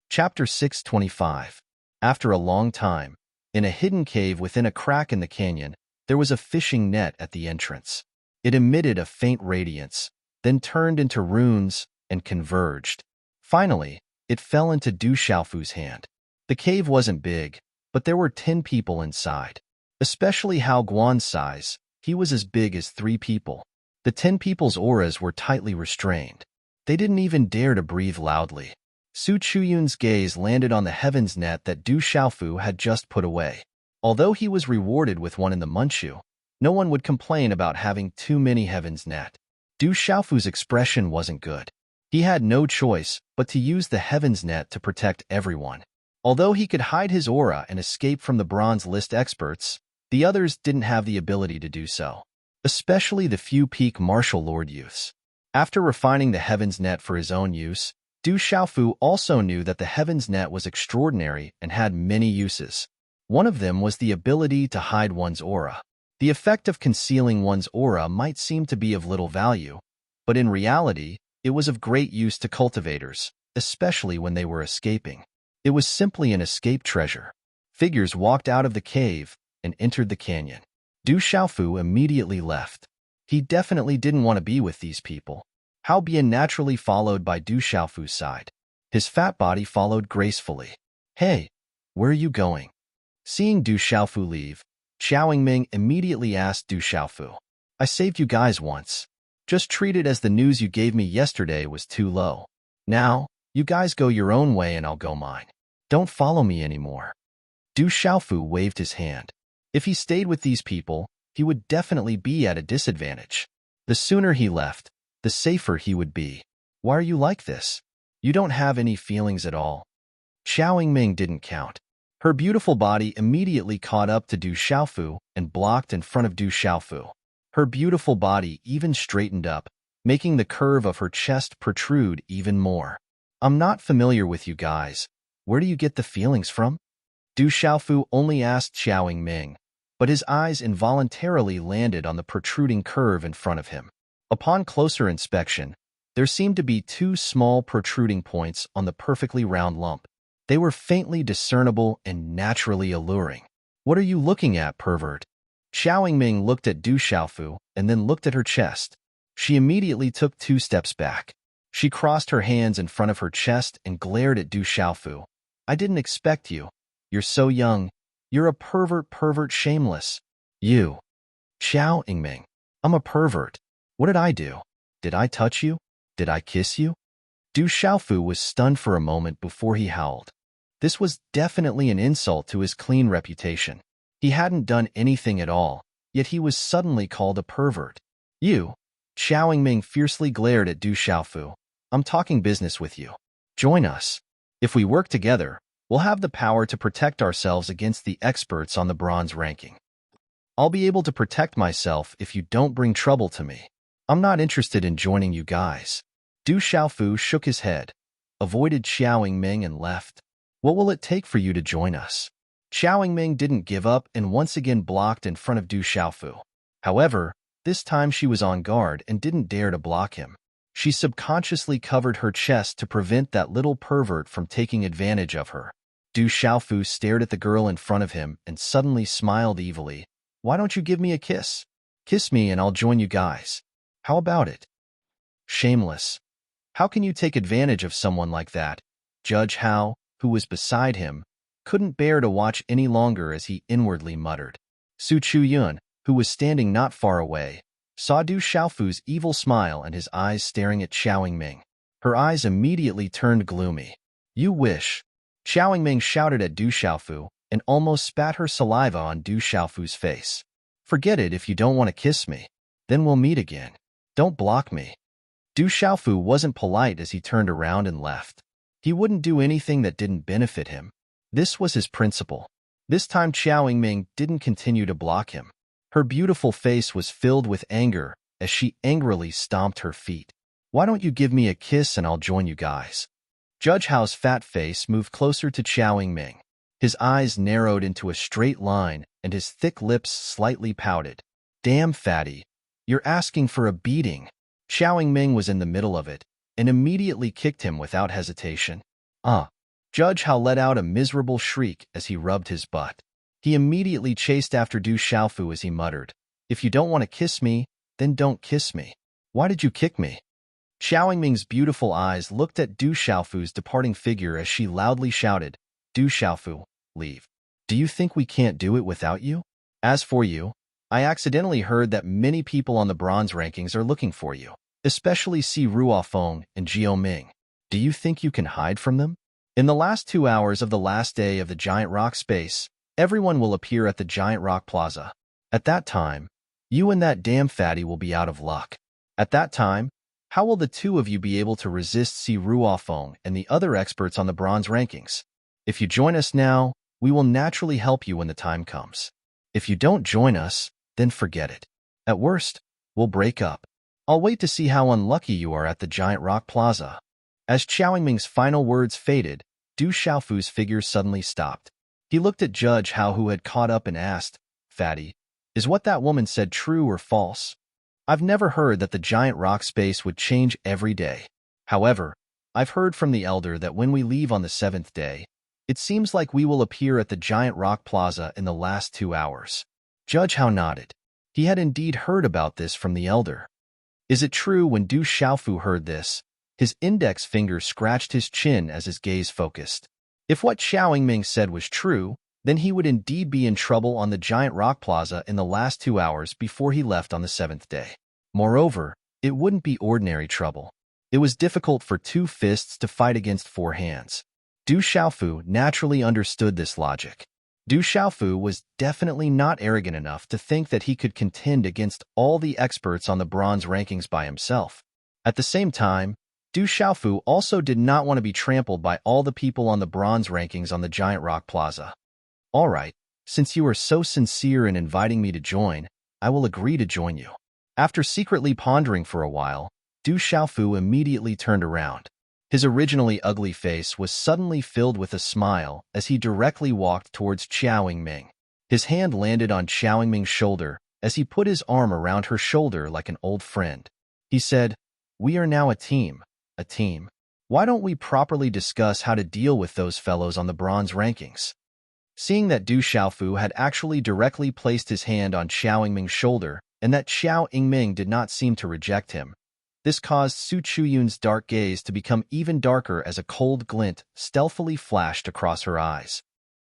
Chapter 625. After a long time, in a hidden cave within a crack in the canyon, there was a fishing net at the entrance. It emitted a faint radiance, then turned into runes and converged. Finally, it fell into Du Xiaofu's hand. The cave wasn't big, but there were 10 people inside. Especially Hao Guan's size, he was as big as 3 people. The 10 people's auras were tightly restrained. They didn't even dare to breathe loudly. Su Chuyun's gaze landed on the heaven's net that Du Xiaofu had just put away. Although he was rewarded with one in the Munchu, no one would complain about having too many heaven's net. Du Xiaofu's expression wasn't good. He had no choice but to use the heaven's net to protect everyone. Although he could hide his aura and escape from the bronze list experts, the others didn't have the ability to do so. especially the few peak martial lord youths. After refining the Heaven's Net for his own use, Du Xiaofu also knew that the Heaven's Net was extraordinary and had many uses. One of them was the ability to hide one's aura. The effect of concealing one's aura might seem to be of little value, but in reality, it was of great use to cultivators, especially when they were escaping. It was simply an escape treasure. Figures walked out of the cave and entered the canyon. Du Xiaofu immediately left. He definitely didn't want to be with these people. Hao Bian naturally followed by Du Xiaofu's side. His fat body followed gracefully. Hey, where are you going? Seeing Du Xiaofu leave, Xiaoming immediately asked Du Xiaofu, I saved you guys once. Just treat it as the news you gave me yesterday was too low. Now, you guys go your own way and I'll go mine. Don't follow me anymore. Du Xiaofu waved his hand. If he stayed with these people, he would definitely be at a disadvantage. The sooner he left, the safer he would be. Why are you like this? You don't have any feelings at all. Xiaoming didn't count. Her beautiful body immediately caught up to Du Xiaofu and blocked in front of Du Xiaofu. Her beautiful body even straightened up, making the curve of her chest protrude even more. I'm not familiar with you guys. Where do you get the feelings from? Du Xiaofu only asked Xiaoming, but his eyes involuntarily landed on the protruding curve in front of him. Upon closer inspection, there seemed to be two small protruding points on the perfectly round lump. They were faintly discernible and naturally alluring. What are you looking at, pervert? Xiaoming looked at Du Xiaofu and then looked at her chest. She immediately took 2 steps back. She crossed her hands in front of her chest and glared at Du Xiaofu. I didn't expect you. You're so young. You're a pervert, shameless. You. Xiaoming. I'm a pervert. What did I do? Did I touch you? Did I kiss you? Du Xiaofu was stunned for a moment before he howled. This was definitely an insult to his clean reputation. He hadn't done anything at all, yet he was suddenly called a pervert. You. Xiaoming fiercely glared at Du Xiaofu. I'm talking business with you. Join us. If we work together, we'll have the power to protect ourselves against the experts on the bronze ranking. I'll be able to protect myself if you don't bring trouble to me. I'm not interested in joining you guys. Du Xiaofu shook his head, avoided Xiaoming and left. What will it take for you to join us? Xiaoming didn't give up and once again blocked in front of Du Xiaofu. However, this time she was on guard and didn't dare to block him. She subconsciously covered her chest to prevent that little pervert from taking advantage of her. Du Xiaofu stared at the girl in front of him and suddenly smiled evilly. Why don't you give me a kiss? Kiss me and I'll join you guys. How about it? Shameless. How can you take advantage of someone like that? Judge Hao, who was beside him, couldn't bear to watch any longer as he inwardly muttered. Su Chuyun, who was standing not far away, saw Du Xiaofu's evil smile and his eyes staring at Xiaoming. Her eyes immediately turned gloomy. You wish. Xiaoming shouted at Du Xiaofu and almost spat her saliva on Du Xiaofu's face. Forget it if you don't want to kiss me. Then we'll meet again. Don't block me. Du Xiaofu wasn't polite as he turned around and left. He wouldn't do anything that didn't benefit him. This was his principle. This time Xiaoming didn't continue to block him. Her beautiful face was filled with anger as she angrily stomped her feet. Why don't you give me a kiss and I'll join you guys? Judge Hao's fat face moved closer to Xiaoming. His eyes narrowed into a straight line and his thick lips slightly pouted. Damn, fatty. You're asking for a beating. Xiaoming was in the middle of it and immediately kicked him without hesitation. Judge Hao let out a miserable shriek as he rubbed his butt. He immediately chased after Du Xiaofu as he muttered, If you don't want to kiss me, then don't kiss me. Why did you kick me? Xiaoming's beautiful eyes looked at Du Xiaofu's departing figure as she loudly shouted, Du Xiaofu, leave. Do you think we can't do it without you? As for you, I accidentally heard that many people on the bronze rankings are looking for you, especially Si Ruofeng and Jiao Ming. Do you think you can hide from them? In the last 2 hours of the last day of the Giant Rock Space, everyone will appear at the Giant Rock Plaza. At that time, you and that damn fatty will be out of luck. At that time, how will the two of you be able to resist Si Ruofeng and the other experts on the bronze rankings? If you join us now, we will naturally help you when the time comes. If you don't join us, then forget it. At worst, we'll break up. I'll wait to see how unlucky you are at the giant rock plaza. As Qiao Yingming's final words faded, Du Xiaofu's figure suddenly stopped. He looked at Judge Hao, who had caught up, and asked, "Fatty, is what that woman said true or false? I've never heard that the giant rock space would change every day. However, I've heard from the elder that when we leave on the 7th day, it seems like we will appear at the giant rock plaza in the last 2 hours." Judge Hao nodded. He had indeed heard about this from the elder. Is it true? When Du Xiaofu heard this, his index finger scratched his chin as his gaze focused. If what Qiao Yingming said was true, then he would indeed be in trouble on the giant rock plaza in the last 2 hours before he left on the 7th day. Moreover, it wouldn't be ordinary trouble. It was difficult for 2 fists to fight against 4 hands. Du Xiaofu naturally understood this logic. Du Xiaofu was definitely not arrogant enough to think that he could contend against all the experts on the bronze rankings by himself. At the same time, Du Xiaofu also did not want to be trampled by all the people on the bronze rankings on the giant rock plaza. All right, since you are so sincere in inviting me to join, I will agree to join you. After secretly pondering for a while, Du Xiaofu immediately turned around. His originally ugly face was suddenly filled with a smile as he directly walked towards Qiao Yingming. His hand landed on Qiao Yingming's shoulder as he put his arm around her shoulder like an old friend. He said, "We are now a team. A team. Why don't we properly discuss how to deal with those fellows on the bronze rankings?" Seeing that Du Xiaofu had actually directly placed his hand on Qiao Yingming's shoulder and that Qiao Yingming did not seem to reject him, this caused Su Chuyun's dark gaze to become even darker as a cold glint stealthily flashed across her eyes.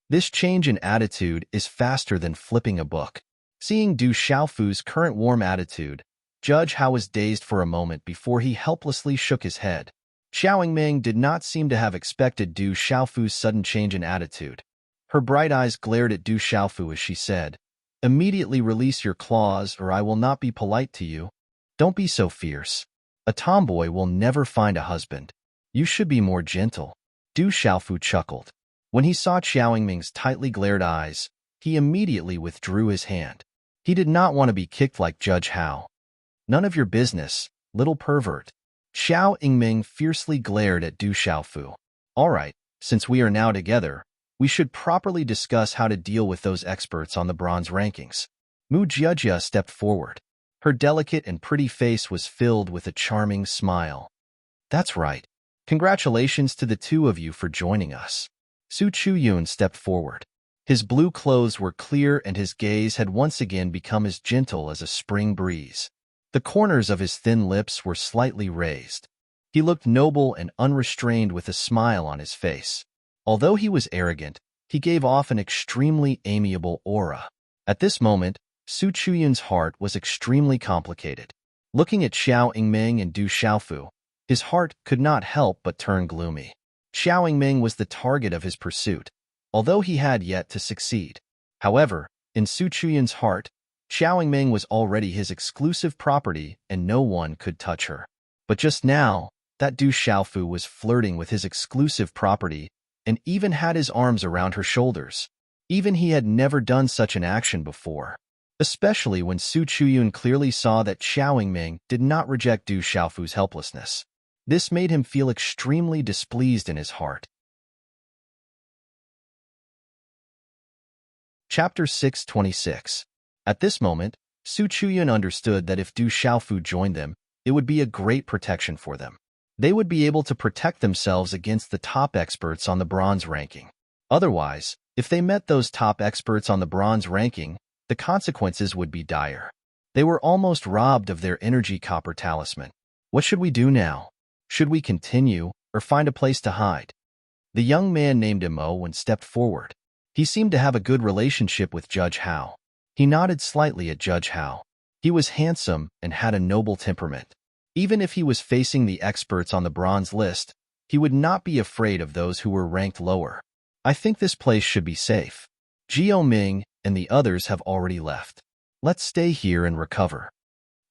This change in attitude is faster than flipping a book. Seeing Du Xiaofu's current warm attitude, Judge Hao was dazed for a moment before he helplessly shook his head. Qiao Yingming did not seem to have expected Du Xiaofu's sudden change in attitude. Her bright eyes glared at Du Xiaofu as she said, "Immediately release your claws or I will not be polite to you. Don't be so fierce. A tomboy will never find a husband. You should be more gentle." Du Xiaofu chuckled. When he saw Qiao Yingming's tightly glared eyes, he immediately withdrew his hand. He did not want to be kicked like Judge Hao. "None of your business, little pervert." Qiao Yingming fiercely glared at Du Xiaofu. "All right, since we are now together, we should properly discuss how to deal with those experts on the bronze rankings." Mu Jiejia stepped forward. Her delicate and pretty face was filled with a charming smile. "That's right. Congratulations to the 2 of you for joining us." Su Chuyun stepped forward. His blue clothes were clear and his gaze had once again become as gentle as a spring breeze. The corners of his thin lips were slightly raised. He looked noble and unrestrained with a smile on his face. Although he was arrogant, he gave off an extremely amiable aura. At this moment, Su Chuyun's heart was extremely complicated. Looking at Qiao Yingming and Du Xiaofu, his heart could not help but turn gloomy. Qiao Yingming was the target of his pursuit, although he had yet to succeed. However, in Su Chuyun's heart, Qiao Yingming was already his exclusive property and no one could touch her. But just now, that Du Xiaofu was flirting with his exclusive property and even had his arms around her shoulders. Even he had never done such an action before. Especially when Su Chuyun clearly saw that Qiao Yingming did not reject Du Xiaofu's helplessness. This made him feel extremely displeased in his heart. Chapter 626. At this moment, Su Chuyun understood that if Du Xiaofu joined them, it would be a great protection for them. They would be able to protect themselves against the top experts on the bronze ranking. Otherwise, if they met those top experts on the bronze ranking, the consequences would be dire. They were almost robbed of their energy copper talisman. What should we do now? Should we continue, or find a place to hide? The young man named Imowen stepped forward. He seemed to have a good relationship with Judge Hao. He nodded slightly at Judge Hao. He was handsome and had a noble temperament. Even if he was facing the experts on the bronze list, he would not be afraid of those who were ranked lower. "I think this place should be safe. Jiao Ming and the others have already left. Let's stay here and recover,"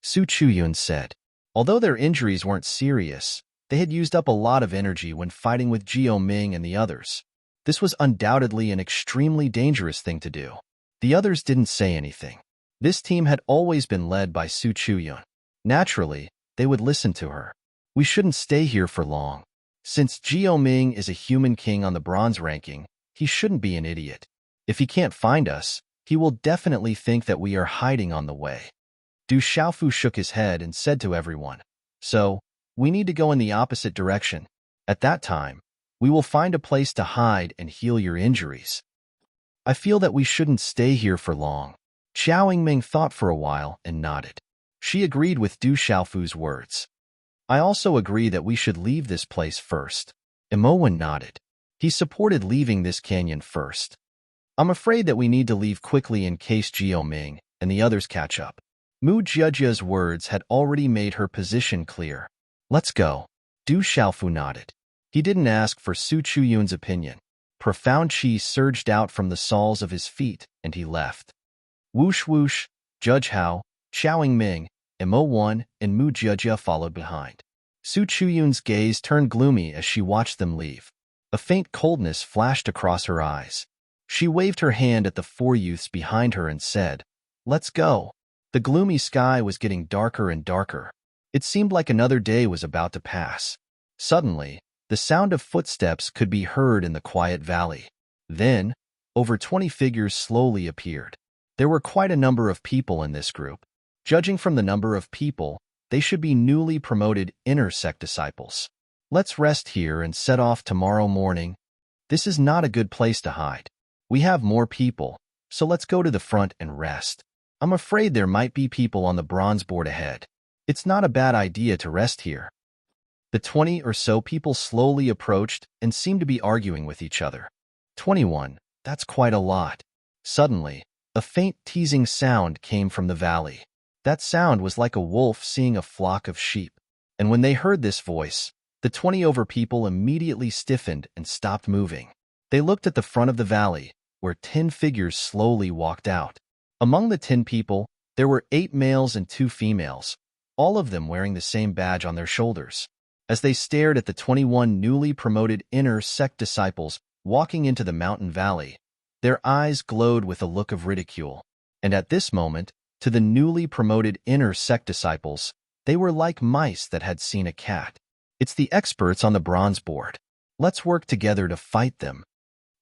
Su Chuyun said. Although their injuries weren't serious, they had used up a lot of energy when fighting with Jiao Ming and the others. This was undoubtedly an extremely dangerous thing to do. The others didn't say anything. This team had always been led by Su Chuyun. Naturally, they would listen to her. We shouldn't stay here for long. Since Jiao Ming is a human king on the bronze ranking, he shouldn't be an idiot. If he can't find us, he will definitely think that we are hiding on the way. Du Xiaofu shook his head and said to everyone, "So, we need to go in the opposite direction. At that time, we will find a place to hide and heal your injuries." I feel that we shouldn't stay here for long. Xiao Yingming thought for a while and nodded. She agreed with Du Xiaofu's words. I also agree that we should leave this place first. Imowen nodded. He supported leaving this canyon first. I'm afraid that we need to leave quickly in case Jiao Ming and the others catch up. Mu Jiajia's words had already made her position clear. Let's go. Du Xiaofu nodded. He didn't ask for Su Chuyun's opinion. Profound chi surged out from the soles of his feet, and he left. Whoosh whoosh, Judge Hao, Xiao Yingming, Mo Wan, and Mu Jiajia followed behind. Su Chuyun's gaze turned gloomy as she watched them leave. A faint coldness flashed across her eyes. She waved her hand at the four youths behind her and said, "Let's go." The gloomy sky was getting darker and darker. It seemed like another day was about to pass. Suddenly, the sound of footsteps could be heard in the quiet valley. Then, over 20 figures slowly appeared. There were quite a number of people in this group. Judging from the number of people, they should be newly promoted inner sect disciples. Let's rest here and set off tomorrow morning. This is not a good place to hide. We have more people, so let's go to the front and rest. I'm afraid there might be people on the bronze board ahead. It's not a bad idea to rest here. The 20 or so people slowly approached and seemed to be arguing with each other. 21, that's quite a lot. Suddenly, a faint teasing sound came from the valley. That sound was like a wolf seeing a flock of sheep. And when they heard this voice, the 20 over people immediately stiffened and stopped moving. They looked at the front of the valley, where 10 figures slowly walked out. Among the 10 people, there were 8 males and 2 females, all of them wearing the same badge on their shoulders. As they stared at the 21 newly promoted inner sect disciples walking into the mountain valley, their eyes glowed with a look of ridicule. And at this moment, to the newly promoted inner sect disciples, they were like mice that had seen a cat. It's the experts on the bronze board. Let's work together to fight them.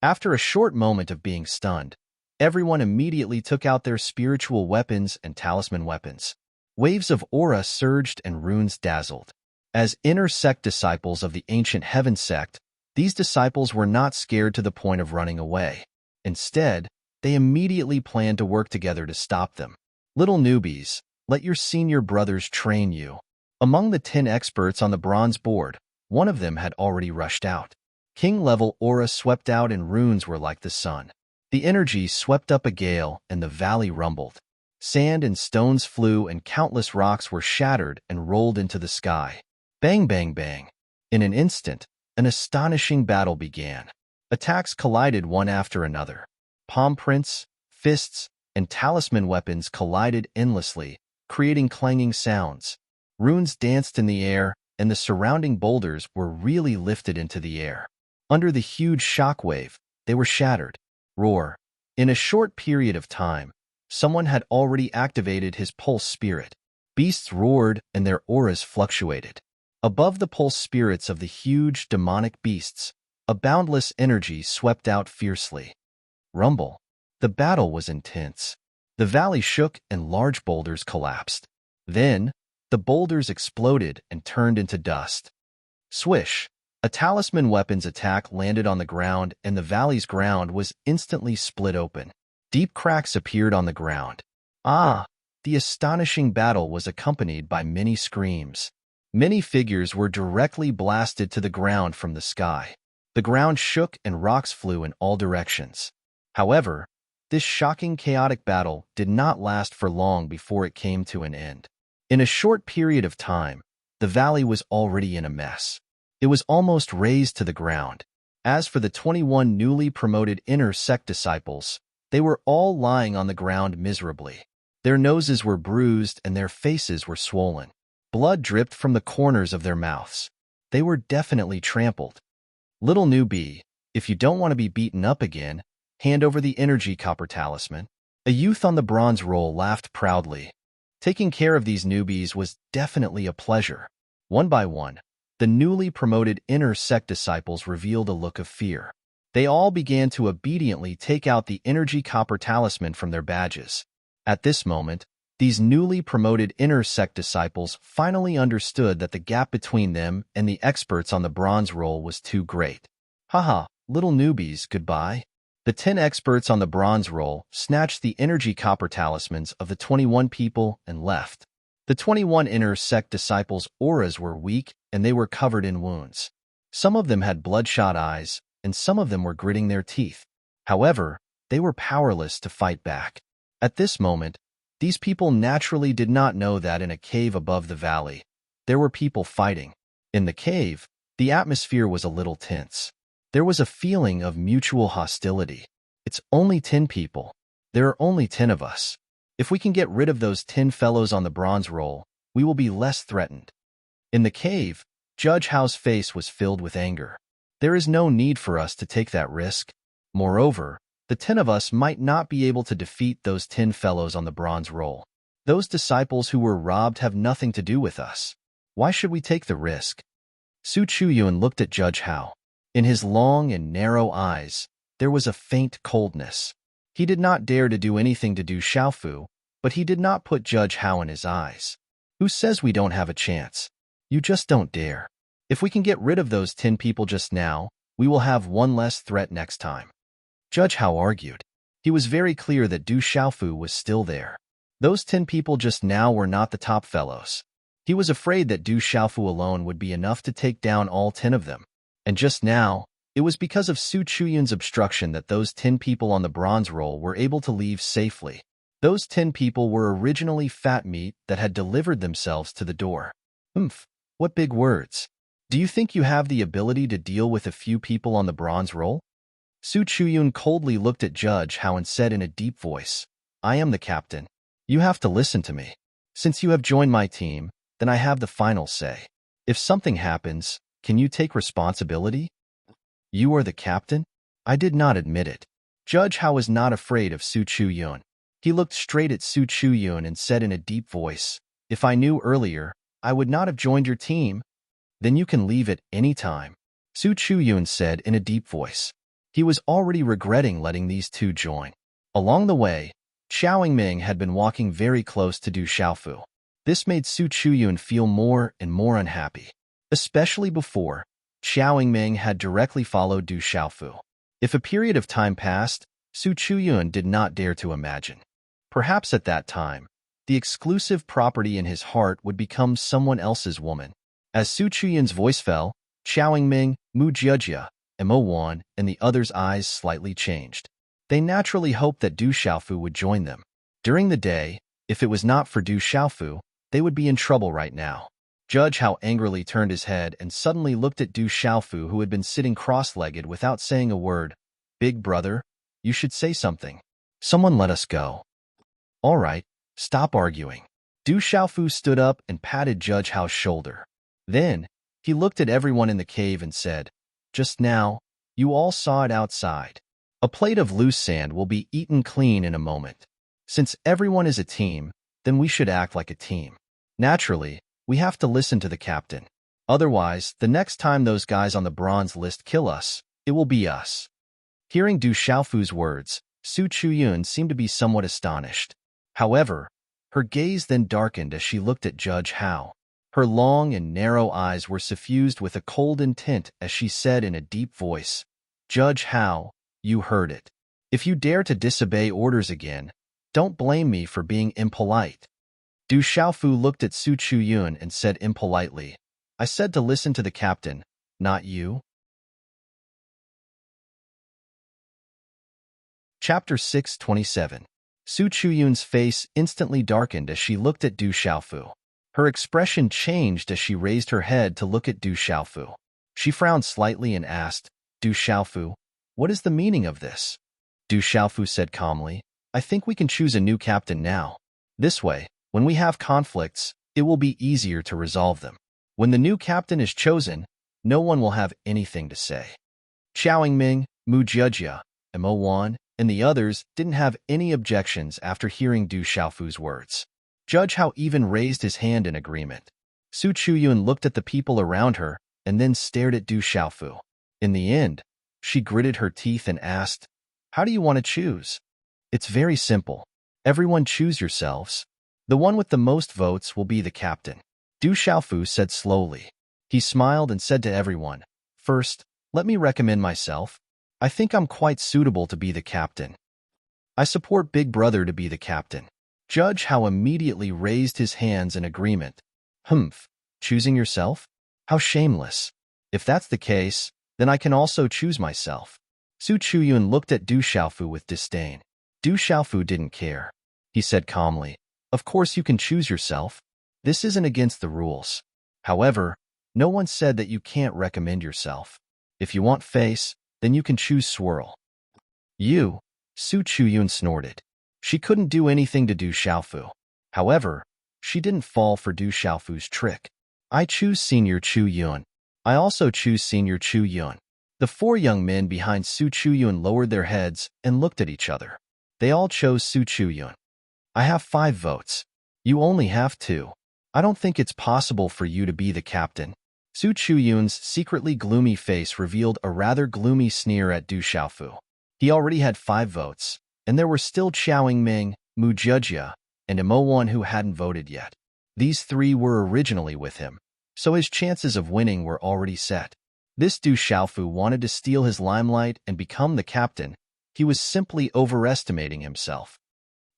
After a short moment of being stunned, everyone immediately took out their spiritual weapons and talisman weapons. Waves of aura surged and runes dazzled. As inner sect disciples of the ancient heaven sect, these disciples were not scared to the point of running away. Instead, they immediately planned to work together to stop them. Little newbies, let your senior brothers train you. Among the 10 experts on the bronze board, one of them had already rushed out. King-level aura swept out and runes were like the sun. The energy swept up a gale and the valley rumbled. Sand and stones flew and countless rocks were shattered and rolled into the sky. Bang, bang, bang. In an instant, an astonishing battle began. Attacks collided one after another. Palm prints, fists, and talisman weapons collided endlessly, creating clanging sounds. Runes danced in the air, and the surrounding boulders were really lifted into the air. Under the huge shockwave, they were shattered. Roar. In a short period of time, someone had already activated his pulse spirit. Beasts roared and their auras fluctuated. Above the pulse spirits of the huge demonic beasts, a boundless energy swept out fiercely. Rumble. The battle was intense. The valley shook and large boulders collapsed. Then, the boulders exploded and turned into dust. Swish. A talisman weapon's attack landed on the ground and the valley's ground was instantly split open. Deep cracks appeared on the ground. Ah! The astonishing battle was accompanied by many screams. Many figures were directly blasted to the ground from the sky. The ground shook and rocks flew in all directions. However, this shocking chaotic battle did not last for long before it came to an end. In a short period of time, the valley was already in a mess. It was almost razed to the ground. As for the 21 newly promoted inner sect disciples, they were all lying on the ground miserably. Their noses were bruised and their faces were swollen. Blood dripped from the corners of their mouths. They were definitely trampled. Little newbie, if you don't want to be beaten up again, hand over the energy copper talisman. A youth on the bronze roll laughed proudly. Taking care of these newbies was definitely a pleasure. One by one, the newly promoted inner sect disciples revealed a look of fear. They all began to obediently take out the energy copper talisman from their badges. At this moment, these newly promoted inner sect disciples finally understood that the gap between them and the experts on the bronze roll was too great. Haha, little newbies, goodbye. The 10 experts on the bronze roll snatched the energy copper talismans of the 21 people and left. The 21 inner sect disciples' auras were weak and they were covered in wounds. Some of them had bloodshot eyes, and some of them were gritting their teeth. However, they were powerless to fight back. At this moment, these people naturally did not know that in a cave above the valley, there were people fighting. In the cave, the atmosphere was a little tense. There was a feeling of mutual hostility. It's only 10 people. There are only 10 of us. If we can get rid of those 10 fellows on the bronze roll, we will be less threatened. In the cave, Judge Hao's face was filled with anger. There is no need for us to take that risk. Moreover, the 10 of us might not be able to defeat those 10 fellows on the bronze roll. Those disciples who were robbed have nothing to do with us. Why should we take the risk? Su Chuyun looked at Judge Hao. In his long and narrow eyes, there was a faint coldness. He did not dare to do anything to Du Xiaofu, but he did not put Judge Hao in his eyes. Who says we don't have a chance? You just don't dare. If we can get rid of those 10 people just now, we will have one less threat next time. Judge Hao argued. He was very clear that Du Xiaofu was still there. Those 10 people just now were not the top fellows. He was afraid that Du Xiaofu alone would be enough to take down all 10 of them. And just now, it was because of Su Chuyun's obstruction that those 10 people on the bronze roll were able to leave safely. Those 10 people were originally fat meat that had delivered themselves to the door. What big words. Do you think you have the ability to deal with a few people on the bronze roll? Su Chuyun coldly looked at Judge Hao and said in a deep voice, I am the captain. You have to listen to me. Since you have joined my team, then I have the final say. If something happens, can you take responsibility? You are the captain? I did not admit it. Judge Hao was not afraid of Su Chuyun. He looked straight at Su Chuyun and said in a deep voice, If I knew earlier, I would not have joined your team. Then you can leave at any time. Su Chuyun said in a deep voice. He was already regretting letting these two join. Along the way, Xiao Ming had been walking very close to Du Xiaofu. This made Su Chuyun feel more and more unhappy. Especially before, Xiao Ming had directly followed Du Xiaofu. If a period of time passed, Su Chuyun did not dare to imagine. Perhaps at that time, the exclusive property in his heart would become someone else's woman. As Su Chuyun's voice fell, Xiao Ming, Mu Jiejia, and Mo Wan and the others' eyes slightly changed. They naturally hoped that Du Xiaofu would join them. During the day, if it was not for Du Xiaofu, they would be in trouble right now. Judge Hao angrily turned his head and suddenly looked at Du Xiaofu, who had been sitting cross-legged without saying a word. Big brother, you should say something. Someone let us go. All right, stop arguing. Du Xiaofu stood up and patted Judge Hao's shoulder. Then, he looked at everyone in the cave and said, Just now, you all saw it outside. A plate of loose sand will be eaten clean in a moment. Since everyone is a team, then we should act like a team. Naturally, we have to listen to the captain. Otherwise, the next time those guys on the bronze list kill us, it will be us. Hearing Du Xiaofu's words, Su Chuyun seemed to be somewhat astonished. However, her gaze then darkened as she looked at Judge Hao. Her long and narrow eyes were suffused with a cold intent as she said in a deep voice, Judge Hao, you heard it. If you dare to disobey orders again, don't blame me for being impolite. Du Xiaofu looked at Su Chuyun and said impolitely, I said to listen to the captain, not you. Chapter 627. Su Chuyun's face instantly darkened as she looked at Du Xiaofu. Her expression changed as she raised her head to look at Du Xiaofu. She frowned slightly and asked, Du Xiaofu, what is the meaning of this? Du Xiaofu said calmly, I think we can choose a new captain now. This way, when we have conflicts, it will be easier to resolve them. When the new captain is chosen, no one will have anything to say. Xiao Ming, Mu Jiejia, and Mo Wan, and the others didn't have any objections after hearing Du Xiaofu's words. Judge Hao even raised his hand in agreement. Su Chuyun looked at the people around her and then stared at Du Xiaofu. In the end, she gritted her teeth and asked, "How do you want to choose?" "It's very simple. Everyone choose yourselves. The one with the most votes will be the captain," Du Xiaofu said slowly. He smiled and said to everyone, "First, let me recommend myself. I think I'm quite suitable to be the captain. I support Big Brother to be the captain." Judge Hao immediately raised his hands in agreement. "Humph, choosing yourself? How shameless. If that's the case, then I can also choose myself." Su Chuyun looked at Du Xiaofu with disdain. Du Xiaofu didn't care. He said calmly, "Of course you can choose yourself. This isn't against the rules. However, no one said that you can't recommend yourself. If you want face, then you can choose swirl." "You," Su Chuyun snorted. She couldn't do anything to Du Xiaofu. However, she didn't fall for Du Xiaofu's trick. "I choose Senior Chu Yun. I also choose Senior Chu Yun." The four young men behind Su Chuyun lowered their heads and looked at each other. They all chose Su Chuyun. "I have 5 votes. You only have 2. I don't think it's possible for you to be the captain." Su Chuyun's secretly gloomy face revealed a rather gloomy sneer at Du Xiaofu. He already had 5 votes, and there were still Qiao Ming, Mu Jejia, and Imo who hadn't voted yet. These 3 were originally with him, so his chances of winning were already set. This Du Xiaofu wanted to steal his limelight and become the captain. He was simply overestimating himself.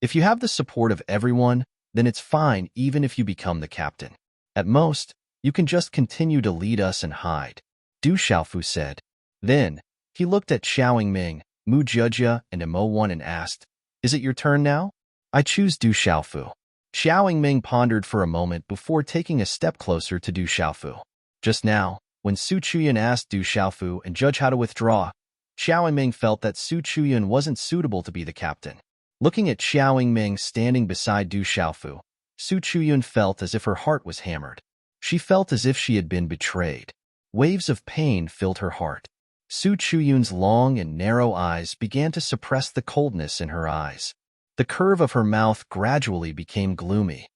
If you have the support of everyone, then it's fine even if you become the captain. At most, you can just continue to lead us and hide, Du Xiaofu said. Then, he looked at Qiao Ming, Mu Jejia, and Imo and asked, "Is it your turn now?" "I choose Du Xiaofu." Qiao Ming pondered for a moment before taking a step closer to Du Xiaofu. Just now, when Su Chuyun asked Du Xiaofu and Judge how to withdraw, Qiao Ming felt that Su Chuyun wasn't suitable to be the captain. Looking at Qiao Ming standing beside Du Xiaofu, Su Chuyun felt as if her heart was hammered. She felt as if she had been betrayed. Waves of pain filled her heart. Su Chuyun's long and narrow eyes began to suppress the coldness in her eyes. The curve of her mouth gradually became gloomy.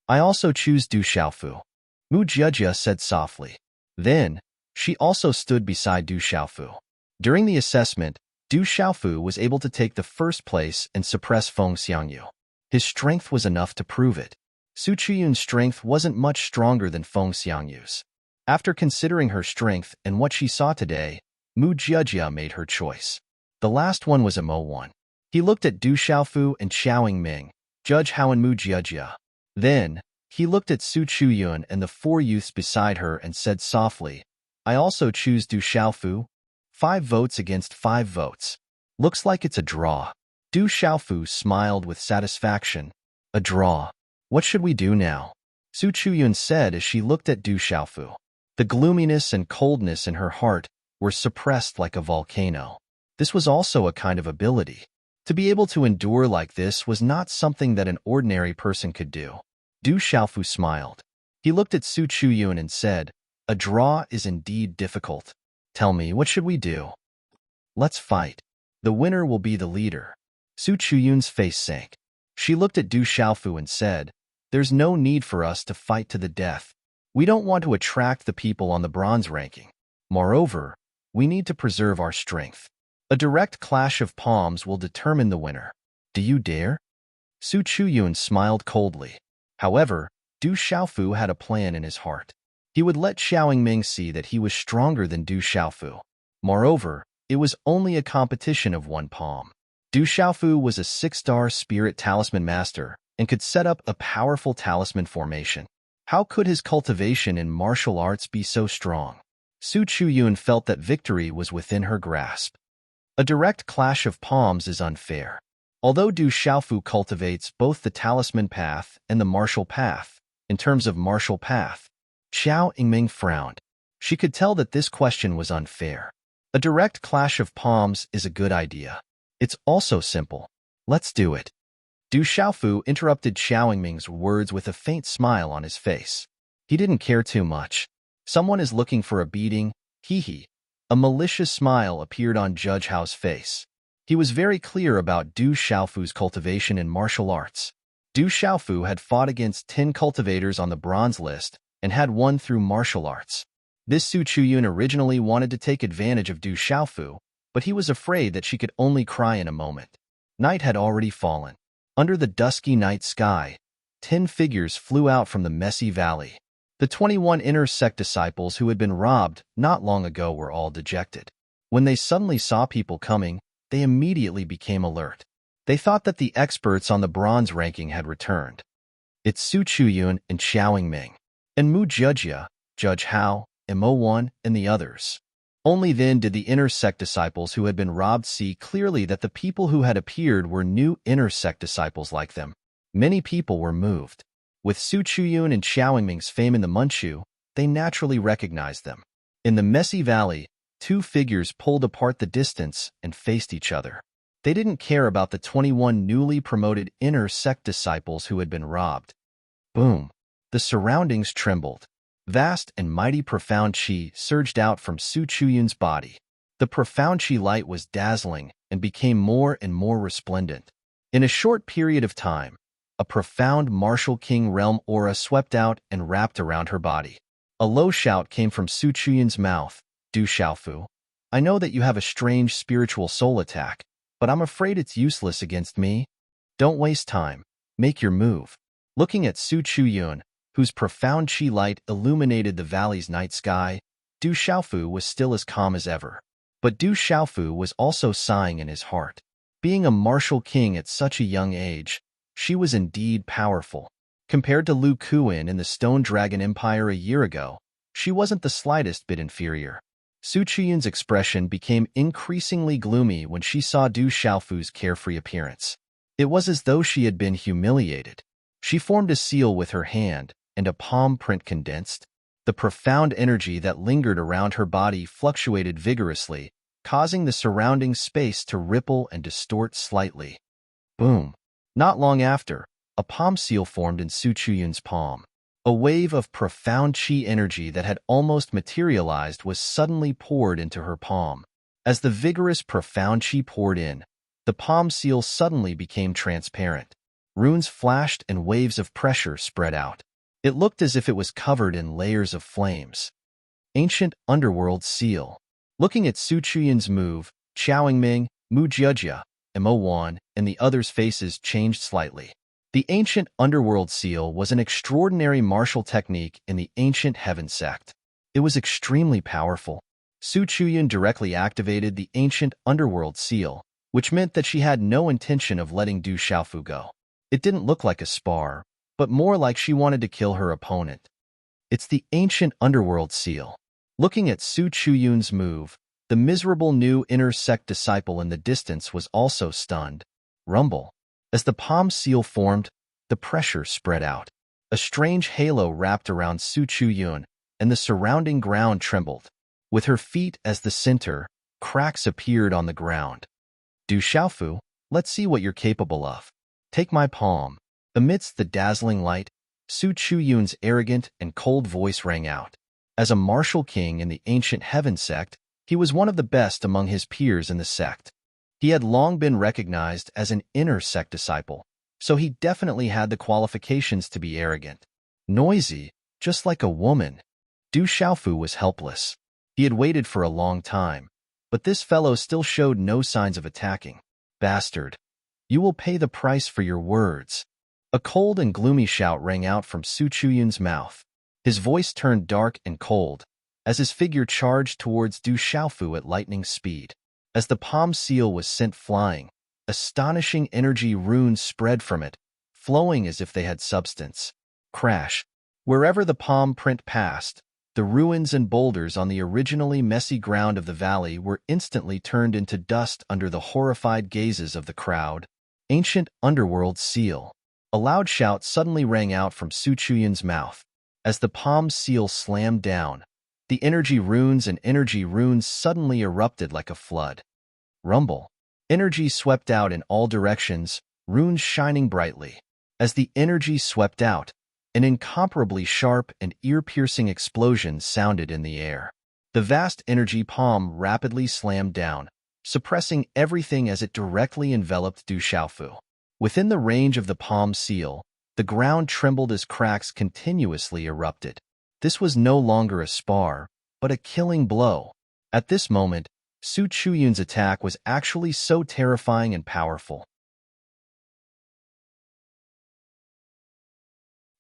"I also choose Du Xiaofu," Mu Jejia said softly. Then, she also stood beside Du Xiaofu. During the assessment, Du Xiaofu was able to take the first place and suppress Feng Xiangyu. His strength was enough to prove it. Su Chuyun's strength wasn't much stronger than Feng Xiangyu's. After considering her strength and what she saw today, Mu Jejia made her choice. The last one was Imo. He looked at Du Xiaofu and Qiao Ming, Judge Hao and Mu Jejia. Then, he looked at Su Chuyun and the 4 youths beside her and said softly, "I also choose Du Xiaofu. 5 votes against 5 votes. Looks like it's a draw." Du Xiaofu smiled with satisfaction. "A draw. What should we do now?" Su Chuyun said as she looked at Du Xiaofu. The gloominess and coldness in her heart were suppressed like a volcano. This was also a kind of ability. To be able to endure like this was not something that an ordinary person could do. Du Xiaofu smiled. He looked at Su Chuyun and said, "A draw is indeed difficult. Tell me, what should we do?" "Let's fight. The winner will be the leader." Su Chuyun's face sank. She looked at Du Xiaofu and said, "There's no need for us to fight to the death. We don't want to attract the people on the bronze ranking. Moreover, we need to preserve our strength. A direct clash of palms will determine the winner. Do you dare?" Su Chuyun smiled coldly. However, Du Xiaofu had a plan in his heart. He would let Qiao Ming see that he was stronger than Du Xiaofu. Moreover, it was only a competition of 1 palm. Du Xiaofu was a 6-star spirit talisman master and could set up a powerful talisman formation. How could his cultivation in martial arts be so strong? Su Chuyun felt that victory was within her grasp. A direct clash of palms is unfair. Although Du Xiaofu cultivates both the talisman path and the martial path, in terms of martial path, Qiao Ming frowned. She could tell that this question was unfair. A direct clash of palms is a good idea. It's also simple. Let's do it. Du Xiaofu interrupted Qiao Ming's words with a faint smile on his face. He didn't care too much. Someone is looking for a beating, hee hee. A malicious smile appeared on Judge Hao's face. He was very clear about Du Xiaofu's cultivation in martial arts. Du Xiaofu had fought against 10 cultivators on the bronze list and had won through martial arts. This Su Chuyun originally wanted to take advantage of Du Xiaofu, but he was afraid that she could only cry in a moment. Night had already fallen. Under the dusky night sky, 10 figures flew out from the messy valley. The 21 inner sect disciples who had been robbed not long ago were all dejected. When they suddenly saw people coming, they immediately became alert. They thought that the experts on the bronze ranking had returned. It's Su Chuyun and Xiao Ming, and Mu Jujia, Judge Hao, and Mo Wan, and the others. Only then did the inner sect disciples who had been robbed see clearly that the people who had appeared were new inner sect disciples like them. Many people were moved. With Su Chuyun and Xiao Ming's fame in the Manchu, they naturally recognized them. In the messy valley, 2 figures pulled apart the distance and faced each other. They didn't care about the 21 newly promoted inner sect disciples who had been robbed. Boom! The surroundings trembled. Vast and mighty profound qi surged out from Su Chuyun's body. The profound qi light was dazzling and became more and more resplendent. In a short period of time, a profound martial king realm aura swept out and wrapped around her body. A low shout came from Su Chuyun's mouth. Du Xiaofu, I know that you have a strange spiritual soul attack, but I'm afraid it's useless against me. Don't waste time. Make your move. Looking at Su Chuyun, whose profound qi light illuminated the valley's night sky, Du Xiaofu was still as calm as ever. But Du Xiaofu was also sighing in his heart. Being a martial king at such a young age, she was indeed powerful. Compared to Lu Kuan in the Stone Dragon Empire a year ago, she wasn't the slightest bit inferior. Su Chuyun's expression became increasingly gloomy when she saw Du Xiaofu's carefree appearance. It was as though she had been humiliated. She formed a seal with her hand, and a palm print condensed. The profound energy that lingered around her body fluctuated vigorously, causing the surrounding space to ripple and distort slightly. Boom! Not long after, a palm seal formed in Su Chuyun's palm. A wave of profound qi energy that had almost materialized was suddenly poured into her palm. As the vigorous profound qi poured in, the palm seal suddenly became transparent. Runes flashed and waves of pressure spread out. It looked as if it was covered in layers of flames. Ancient Underworld Seal. Looking at Su Chuyun's move, Xiao Ming, Mu Jujia, and Mo Wan, and the others' faces changed slightly. The Ancient Underworld Seal was an extraordinary martial technique in the Ancient Heaven sect. It was extremely powerful. Su Chuyun directly activated the Ancient Underworld Seal, which meant that she had no intention of letting Du Xiaofu go. It didn't look like a spar, but more like she wanted to kill her opponent. It's the Ancient Underworld Seal. Looking at Su Chuyun's move, the miserable new inner sect disciple in the distance was also stunned. Rumble. As the palm seal formed, the pressure spread out. A strange halo wrapped around Su Chuyun, and the surrounding ground trembled. With her feet as the center, cracks appeared on the ground. Du Xiaofu, let's see what you're capable of. Take my palm. Amidst the dazzling light, Su Chuyun's arrogant and cold voice rang out. As a martial king in the Ancient Heaven sect, he was one of the best among his peers in the sect. He had long been recognized as an inner sect disciple, so he definitely had the qualifications to be arrogant. Noisy, just like a woman. Du Xiaofu was helpless. He had waited for a long time, but this fellow still showed no signs of attacking. Bastard. You will pay the price for your words. A cold and gloomy shout rang out from Su Chuyun's mouth. His voice turned dark and cold, as his figure charged towards Du Xiaofu at lightning speed. As the palm seal was sent flying, astonishing energy runes spread from it, flowing as if they had substance. Crash. Wherever the palm print passed, the ruins and boulders on the originally messy ground of the valley were instantly turned into dust under the horrified gazes of the crowd. Ancient Underworld Seal. A loud shout suddenly rang out from Su Chuyun's mouth. As the palm seal slammed down, the energy runes suddenly erupted like a flood. Rumble. Energy swept out in all directions, runes shining brightly. As the energy swept out, an incomparably sharp and ear-piercing explosion sounded in the air. The vast energy palm rapidly slammed down, suppressing everything as it directly enveloped Du Xiaofu. Within the range of the palm seal, the ground trembled as cracks continuously erupted. This was no longer a spar, but a killing blow. At this moment, Su Chuyun's attack was actually so terrifying and powerful.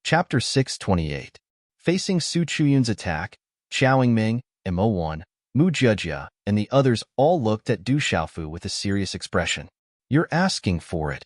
Chapter 628. Facing Su Chuyun's attack, Qiao Yingming, Mo1, Mu Jiejia, and the others all looked at Du Xiaofu with a serious expression. "You're asking for it."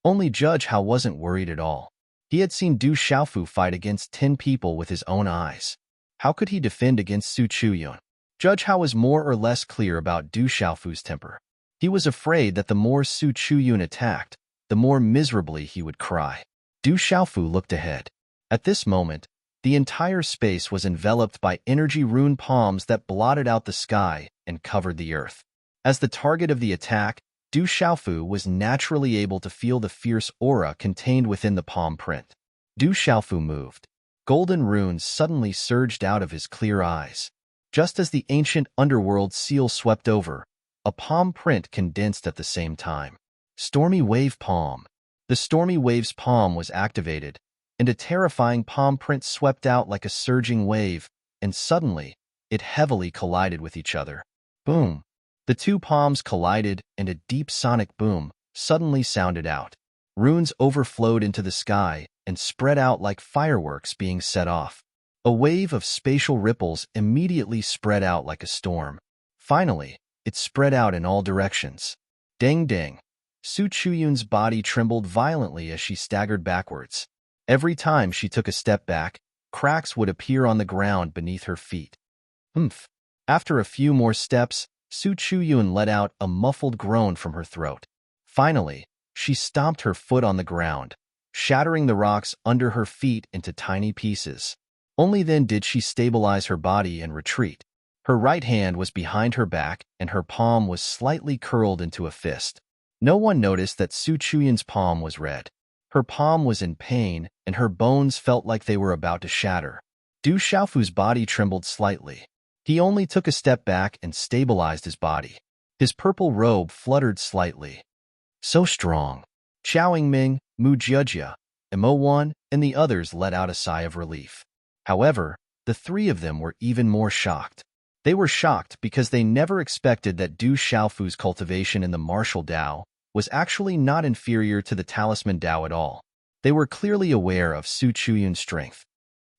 Only Judge Hao wasn't worried at all. He had seen Du Xiaofu fight against 10 people with his own eyes. How could he defend against Su Chuyun? Judge Hao was more or less clear about Du Xiaofu's temper. He was afraid that the more Su Chuyun attacked, the more miserably he would cry. Du Xiaofu looked ahead. At this moment, the entire space was enveloped by energy rune palms that blotted out the sky and covered the earth. As the target of the attack, Du Xiaofu was naturally able to feel the fierce aura contained within the palm print. Du Xiaofu moved. Golden runes suddenly surged out of his clear eyes. Just as the ancient underworld seal swept over, a palm print condensed at the same time. Stormy Wave Palm. The Stormy Wave's palm was activated, and a terrifying palm print swept out like a surging wave, and suddenly, it heavily collided with each other. Boom! The two palms collided, and a deep sonic boom suddenly sounded out. Runes overflowed into the sky and spread out like fireworks being set off. A wave of spatial ripples immediately spread out like a storm. Finally, it spread out in all directions. Ding ding! Su Chuyun's body trembled violently as she staggered backwards. Every time she took a step back, cracks would appear on the ground beneath her feet. Humph! After a few more steps, Su Chuyun let out a muffled groan from her throat. Finally, she stomped her foot on the ground, shattering the rocks under her feet into tiny pieces. Only then did she stabilize her body and retreat. Her right hand was behind her back, and her palm was slightly curled into a fist. No one noticed that Su Chuyun's palm was red. Her palm was in pain, and her bones felt like they were about to shatter. Du Xiaofu's body trembled slightly. He only took a step back and stabilized his body. His purple robe fluttered slightly. So strong. Qiao Yingming, Mu Jiejia, Mo1, and the others let out a sigh of relief. However, the three of them were even more shocked. They were shocked because they never expected that Du Xiaofu's cultivation in the martial Dao was actually not inferior to the talisman Dao at all. They were clearly aware of Su Chuyun's strength.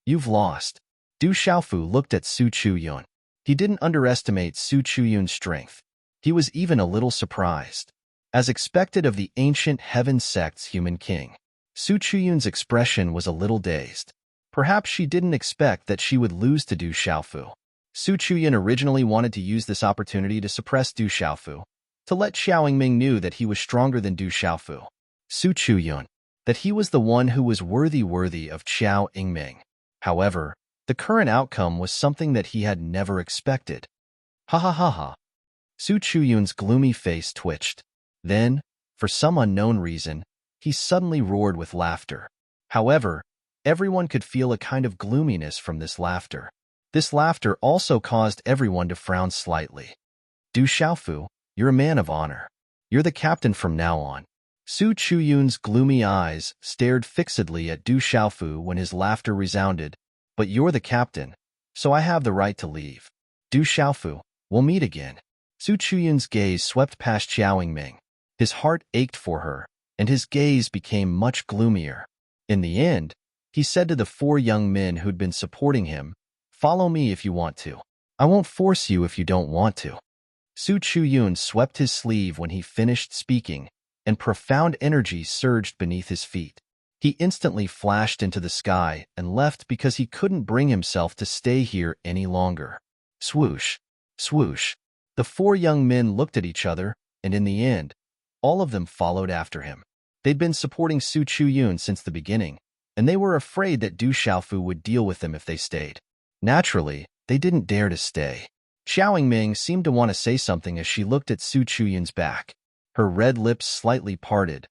"You've lost." Du Xiaofu looked at Su Chuyun. He didn't underestimate Su Chuyun's strength. He was even a little surprised. As expected of the ancient Heaven Sect's human king, Su Chuyun's expression was a little dazed. Perhaps she didn't expect that she would lose to Du Xiaofu. Su Chuyun originally wanted to use this opportunity to suppress Du Xiaofu, to let Qiao Yingming knew that he was stronger than Du Xiaofu. Su Chuyun, that he was the one who was worthy of Qiao Yingming. However, the current outcome was something that he had never expected. Ha ha ha ha. Su Chuyun's gloomy face twitched. Then, for some unknown reason, he suddenly roared with laughter. However, everyone could feel a kind of gloominess from this laughter. This laughter also caused everyone to frown slightly. Du Xiaofu, you're a man of honor. You're the captain from now on. Su Chuyun's gloomy eyes stared fixedly at Du Xiaofu when his laughter resounded. But you're the captain, so I have the right to leave. Du Xiaofu, we'll meet again. Su Chuyun's gaze swept past Qiao Yingming. His heart ached for her, and his gaze became much gloomier. In the end, he said to the four young men who'd been supporting him, "Follow me if you want to. I won't force you if you don't want to." Su Chuyun swept his sleeve when he finished speaking, and profound energy surged beneath his feet. He instantly flashed into the sky and left because he couldn't bring himself to stay here any longer. Swoosh, swoosh. The four young men looked at each other, and in the end, all of them followed after him. They'd been supporting Su Chuyun since the beginning, and they were afraid that Du Xiaofu would deal with them if they stayed. Naturally, they didn't dare to stay. Qiao Yingming seemed to want to say something as she looked at Su Chuyun's back. Her red lips slightly parted,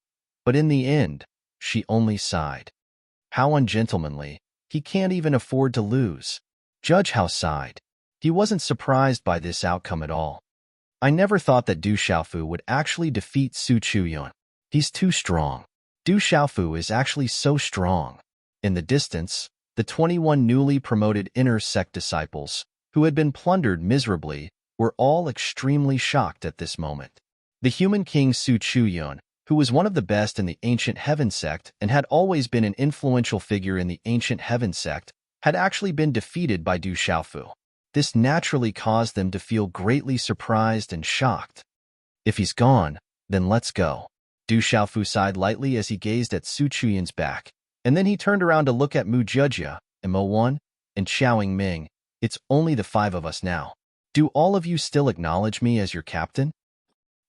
but in the end, she only sighed. How ungentlemanly. He can't even afford to lose. Judge Hao sighed. He wasn't surprised by this outcome at all. I never thought that Du Xiaofu would actually defeat Su Chuyuan. He's too strong. Du Xiaofu is actually so strong. In the distance, the 21 newly promoted inner sect disciples, who had been plundered miserably, were all extremely shocked at this moment. The human king Su Chuyuan, who was one of the best in the ancient heaven sect and had always been an influential figure in the ancient heaven sect, had actually been defeated by Du Xiaofu. This naturally caused them to feel greatly surprised and shocked. If he's gone, then let's go. Du Xiaofu sighed lightly as he gazed at Su Chuyuan's back, and then he turned around to look at Mu Jejia, Mo1, and Xiao Ming. It's only the 5 of us now. Do all of you still acknowledge me as your captain?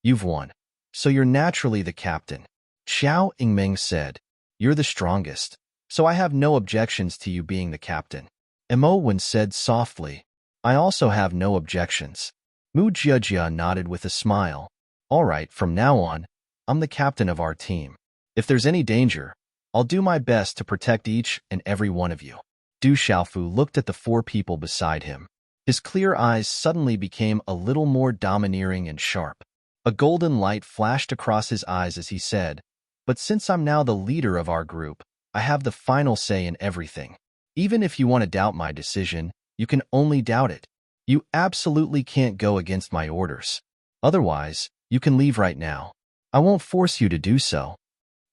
You've won, so you're naturally the captain. Xiao Ming said, you're the strongest, so I have no objections to you being the captain. Mo1 said softly, I also have no objections. Mu Jejia nodded with a smile. All right, from now on, I'm the captain of our team. If there's any danger, I'll do my best to protect each and every one of you. Du Xiaofu looked at the 4 people beside him. His clear eyes suddenly became a little more domineering and sharp. A golden light flashed across his eyes as he said, but since I'm now the leader of our group, I have the final say in everything. Even if you want to doubt my decision, you can only doubt it. You absolutely can't go against my orders. Otherwise, you can leave right now. I won't force you to do so.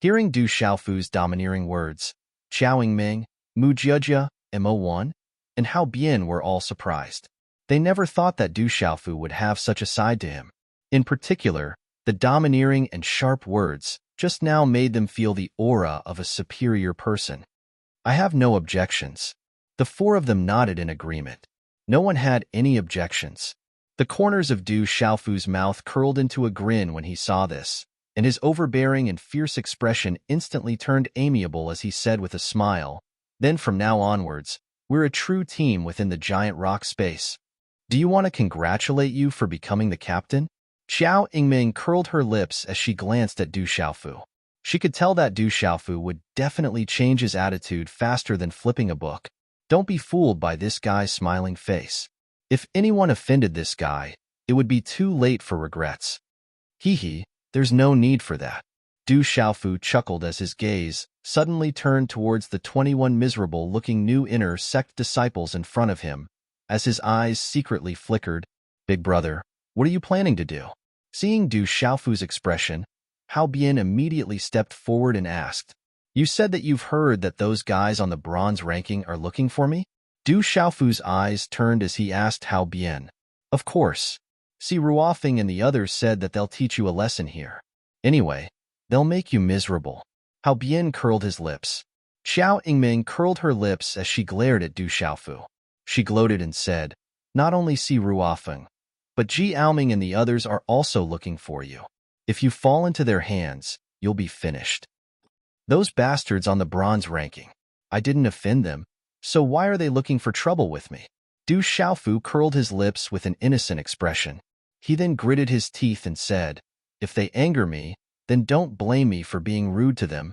Hearing Du Xiaofu's domineering words, Xiao Ming, Mu Jejia, Mo1, and Hao Bian were all surprised. They never thought that Du Xiaofu would have such a side to him. In particular, the domineering and sharp words just now made them feel the aura of a superior person. I have no objections. The 4 of them nodded in agreement. No one had any objections. The corners of Du Xiaofu's mouth curled into a grin when he saw this, and his overbearing and fierce expression instantly turned amiable as he said with a smile, then from now onwards, we're a true team within the giant rock space. Do you want to congratulate you for becoming the captain? Xiao Ming curled her lips as she glanced at Du Xiaofu. She could tell that Du Xiaofu would definitely change his attitude faster than flipping a book. Don't be fooled by this guy's smiling face. If anyone offended this guy, it would be too late for regrets. Hee, there's no need for that. Du Xiaofu chuckled as his gaze suddenly turned towards the 21 miserable-looking new inner sect disciples in front of him, as his eyes secretly flickered. Big brother, what are you planning to do? Seeing Du Xiaofu's expression, Hao Bian immediately stepped forward and asked, You said that you've heard that those guys on the bronze ranking are looking for me? Du Xiaofu's eyes turned as he asked Hao Bian. Of course. Si Ruofeng and the others said that they'll teach you a lesson here. Anyway, they'll make you miserable. Hao Bian curled his lips. Xiao Ming curled her lips as she glared at Du Xiaofu. She gloated and said, Not only Si Ruofeng, but Ji Aoming and the others are also looking for you. If you fall into their hands, you'll be finished. Those bastards on the bronze ranking. I didn't offend them, so why are they looking for trouble with me? Du Xiaofu curled his lips with an innocent expression. He then gritted his teeth and said, If they anger me, then don't blame me for being rude to them.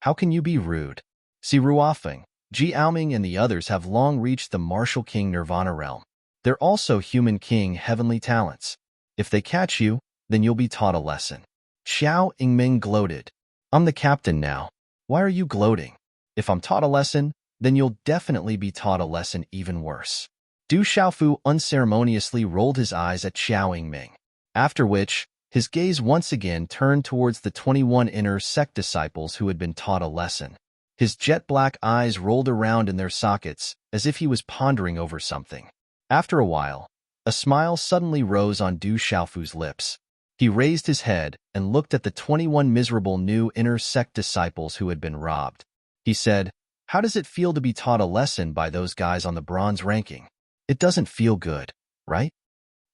How can you be rude? Si Ruofeng, Ji Aoming and the others have long reached the martial king Nirvana realm. They're also human king heavenly talents. If they catch you, then you'll be taught a lesson. Xiao Ming gloated. I'm the captain now. Why are you gloating? If I'm taught a lesson, then you'll definitely be taught a lesson even worse. Du Xiaofu unceremoniously rolled his eyes at Xiao Ming, after which, his gaze once again turned towards the 21 inner sect disciples who had been taught a lesson. His jet-black eyes rolled around in their sockets as if he was pondering over something. After a while, a smile suddenly rose on Du Xiaofu's lips. He raised his head and looked at the 21 miserable new inner sect disciples who had been robbed. He said, How does it feel to be taught a lesson by those guys on the bronze ranking? It doesn't feel good, right?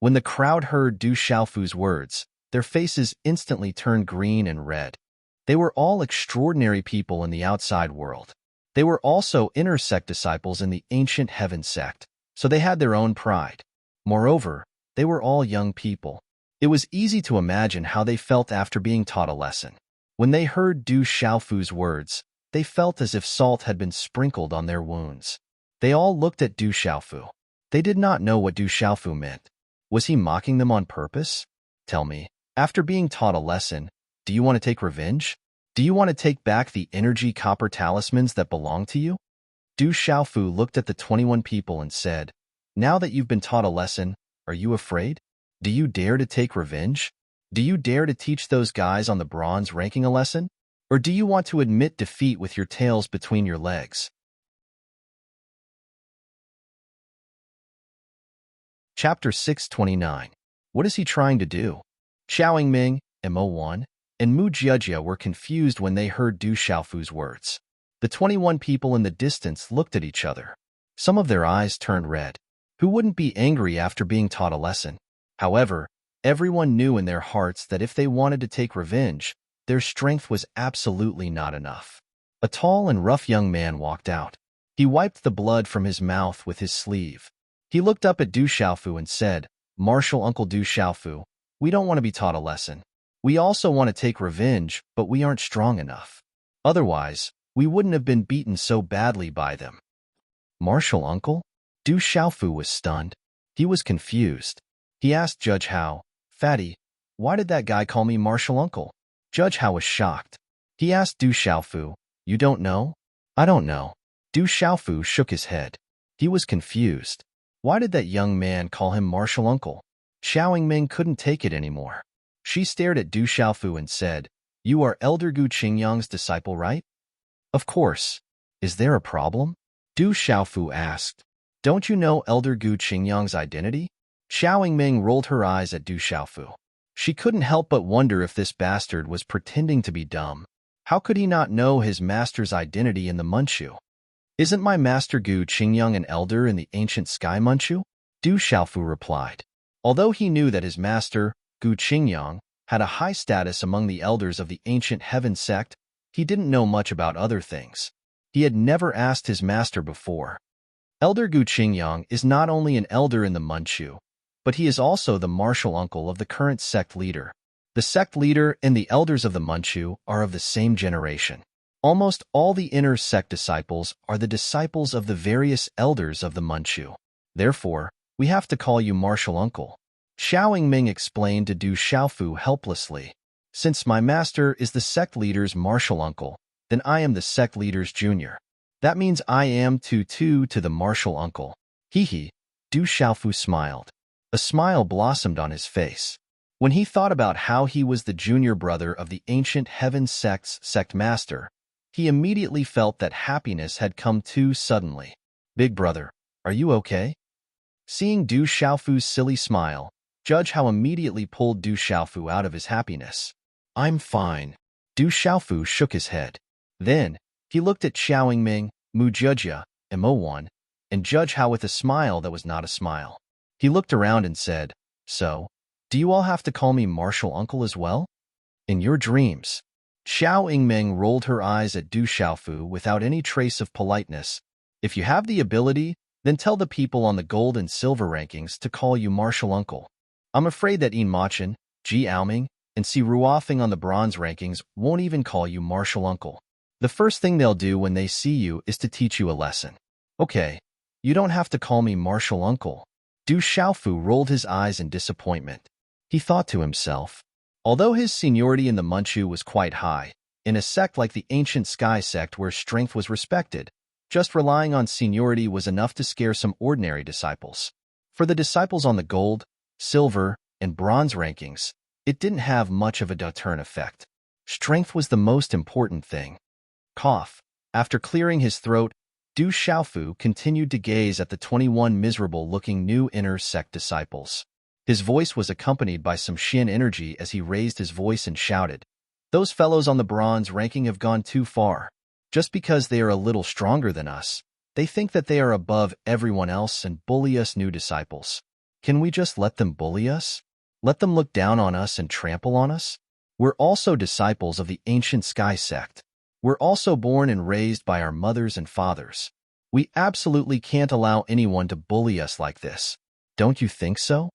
When the crowd heard Du Xiaofu's words, their faces instantly turned green and red. They were all extraordinary people in the outside world. They were also inner sect disciples in the ancient heaven sect, so they had their own pride. Moreover, they were all young people. It was easy to imagine how they felt after being taught a lesson. When they heard Du Xiaofu's words, they felt as if salt had been sprinkled on their wounds. They all looked at Du Xiaofu. They did not know what Du Xiaofu meant. Was he mocking them on purpose? Tell me, after being taught a lesson, do you want to take revenge? Do you want to take back the energy copper talismans that belong to you? Du Xiaofu looked at the 21 people and said, now that you've been taught a lesson, are you afraid? Do you dare to take revenge? Do you dare to teach those guys on the bronze ranking a lesson? Or do you want to admit defeat with your tails between your legs? Chapter 629. What is he trying to do? Xiao Yingming, Mo1, and Mu Jiejia were confused when they heard Du Xiaofu's words. The 21 people in the distance looked at each other. Some of their eyes turned red. Who wouldn't be angry after being taught a lesson? However, everyone knew in their hearts that if they wanted to take revenge, their strength was absolutely not enough. A tall and rough young man walked out. He wiped the blood from his mouth with his sleeve. He looked up at Du Xiaofu and said, Martial Uncle Du Xiaofu, we don't want to be taught a lesson. We also want to take revenge, but we aren't strong enough. Otherwise, we wouldn't have been beaten so badly by them. Martial Uncle? Du Xiaofu was stunned. He was confused. He asked Judge Hao, Fatty, why did that guy call me Martial Uncle? Judge Hao was shocked. He asked Du Xiaofu, you don't know? I don't know. Du Xiaofu shook his head. He was confused. Why did that young man call him Martial Uncle? Xiao Yingming couldn't take it anymore. She stared at Du Xiaofu and said, you are Elder Gu Qingyang's disciple, right? Of course. Is there a problem? Du Xiaofu asked. Don't you know Elder Gu Qingyang's identity? Xiao Yingming rolled her eyes at Du Xiaofu. She couldn't help but wonder if this bastard was pretending to be dumb. How could he not know his master's identity in the Manchu? Isn't my master Gu Qingyang an elder in the ancient sky Manchu? Du Xiaofu replied. Although he knew that his master, Gu Qingyang, had a high status among the elders of the ancient heaven sect, he didn't know much about other things. He had never asked his master before. Elder Gu Qingyang is not only an elder in the Manchu, but he is also the martial uncle of the current sect leader. The sect leader and the elders of the Manchu are of the same generation. Almost all the inner sect disciples are the disciples of the various elders of the Manchu. Therefore, we have to call you martial uncle. Xiao Yingming explained to Du Xiaofu helplessly. Since my master is the sect leader's martial uncle, then I am the sect leader's junior. That means I am to the martial uncle. Hee. Du Xiaofu smiled. A smile blossomed on his face. When he thought about how he was the junior brother of the ancient heaven sect's sect master, he immediately felt that happiness had come too suddenly. Big brother, are you okay? Seeing Du Xiaofu's silly smile, Judge Hao immediately pulled Du Xiaofu out of his happiness. I'm fine. Du Xiaofu shook his head. Then, he looked at Xiao Yingming, Mu Jiejia, and Mo1, and Judge Hao with a smile that was not a smile. He looked around and said, so, do you all have to call me martial uncle as well? In your dreams. Xiao Yingming rolled her eyes at Du Xiaofu without any trace of politeness. If you have the ability, then tell the people on the gold and silver rankings to call you martial uncle. I'm afraid that Yin Machin, Ji Aoming, and Si Ruofeng on the bronze rankings won't even call you martial uncle. The first thing they'll do when they see you is to teach you a lesson. Okay, you don't have to call me martial uncle. Du Xiaofu rolled his eyes in disappointment. He thought to himself, although his seniority in the Manchu was quite high, in a sect like the ancient sky sect where strength was respected, just relying on seniority was enough to scare some ordinary disciples. For the disciples on the gold, silver, and bronze rankings, it didn't have much of a deterrent effect. Strength was the most important thing. Cough. After clearing his throat, Du Xiaofu continued to gaze at the 21 miserable-looking new inner sect disciples. His voice was accompanied by some Shin energy as he raised his voice and shouted, those fellows on the bronze ranking have gone too far. Just because they are a little stronger than us, they think that they are above everyone else and bully us new disciples. Can we just let them bully us? Let them look down on us and trample on us? We're also disciples of the ancient sky sect. We're also born and raised by our mothers and fathers. We absolutely can't allow anyone to bully us like this. Don't you think so?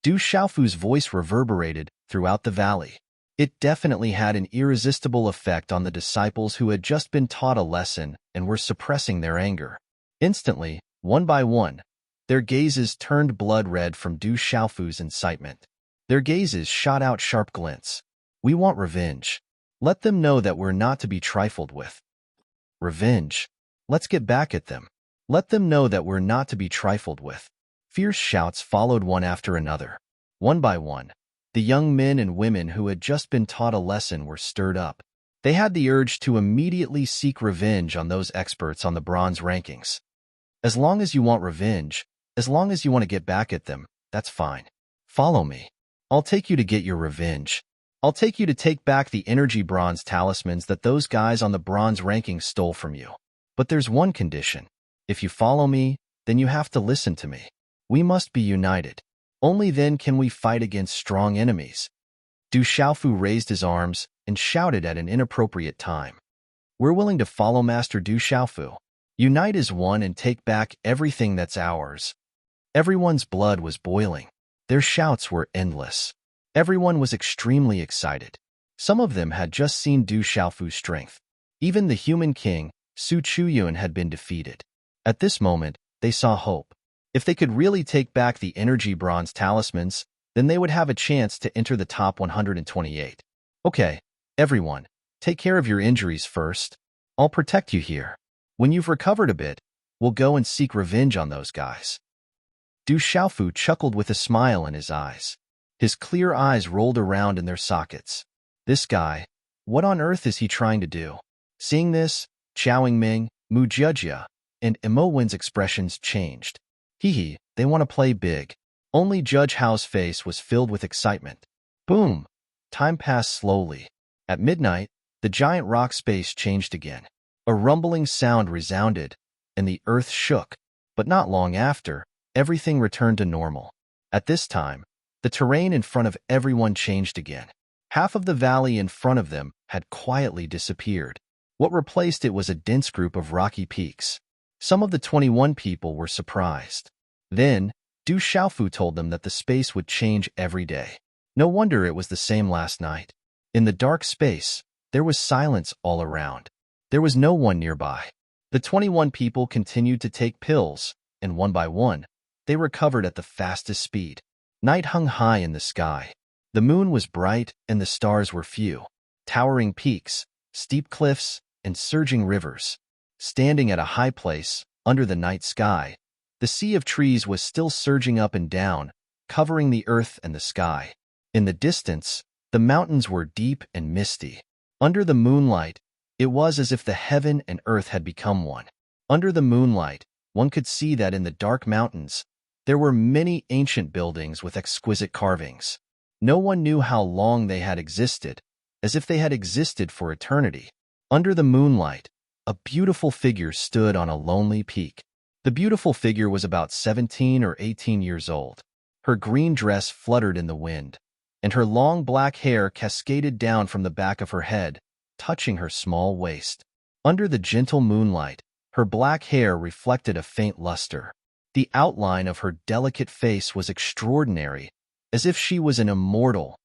Du Xiaofu's voice reverberated throughout the valley. It definitely had an irresistible effect on the disciples who had just been taught a lesson and were suppressing their anger. Instantly, one by one, their gazes turned blood red from Du Xiaofu's incitement. Their gazes shot out sharp glints. We want revenge. Let them know that we're not to be trifled with. Revenge. Let's get back at them. Let them know that we're not to be trifled with. Fierce shouts followed one after another. One by one, the young men and women who had just been taught a lesson were stirred up. They had the urge to immediately seek revenge on those experts on the bronze rankings. As long as you want revenge, as long as you want to get back at them, that's fine. Follow me. I'll take you to get your revenge. I'll take you to take back the energy bronze talismans that those guys on the bronze rankings stole from you. But there's one condition. If you follow me, then you have to listen to me. We must be united. Only then can we fight against strong enemies. Du Xiaofu raised his arms and shouted at an inappropriate time. We're willing to follow Master Du Xiaofu. Unite as one and take back everything that's ours. Everyone's blood was boiling. Their shouts were endless. Everyone was extremely excited. Some of them had just seen Du Xiaofu's strength. Even the human king, Su Chuyun, had been defeated. At this moment, they saw hope. If they could really take back the energy bronze talismans, then they would have a chance to enter the top 128. Okay, everyone, take care of your injuries first. I'll protect you here. When you've recovered a bit, we'll go and seek revenge on those guys. Du Xiaofu chuckled with a smile in his eyes. His clear eyes rolled around in their sockets. This guy, what on earth is he trying to do? Seeing this, Chao Ming, Mu Jiejia, and Imo Wen's expressions changed. Hee, they want to play big. Only Judge Hao's face was filled with excitement. Boom! Time passed slowly. At midnight, the giant rock space changed again. A rumbling sound resounded, and the earth shook. But not long after, everything returned to normal. At this time, the terrain in front of everyone changed again. Half of the valley in front of them had quietly disappeared. What replaced it was a dense group of rocky peaks. Some of the 21 people were surprised. Then, Du Xiaofu told them that the space would change every day. No wonder it was the same last night. In the dark space, there was silence all around. There was no one nearby. The 21 people continued to take pills, and one by one, they recovered at the fastest speed. Night hung high in the sky. The moon was bright and the stars were few. Towering peaks, steep cliffs, and surging rivers. Standing at a high place, under the night sky, the sea of trees was still surging up and down, covering the earth and the sky. In the distance, the mountains were deep and misty. Under the moonlight, it was as if the heaven and earth had become one. Under the moonlight, one could see that in the dark mountains, there were many ancient buildings with exquisite carvings. No one knew how long they had existed, as if they had existed for eternity. Under the moonlight, a beautiful figure stood on a lonely peak. The beautiful figure was about 17 or 18 years old. Her green dress fluttered in the wind, and her long black hair cascaded down from the back of her head, touching her small waist. Under the gentle moonlight, her black hair reflected a faint luster. The outline of her delicate face was extraordinary, as if she was an immortal.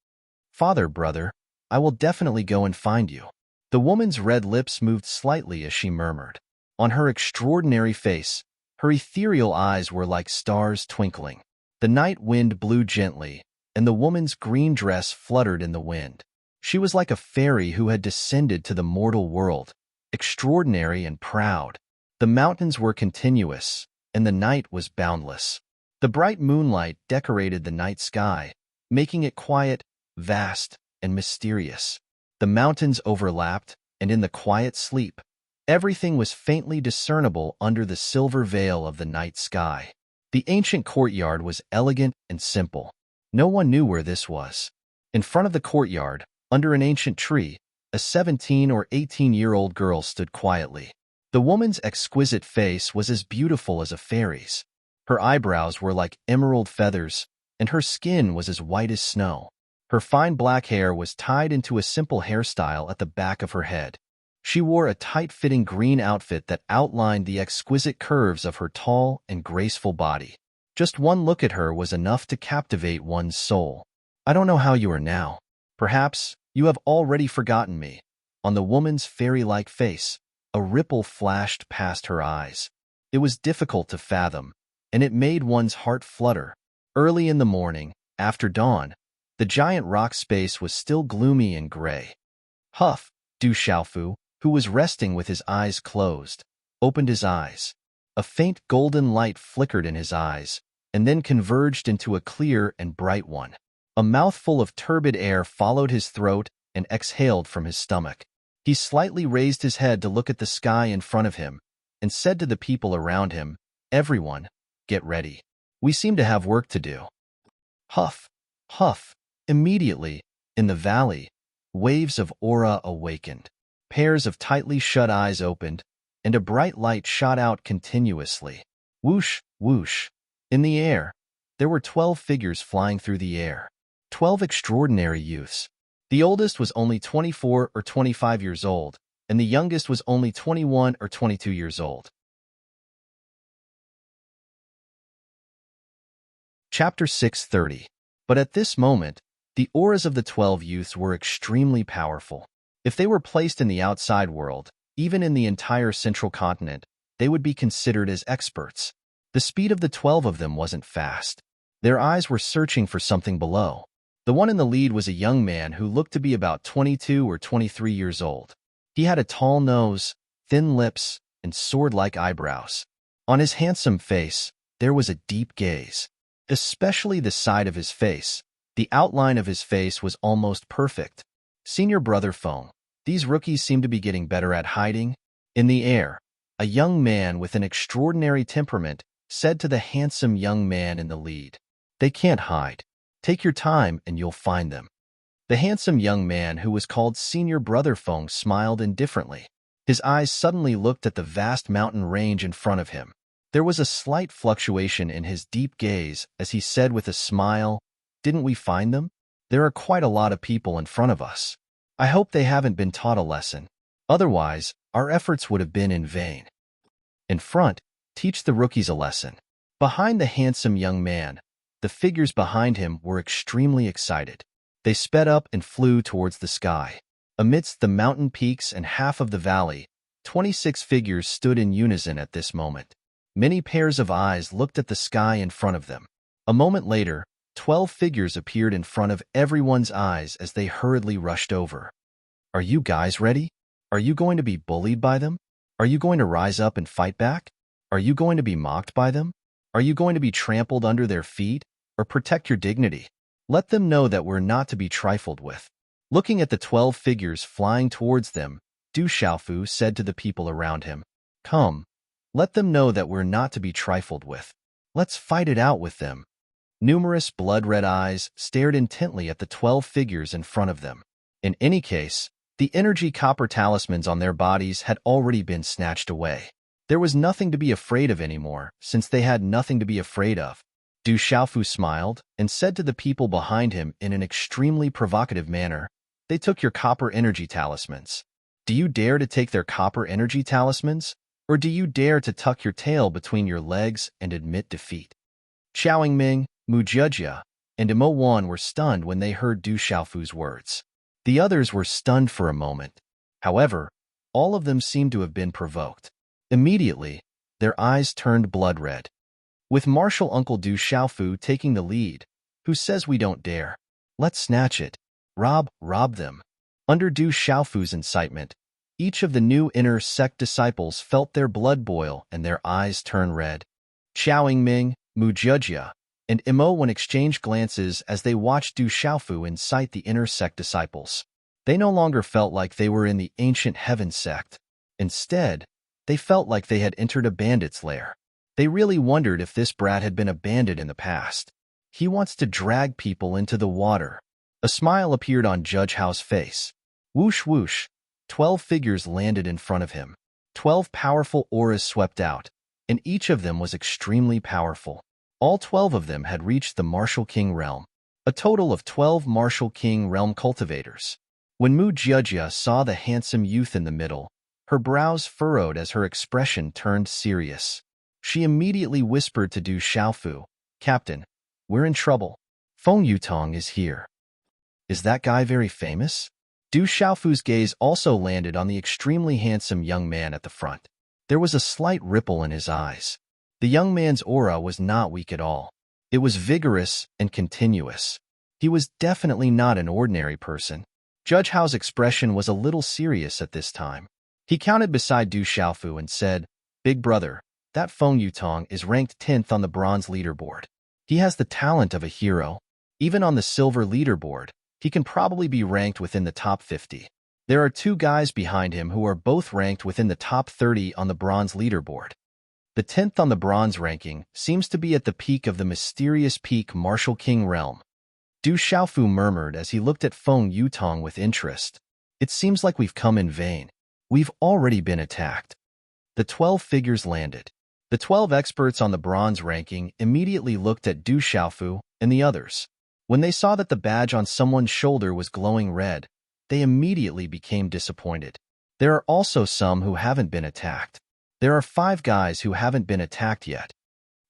Father, brother, I will definitely go and find you. The woman's red lips moved slightly as she murmured. On her extraordinary face, her ethereal eyes were like stars twinkling. The night wind blew gently, and the woman's green dress fluttered in the wind. She was like a fairy who had descended to the mortal world, extraordinary and proud. The mountains were continuous, and the night was boundless. The bright moonlight decorated the night sky, making it quiet, vast, and mysterious. The mountains overlapped, and in the quiet sleep, everything was faintly discernible under the silver veil of the night sky. The ancient courtyard was elegant and simple. No one knew where this was. In front of the courtyard, under an ancient tree, a 17 or 18-year-old girl stood quietly. The woman's exquisite face was as beautiful as a fairy's. Her eyebrows were like emerald feathers, and her skin was as white as snow. Her fine black hair was tied into a simple hairstyle at the back of her head. She wore a tight-fitting green outfit that outlined the exquisite curves of her tall and graceful body. Just one look at her was enough to captivate one's soul. I don't know how you are now. Perhaps you have already forgotten me. On the woman's fairy-like face, a ripple flashed past her eyes. It was difficult to fathom, and it made one's heart flutter. Early in the morning, after dawn, The giant rock space was still gloomy and gray. Huff, Du Xiaofu, who was resting with his eyes closed, opened his eyes. A faint golden light flickered in his eyes, and then converged into a clear and bright one. A mouthful of turbid air followed his throat and exhaled from his stomach. He slightly raised his head to look at the sky in front of him and said to the people around him, "Everyone, get ready. We seem to have work to do." Huff, huff. Immediately, in the valley, waves of aura awakened. Pairs of tightly shut eyes opened, and a bright light shot out continuously. Whoosh, whoosh. In the air, there were 12 figures flying through the air. 12 extraordinary youths. The oldest was only 24 or 25 years old, and the youngest was only 21 or 22 years old. Chapter 6:30. But at this moment, the auras of the 12 youths were extremely powerful. If they were placed in the outside world, even in the entire central continent, they would be considered as experts. The speed of the 12 of them wasn't fast. Their eyes were searching for something below. The one in the lead was a young man who looked to be about 22 or 23 years old. He had a tall nose, thin lips, and sword-like eyebrows. On his handsome face, there was a deep gaze. Especially the side of his face. The outline of his face was almost perfect. Senior brother Feng, these rookies seem to be getting better at hiding. In the air, a young man with an extraordinary temperament said to the handsome young man in the lead, "They can't hide. Take your time and you'll find them." The handsome young man who was called Senior Brother Feng smiled indifferently. His eyes suddenly looked at the vast mountain range in front of him. There was a slight fluctuation in his deep gaze as he said with a smile, "Didn't we find them? There are quite a lot of people in front of us. I hope they haven't been taught a lesson. Otherwise, our efforts would have been in vain." In front, teach the rookies a lesson. Behind the handsome young man, the figures behind him were extremely excited. They sped up and flew towards the sky. Amidst the mountain peaks and half of the valley, 26 figures stood in unison at this moment. Many pairs of eyes looked at the sky in front of them. A moment later, 12 figures appeared in front of everyone's eyes as they hurriedly rushed over. "Are you guys ready? Are you going to be bullied by them? Are you going to rise up and fight back? Are you going to be mocked by them? Are you going to be trampled under their feet, or protect your dignity? Let them know that we're not to be trifled with." Looking at the 12 figures flying towards them, Du Xiaofu said to the people around him, "Come, let them know that we're not to be trifled with. Let's fight it out with them." Numerous blood-red eyes stared intently at the 12 figures in front of them. In any case, the energy copper talismans on their bodies had already been snatched away. There was nothing to be afraid of anymore, since they had nothing to be afraid of. Du Xiaofu smiled and said to the people behind him in an extremely provocative manner, "They took your copper energy talismans. Do you dare to take their copper energy talismans? Or do you dare to tuck your tail between your legs and admit defeat?" Xiaoyingming, Mujia, and Imo Wan were stunned when they heard Du Xiaofu's words. The others were stunned for a moment. However, all of them seemed to have been provoked. Immediately, their eyes turned blood-red. With Martial Uncle Du Xiaofu taking the lead, who says we don't dare. Let's snatch it. Rob them. Under Du Xiaofu's incitement, each of the new inner sect disciples felt their blood boil and their eyes turn red. Xiaoyingming, Mujia, and Imo Wan exchanged glances as they watched Du Xiaofu incite the inner sect disciples. They no longer felt like they were in the ancient heaven sect. Instead, they felt like they had entered a bandit's lair. They really wondered if this brat had been a bandit in the past. He wants to drag people into the water. A smile appeared on Judge Hao's face. Whoosh whoosh, 12 figures landed in front of him. 12 powerful auras swept out, and each of them was extremely powerful. All 12 of them had reached the Martial King realm. A total of 12 Martial King realm cultivators. When Mu Jiajia saw the handsome youth in the middle, her brows furrowed as her expression turned serious. She immediately whispered to Du Xiaofu, "Captain, we're in trouble. Feng Yutong is here." "Is that guy very famous?" Du Xiaofu's gaze also landed on the extremely handsome young man at the front. There was a slight ripple in his eyes. The young man's aura was not weak at all. It was vigorous and continuous. He was definitely not an ordinary person. Judge Hao's expression was a little serious at this time. He counted beside Du Xiaofu and said, "Big brother, that Feng Yutong is ranked 10th on the bronze leaderboard. He has the talent of a hero. Even on the silver leaderboard, he can probably be ranked within the top 50. There are two guys behind him who are both ranked within the top 30 on the bronze leaderboard. The 10th on the bronze ranking seems to be at the peak of the mysterious peak Martial King realm." Du Xiaofu murmured as he looked at Feng Yutong with interest. "It seems like we've come in vain. We've already been attacked." The 12 figures landed. The 12 experts on the bronze ranking immediately looked at Du Xiaofu and the others. When they saw that the badge on someone's shoulder was glowing red, they immediately became disappointed. There are also some who haven't been attacked. There are 5 guys who haven't been attacked yet.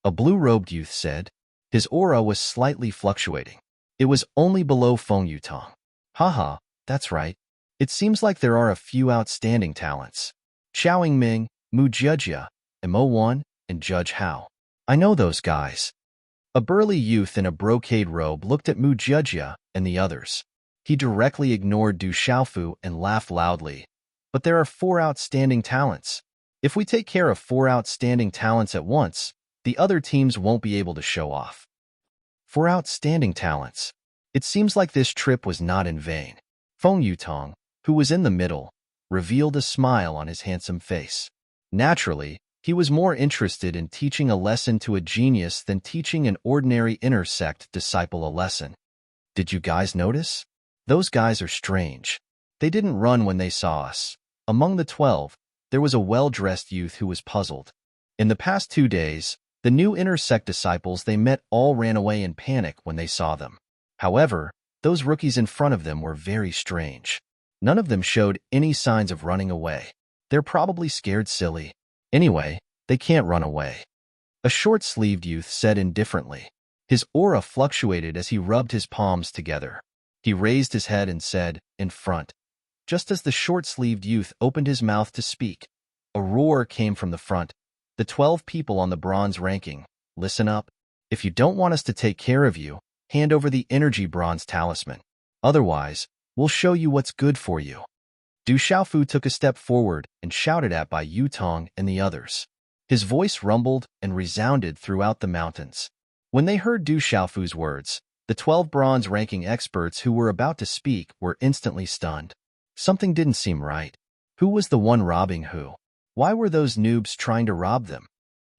A blue-robed youth said. His aura was slightly fluctuating. It was only below Feng Yutong. Haha, that's right. It seems like there are a few outstanding talents. Xiao Yingming, Mu Jiejia, and Mo Wan, and Judge Hao. I know those guys. A burly youth in a brocade robe looked at Mu Jiejia and the others. He directly ignored Du Xiaofu and laughed loudly. But there are 4 outstanding talents. If we take care of 4 outstanding talents at once, the other teams won't be able to show off. 4 outstanding talents. It seems like this trip was not in vain. Feng Yutong, who was in the middle, revealed a smile on his handsome face. Naturally, he was more interested in teaching a lesson to a genius than teaching an ordinary inner sect disciple a lesson. Did you guys notice? Those guys are strange. They didn't run when they saw us. Among the 12, there was a well-dressed youth who was puzzled. In the past 2 days, the new inner sect disciples they met all ran away in panic when they saw them. However, those rookies in front of them were very strange. None of them showed any signs of running away. They're probably scared silly. Anyway, they can't run away. A short-sleeved youth said indifferently. His aura fluctuated as he rubbed his palms together. He raised his head and said, "In front." Just as the short-sleeved youth opened his mouth to speak, a roar came from the front. The 12 people on the bronze ranking, listen up. If you don't want us to take care of you, hand over the energy bronze talisman. Otherwise, we'll show you what's good for you. Du Xiaofu took a step forward and shouted at Bai Yutong and the others. His voice rumbled and resounded throughout the mountains. When they heard Du Xiaofu's words, the 12 bronze ranking experts who were about to speak were instantly stunned. Something didn't seem right. Who was the one robbing who? Why were those noobs trying to rob them?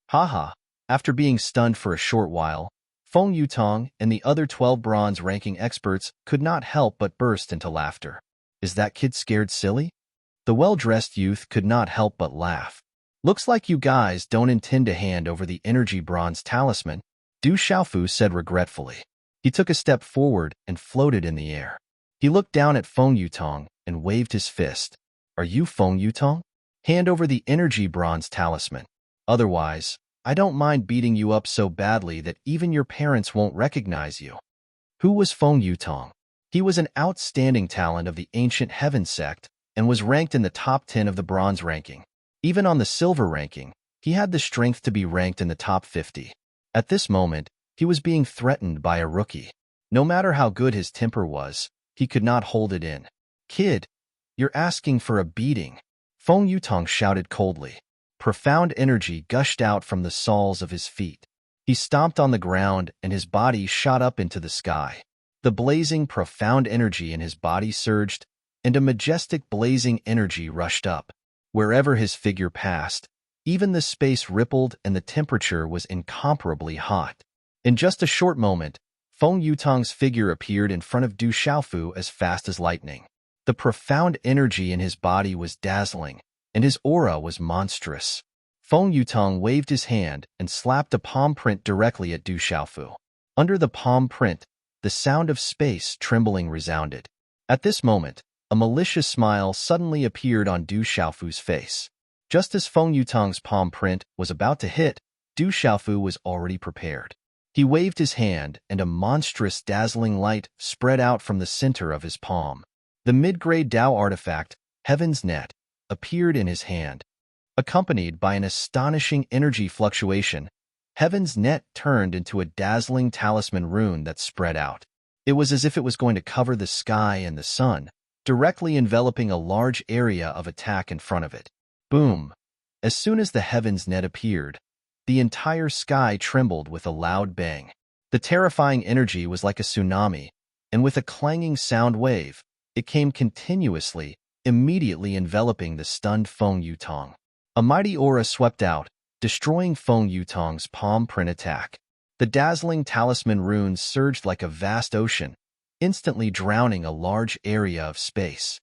Haha, after being stunned for a short while, Feng Yutong and the other 12 bronze ranking experts could not help but burst into laughter. Is that kid scared silly? The well-dressed youth could not help but laugh. Looks like you guys don't intend to hand over the energy bronze talisman, Du Xiaofu said regretfully. He took a step forward and floated in the air. He looked down at Feng Yutong and waved his fist. Are you Feng Yutong? Hand over the energy bronze talisman. Otherwise, I don't mind beating you up so badly that even your parents won't recognize you. Who was Feng Yutong? He was an outstanding talent of the ancient heaven sect and was ranked in the top 10 of the bronze ranking. Even on the silver ranking, he had the strength to be ranked in the top 50. At this moment, he was being threatened by a rookie. No matter how good his temper was, he could not hold it in. Kid, you're asking for a beating. Feng Yutong shouted coldly. Profound energy gushed out from the soles of his feet. He stomped on the ground and his body shot up into the sky. The blazing, profound energy in his body surged, and a majestic blazing energy rushed up. Wherever his figure passed, even the space rippled and the temperature was incomparably hot. In just a short moment, Feng Yutong's figure appeared in front of Du Xiaofu as fast as lightning. The profound energy in his body was dazzling, and his aura was monstrous. Feng Yutong waved his hand and slapped a palm print directly at Du Xiaofu. Under the palm print, the sound of space trembling resounded. At this moment, a malicious smile suddenly appeared on Du Xiaofu's face. Just as Feng Yutong's palm print was about to hit, Du Xiaofu was already prepared. He waved his hand and a monstrous dazzling light spread out from the center of his palm. The mid-grade Dao artifact, Heaven's Net, appeared in his hand. Accompanied by an astonishing energy fluctuation, Heaven's Net turned into a dazzling talisman rune that spread out. It was as if it was going to cover the sky and the sun, directly enveloping a large area of attack in front of it. Boom! As soon as the heavens net appeared, the entire sky trembled with a loud bang. The terrifying energy was like a tsunami, and with a clanging sound wave, it came continuously, immediately enveloping the stunned Feng Yutong. A mighty aura swept out, destroying Feng Yutong's palm print attack. The dazzling talisman runes surged like a vast ocean, instantly drowning a large area of space.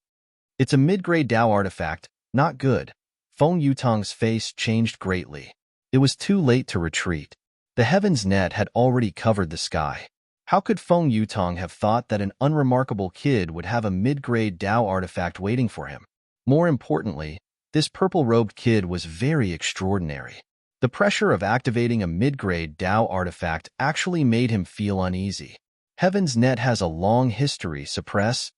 It's a mid-grade Dao artifact, not good. Feng Yutong's face changed greatly. It was too late to retreat. The heavens net had already covered the sky. How could Feng Yutong have thought that an unremarkable kid would have a mid-grade Dao artifact waiting for him? More importantly, this purple-robed kid was very extraordinary. The pressure of activating a mid-grade Dao artifact actually made him feel uneasy. Heaven's Net has a long history, suppress.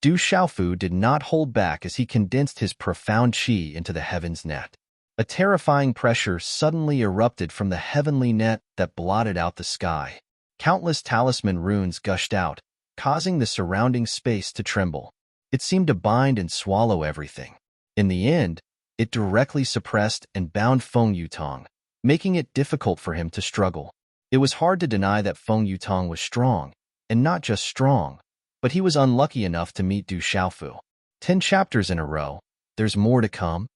Du Xiaofu did not hold back as he condensed his profound qi into the Heaven's Net. A terrifying pressure suddenly erupted from the heavenly net that blotted out the sky. Countless talisman runes gushed out, causing the surrounding space to tremble. It seemed to bind and swallow everything. In the end, it directly suppressed and bound Feng Yutong, making it difficult for him to struggle. It was hard to deny that Feng Yutong was strong, and not just strong, but he was unlucky enough to meet Du Xiaofu. 10 chapters in a row. There's more to come.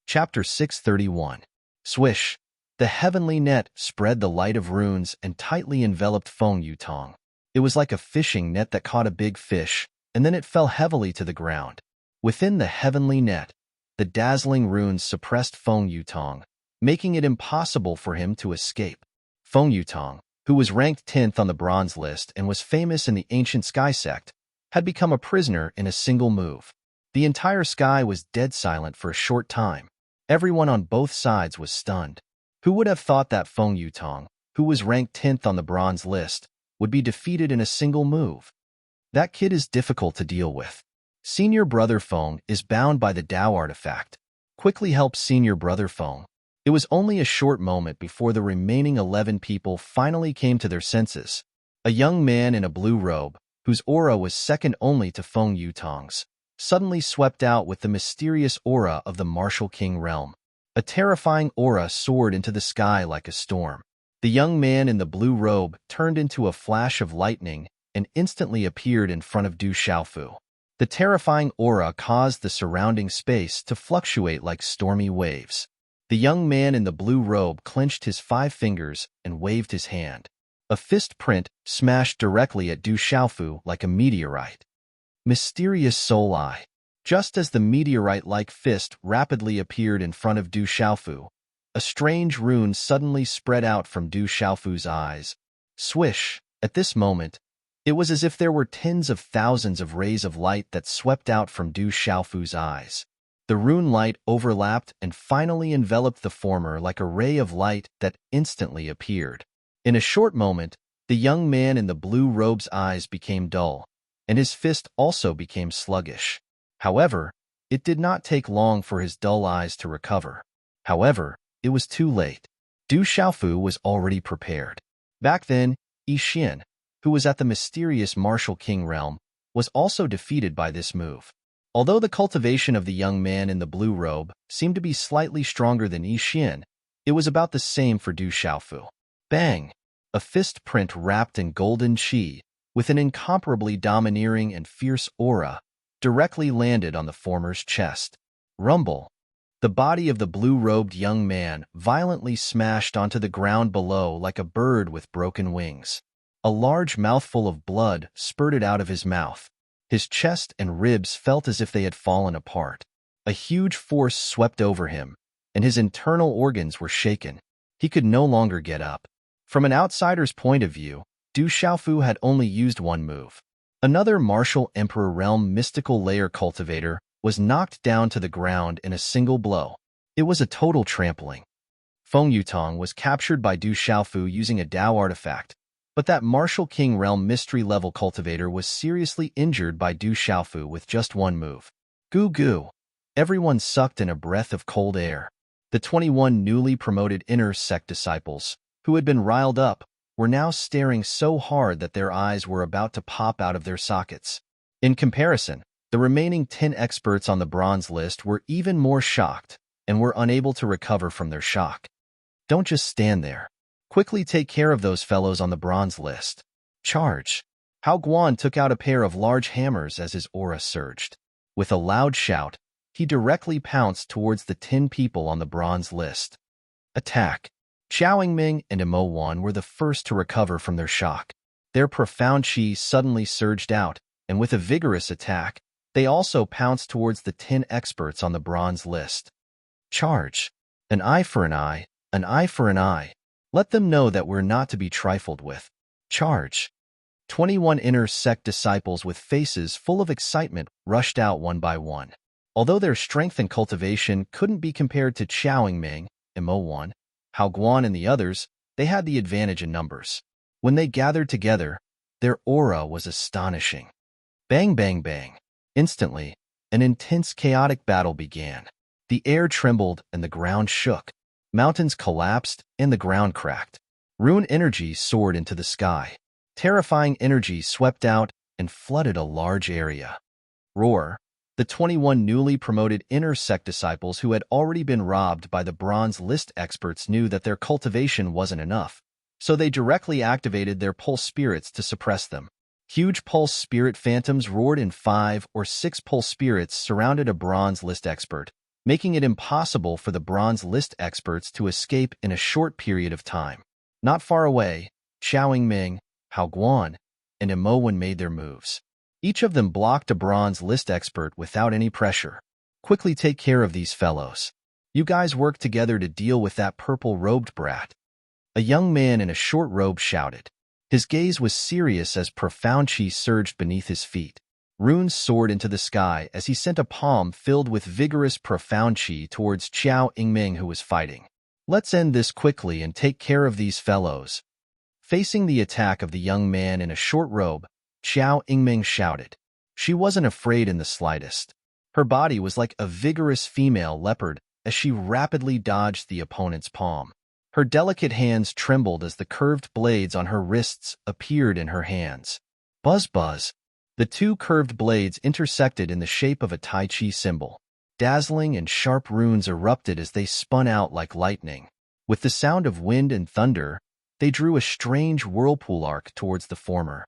Chapter 631. Swish! The heavenly net spread the light of runes and tightly enveloped Feng Yutong. It was like a fishing net that caught a big fish, and then it fell heavily to the ground. Within the heavenly net, the dazzling runes suppressed Feng Yutong, making it impossible for him to escape. Feng Yutong, who was ranked 10th on the bronze list and was famous in the ancient sky sect, had become a prisoner in a single move. The entire sky was dead silent for a short time. Everyone on both sides was stunned. Who would have thought that Feng Yutong, who was ranked 10th on the bronze list, would be defeated in a single move? That kid is difficult to deal with. Senior brother Feng is bound by the Dao artifact. Quickly help senior brother Feng. It was only a short moment before the remaining 11 people finally came to their senses. A young man in a blue robe, whose aura was second only to Feng Yutong's, suddenly swept out with the mysterious aura of the martial king realm. A terrifying aura soared into the sky like a storm. The young man in the blue robe turned into a flash of lightning and instantly appeared in front of Du Xiaofu. The terrifying aura caused the surrounding space to fluctuate like stormy waves. The young man in the blue robe clenched his 5 fingers and waved his hand. A fist print smashed directly at Du Xiaofu like a meteorite. Mysterious Soul Eye. Just as the meteorite-like fist rapidly appeared in front of Du Xiaofu, a strange rune suddenly spread out from Du Xiaofu's eyes. Swish! At this moment, it was as if there were tens of thousands of rays of light that swept out from Du Xiaofu's eyes. The rune light overlapped and finally enveloped the former like a ray of light that instantly appeared. In a short moment, the young man in the blue robe's eyes became dull, and his fist also became sluggish. However, it did not take long for his dull eyes to recover. However, it was too late. Du Xiaofu was already prepared. Back then, Yi Xian, who was at the mysterious martial king realm, was also defeated by this move. Although the cultivation of the young man in the blue robe seemed to be slightly stronger than Yi Xian, it was about the same for Du Xiaofu. Bang! A fist print wrapped in golden qi, with an incomparably domineering and fierce aura, directly landed on the former's chest. Rumble! The body of the blue-robed young man violently smashed onto the ground below like a bird with broken wings. A large mouthful of blood spurted out of his mouth. His chest and ribs felt as if they had fallen apart. A huge force swept over him, and his internal organs were shaken. He could no longer get up. From an outsider's point of view, Du Xiaofu had only used one move. Another martial emperor realm mystical layer cultivator was knocked down to the ground in a single blow. It was a total trampling. Feng Yutong was captured by Du Xiaofu using a Dao artifact, but that martial king realm mystery-level cultivator was seriously injured by Du Xiaofu with just one move. Goo goo! Everyone sucked in a breath of cold air. The 21 newly promoted inner sect disciples, who had been riled up, were now staring so hard that their eyes were about to pop out of their sockets. In comparison, the remaining 10 experts on the bronze list were even more shocked and were unable to recover from their shock. Don't just stand there. Quickly take care of those fellows on the bronze list. Charge! Hao Guan took out a pair of large hammers as his aura surged. With a loud shout, he directly pounced towards the 10 people on the bronze list. Attack! Xiao Yingming and Imo Wan were the first to recover from their shock. Their profound qi suddenly surged out, and with a vigorous attack, they also pounced towards the 10 experts on the bronze list. Charge! An eye for an eye, an eye for an eye. Let them know that we're not to be trifled with. Charge! 21 inner sect disciples with faces full of excitement rushed out one by one. Although their strength and cultivation couldn't be compared to Xiao Yingming, Imo Wan, Hao Guan, and the others, they had the advantage in numbers. When they gathered together, their aura was astonishing. Bang, bang, bang. Instantly, an intense chaotic battle began. The air trembled and the ground shook. Mountains collapsed and the ground cracked. Rune energy soared into the sky. Terrifying energy swept out and flooded a large area. Roar! The 21 newly promoted inner sect disciples who had already been robbed by the bronze list experts knew that their cultivation wasn't enough, so they directly activated their pulse spirits to suppress them. Huge pulse spirit phantoms roared in 5 or 6 pulse spirits surrounded a bronze list expert, making it impossible for the bronze list experts to escape in a short period of time. Not far away, Xiao Yingming, Hao Guan, and Imo Wan made their moves. Each of them blocked a bronze list expert without any pressure. Quickly take care of these fellows. You guys work together to deal with that purple-robed brat. A young man in a short robe shouted. His gaze was serious as profound qi surged beneath his feet. Runes soared into the sky as he sent a palm filled with vigorous profound qi towards Xiao Yingming, who was fighting. Let's end this quickly and take care of these fellows. Facing the attack of the young man in a short robe, Xiao Yingming shouted. She wasn't afraid in the slightest. Her body was like a vigorous female leopard as she rapidly dodged the opponent's palm. Her delicate hands trembled as the curved blades on her wrists appeared in her hands. Buzz buzz. The two curved blades intersected in the shape of a Tai Chi symbol. Dazzling and sharp runes erupted as they spun out like lightning. With the sound of wind and thunder, they drew a strange whirlpool arc towards the former.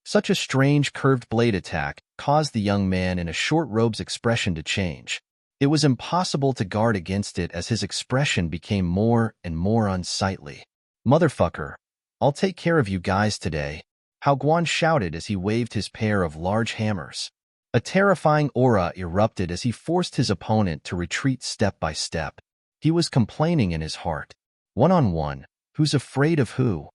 Such a strange curved blade attack caused the young man in a short robe's expression to change. It was impossible to guard against it as his expression became more and more unsightly. Motherfucker, I'll take care of you guys today, Hao Guan shouted as he waved his pair of large hammers. A terrifying aura erupted as he forced his opponent to retreat step by step. He was complaining in his heart. One-on-one, who's afraid of who?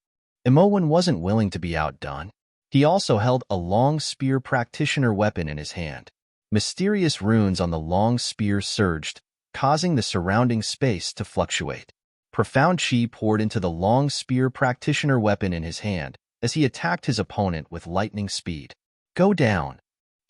Imo Wan wasn't willing to be outdone. He also held a long spear practitioner weapon in his hand. Mysterious runes on the long spear surged, causing the surrounding space to fluctuate. Profound qi poured into the long spear practitioner weapon in his hand as he attacked his opponent with lightning speed. Go down.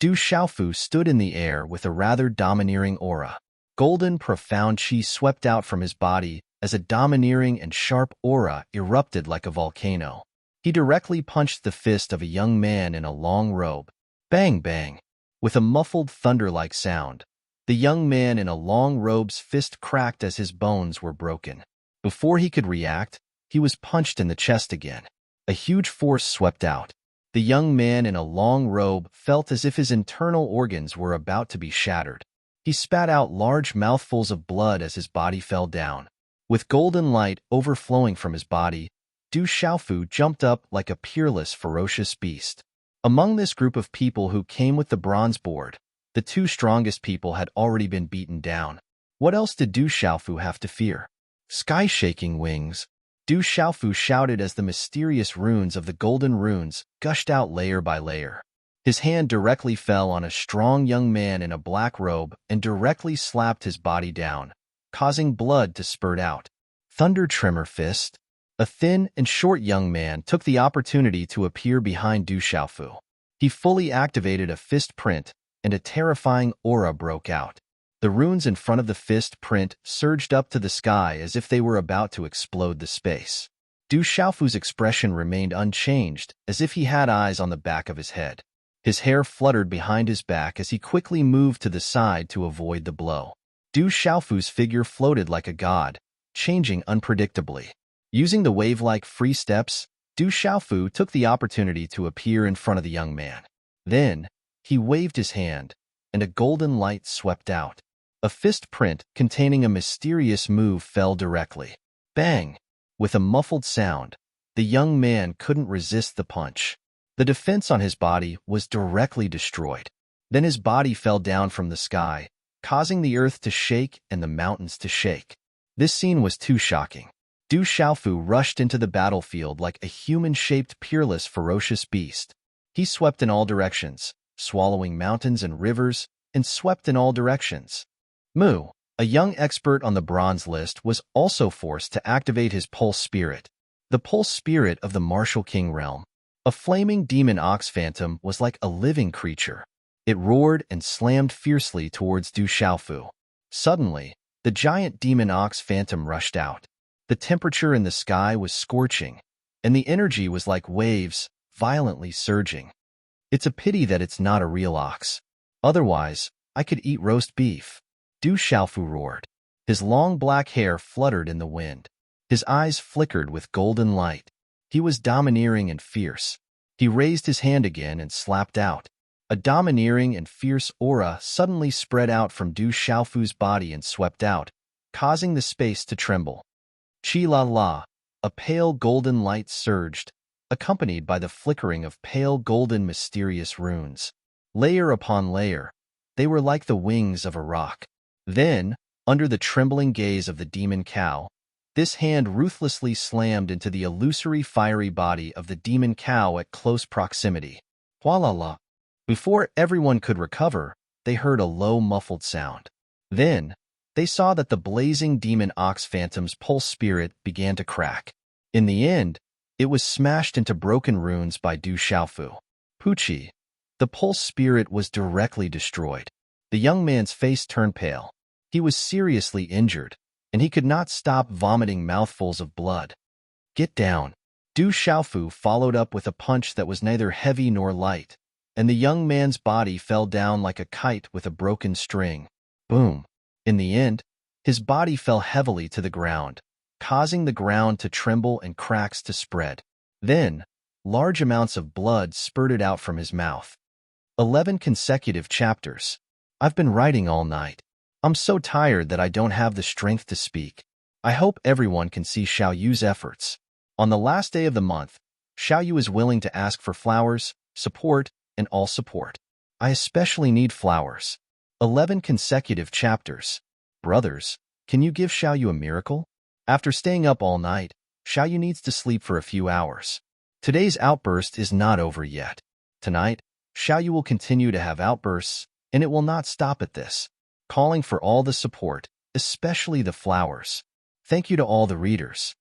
Du Xiaofu stood in the air with a rather domineering aura. Golden profound qi swept out from his body as a domineering and sharp aura erupted like a volcano. He directly punched the fist of a young man in a long robe. Bang, bang. With a muffled thunder-like sound, the young man in a long robe's fist cracked as his bones were broken. Before he could react, he was punched in the chest again. A huge force swept out. The young man in a long robe felt as if his internal organs were about to be shattered. He spat out large mouthfuls of blood as his body fell down. With golden light overflowing from his body, Du Xiaofu jumped up like a peerless, ferocious beast. Among this group of people who came with the bronze board, the two strongest people had already been beaten down. What else did Du Xiaofu have to fear? Sky-shaking wings. Du Xiaofu shouted as the mysterious runes of the golden runes gushed out layer by layer. His hand directly fell on a strong young man in a black robe and directly slapped his body down, causing blood to spurt out. Thunder Tremor Fist. A thin and short young man took the opportunity to appear behind Du Xiaofu. He fully activated a fist print, and a terrifying aura broke out. The runes in front of the fist print surged up to the sky as if they were about to explode the space. Du Xiaofu's expression remained unchanged, as if he had eyes on the back of his head. His hair fluttered behind his back as he quickly moved to the side to avoid the blow. Du Xiaofu's figure floated like a god, changing unpredictably. Using the wave-like free steps, Du Xiaofu took the opportunity to appear in front of the young man. Then, he waved his hand, and a golden light swept out. A fist print containing a mysterious move fell directly. Bang! With a muffled sound, the young man couldn't resist the punch. The defense on his body was directly destroyed. Then his body fell down from the sky, causing the earth to shake and the mountains to shake. This scene was too shocking. Du Xiaofu rushed into the battlefield like a human-shaped, peerless, ferocious beast. He swept in all directions, swallowing mountains and rivers, and swept in all directions. Mu, a young expert on the bronze list, was also forced to activate his pulse spirit. The pulse spirit of the martial king realm. A flaming demon ox phantom was like a living creature. It roared and slammed fiercely towards Du Xiaofu. Suddenly, the giant demon ox phantom rushed out. The temperature in the sky was scorching, and the energy was like waves, violently surging. It's a pity that it's not a real ox. Otherwise, I could eat roast beef. Du Xiaofu roared. His long black hair fluttered in the wind. His eyes flickered with golden light. He was domineering and fierce. He raised his hand again and slapped out. A domineering and fierce aura suddenly spread out from Du Xiaofu's body and swept out, causing the space to tremble. Chi-la-la, a pale golden light surged, accompanied by the flickering of pale golden mysterious runes. Layer upon layer, they were like the wings of a rock. Then, under the trembling gaze of the demon cow, this hand ruthlessly slammed into the illusory fiery body of the demon cow at close proximity. Hua-la-la. Before everyone could recover, they heard a low muffled sound. Then, they saw that the blazing demon ox phantom's pulse spirit began to crack. In the end, it was smashed into broken runes by Du Xiaofu. Pucci. The pulse spirit was directly destroyed. The young man's face turned pale. He was seriously injured, and he could not stop vomiting mouthfuls of blood. Get down. Du Xiaofu followed up with a punch that was neither heavy nor light, and the young man's body fell down like a kite with a broken string. Boom. In the end, his body fell heavily to the ground, causing the ground to tremble and cracks to spread. Then, large amounts of blood spurted out from his mouth. 11 consecutive chapters. I've been writing all night. I'm so tired that I don't have the strength to speak. I hope everyone can see Xiaoyu's efforts. On the last day of the month, Xiaoyu is willing to ask for flowers, support, and all support. I especially need flowers. 11 consecutive chapters. Brothers, can you give Xiaoyu a miracle? After staying up all night, Xiaoyu needs to sleep for a few hours. Today's outburst is not over yet. Tonight, Xiaoyu will continue to have outbursts, and it will not stop at this. Calling for all the support, especially the flowers. Thank you to all the readers.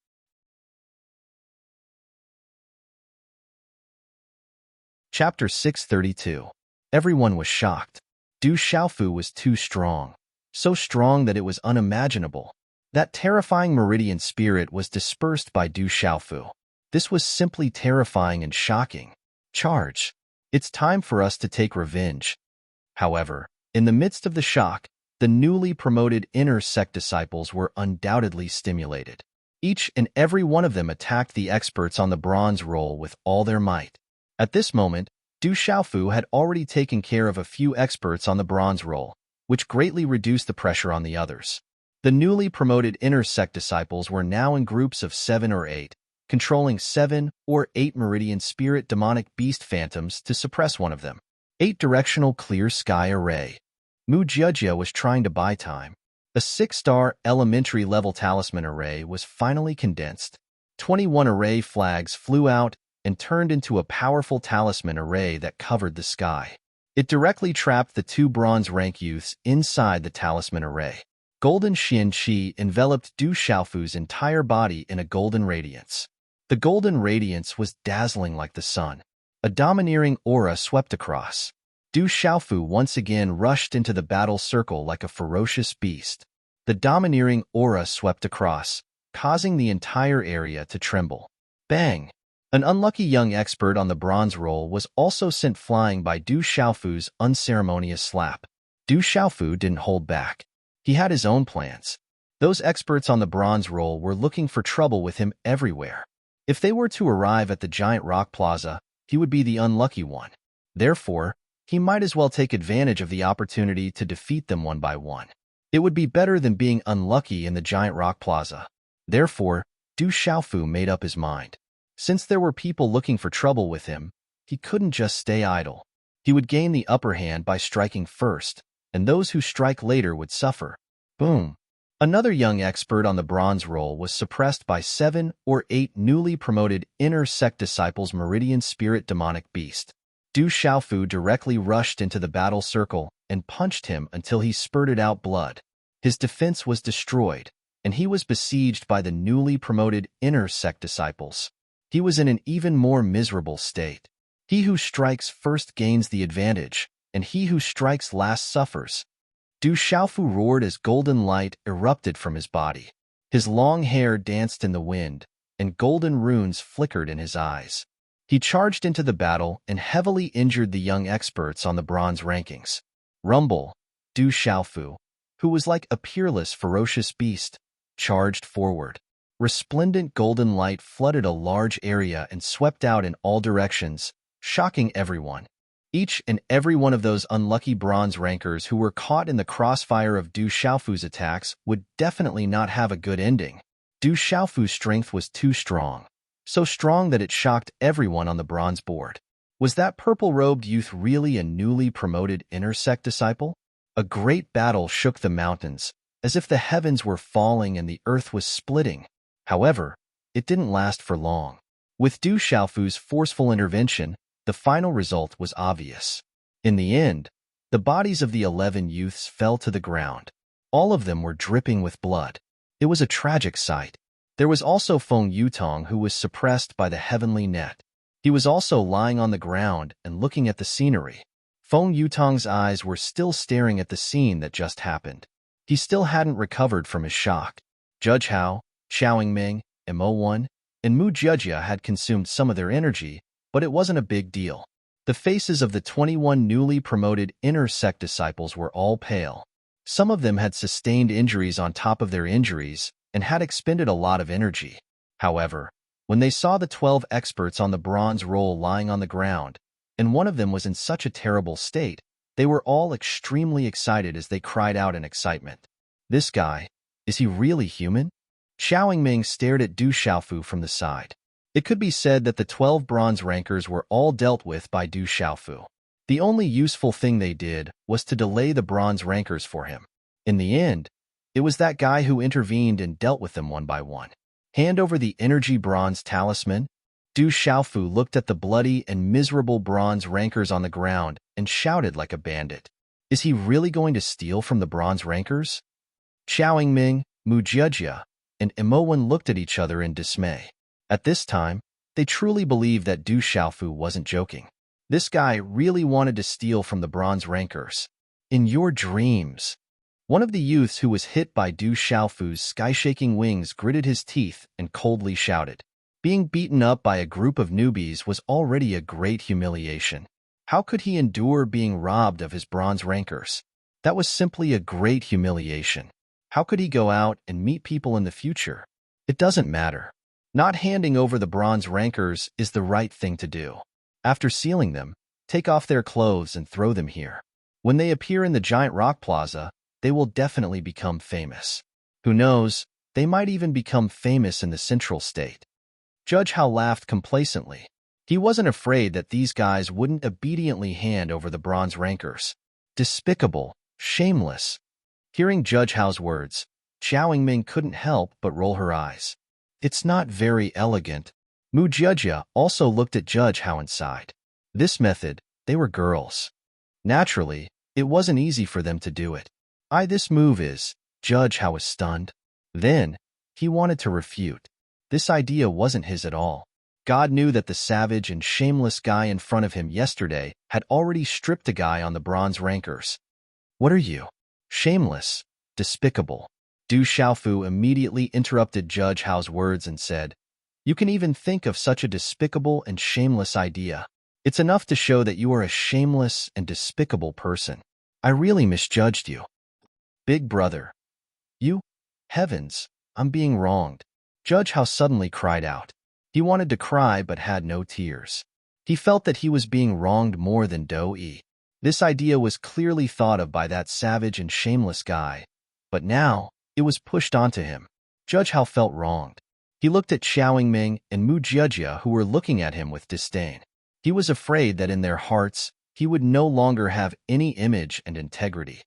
Chapter 632. Everyone was shocked. Du Xiaofu was too strong. So strong that it was unimaginable. That terrifying meridian spirit was dispersed by Du Xiaofu. This was simply terrifying and shocking. Charge. It's time for us to take revenge. However, in the midst of the shock, the newly promoted inner sect disciples were undoubtedly stimulated. Each and every one of them attacked the experts on the bronze roll with all their might. At this moment, Du Xiaofu had already taken care of a few experts on the bronze roll, which greatly reduced the pressure on the others. The newly promoted inner sect disciples were now in groups of 7 or 8, controlling 7 or 8 meridian spirit demonic beast phantoms to suppress one of them. 8-directional clear sky array. Mu Jiejia was trying to buy time. A 6-star elementary level talisman array was finally condensed. 21 array flags flew out and turned into a powerful talisman array that covered the sky. It directly trapped the 2 bronze rank youths inside the talisman array. Golden Xian Qi enveloped Du Xiaofu's entire body in a golden radiance. The golden radiance was dazzling like the sun. A domineering aura swept across. Du Xiaofu once again rushed into the battle circle like a ferocious beast. The domineering aura swept across, causing the entire area to tremble. Bang! An unlucky young expert on the bronze roll was also sent flying by Du Xiaofu's unceremonious slap. Du Xiaofu didn't hold back. He had his own plans. Those experts on the bronze roll were looking for trouble with him everywhere. If they were to arrive at the giant rock plaza, he would be the unlucky one. Therefore, he might as well take advantage of the opportunity to defeat them one by one. It would be better than being unlucky in the giant rock plaza. Therefore, Du Xiaofu made up his mind. Since there were people looking for trouble with him, he couldn't just stay idle. He would gain the upper hand by striking first, and those who strike later would suffer. Boom! Another young expert on the bronze roll was suppressed by 7 or 8 newly promoted inner sect disciples' meridian spirit demonic beast. Du Xiaofu directly rushed into the battle circle and punched him until he spurted out blood. His defense was destroyed, and he was besieged by the newly promoted inner sect disciples. He was in an even more miserable state. He who strikes first gains the advantage, and he who strikes last suffers. Du Xiaofu roared as golden light erupted from his body. His long hair danced in the wind, and golden runes flickered in his eyes. He charged into the battle and heavily injured the young experts on the bronze rankings. Rumble! Du Xiaofu, who was like a peerless, ferocious beast, charged forward. Resplendent golden light flooded a large area and swept out in all directions, shocking everyone. Each and every one of those unlucky bronze rankers who were caught in the crossfire of Du Xiaofu's attacks would definitely not have a good ending. Du Xiaofu's strength was too strong, so strong that it shocked everyone on the bronze board. Was that purple-robed youth really a newly promoted inner sect disciple? A great battle shook the mountains, as if the heavens were falling and the earth was splitting. However, it didn't last for long. With Du Xiaofu's forceful intervention, the final result was obvious. In the end, the bodies of the 11 youths fell to the ground. All of them were dripping with blood. It was a tragic sight. There was also Feng Yutong, who was suppressed by the heavenly net. He was also lying on the ground and looking at the scenery. Feng Yutong's eyes were still staring at the scene that just happened. He still hadn't recovered from his shock. Judge Hao, Xiaoyingming, Mo1, and Mu Jejia had consumed some of their energy, but it wasn't a big deal. The faces of the 21 newly promoted inner sect disciples were all pale. Some of them had sustained injuries on top of their injuries and had expended a lot of energy. However, when they saw the 12 experts on the bronze roll lying on the ground, and one of them was in such a terrible state, they were all extremely excited as they cried out in excitement. This guy, is he really human? Xiaoyingming stared at Du Xiaofu from the side. It could be said that the 12 bronze rankers were all dealt with by Du Xiaofu. The only useful thing they did was to delay the bronze rankers for him. In the end, it was that guy who intervened and dealt with them one by one. Hand over the energy bronze talisman. Du Xiaofu looked at the bloody and miserable bronze rankers on the ground and shouted like a bandit. Is he really going to steal from the bronze rankers? Xiaoyingming, Mu Jejia, and Mo1 looked at each other in dismay. At this time, they truly believed that Du Xiaofu wasn't joking. This guy really wanted to steal from the bronze rankers. In your dreams. One of the youths who was hit by Du Xiaofu's sky-shaking wings gritted his teeth and coldly shouted. Being beaten up by a group of newbies was already a great humiliation. How could he endure being robbed of his bronze rankers? That was simply a great humiliation. How could he go out and meet people in the future? It doesn't matter. Not handing over the bronze rankers is the right thing to do. After sealing them, take off their clothes and throw them here. When they appear in the giant rock plaza, they will definitely become famous. Who knows, they might even become famous in the central state. Judge Hao laughed complacently. He wasn't afraid that these guys wouldn't obediently hand over the bronze rankers. Despicable, shameless. Hearing Judge Hao's words, Xiaoyingming couldn't help but roll her eyes. It's not very elegant. Mu Jejia also looked at Judge Hao and sighed. This method, they were girls. Naturally, it wasn't easy for them to do it. This move is, Judge Hao was stunned. Then, he wanted to refute. This idea wasn't his at all. God knew that the savage and shameless guy in front of him yesterday had already stripped a guy on the bronze rankers. What are you? Shameless, despicable. Du Xiaofu immediately interrupted Judge Hao's words and said, You can even think of such a despicable and shameless idea. It's enough to show that you are a shameless and despicable person. I really misjudged you. Big brother. You? Heavens, I'm being wronged. Judge How suddenly cried out. He wanted to cry but had no tears. He felt that he was being wronged more than Do-e. This idea was clearly thought of by that savage and shameless guy, but now it was pushed onto him. Judge How felt wronged. He looked at Xiaoming and Mu Jiejia, who were looking at him with disdain. He was afraid that in their hearts he would no longer have any image and integrity.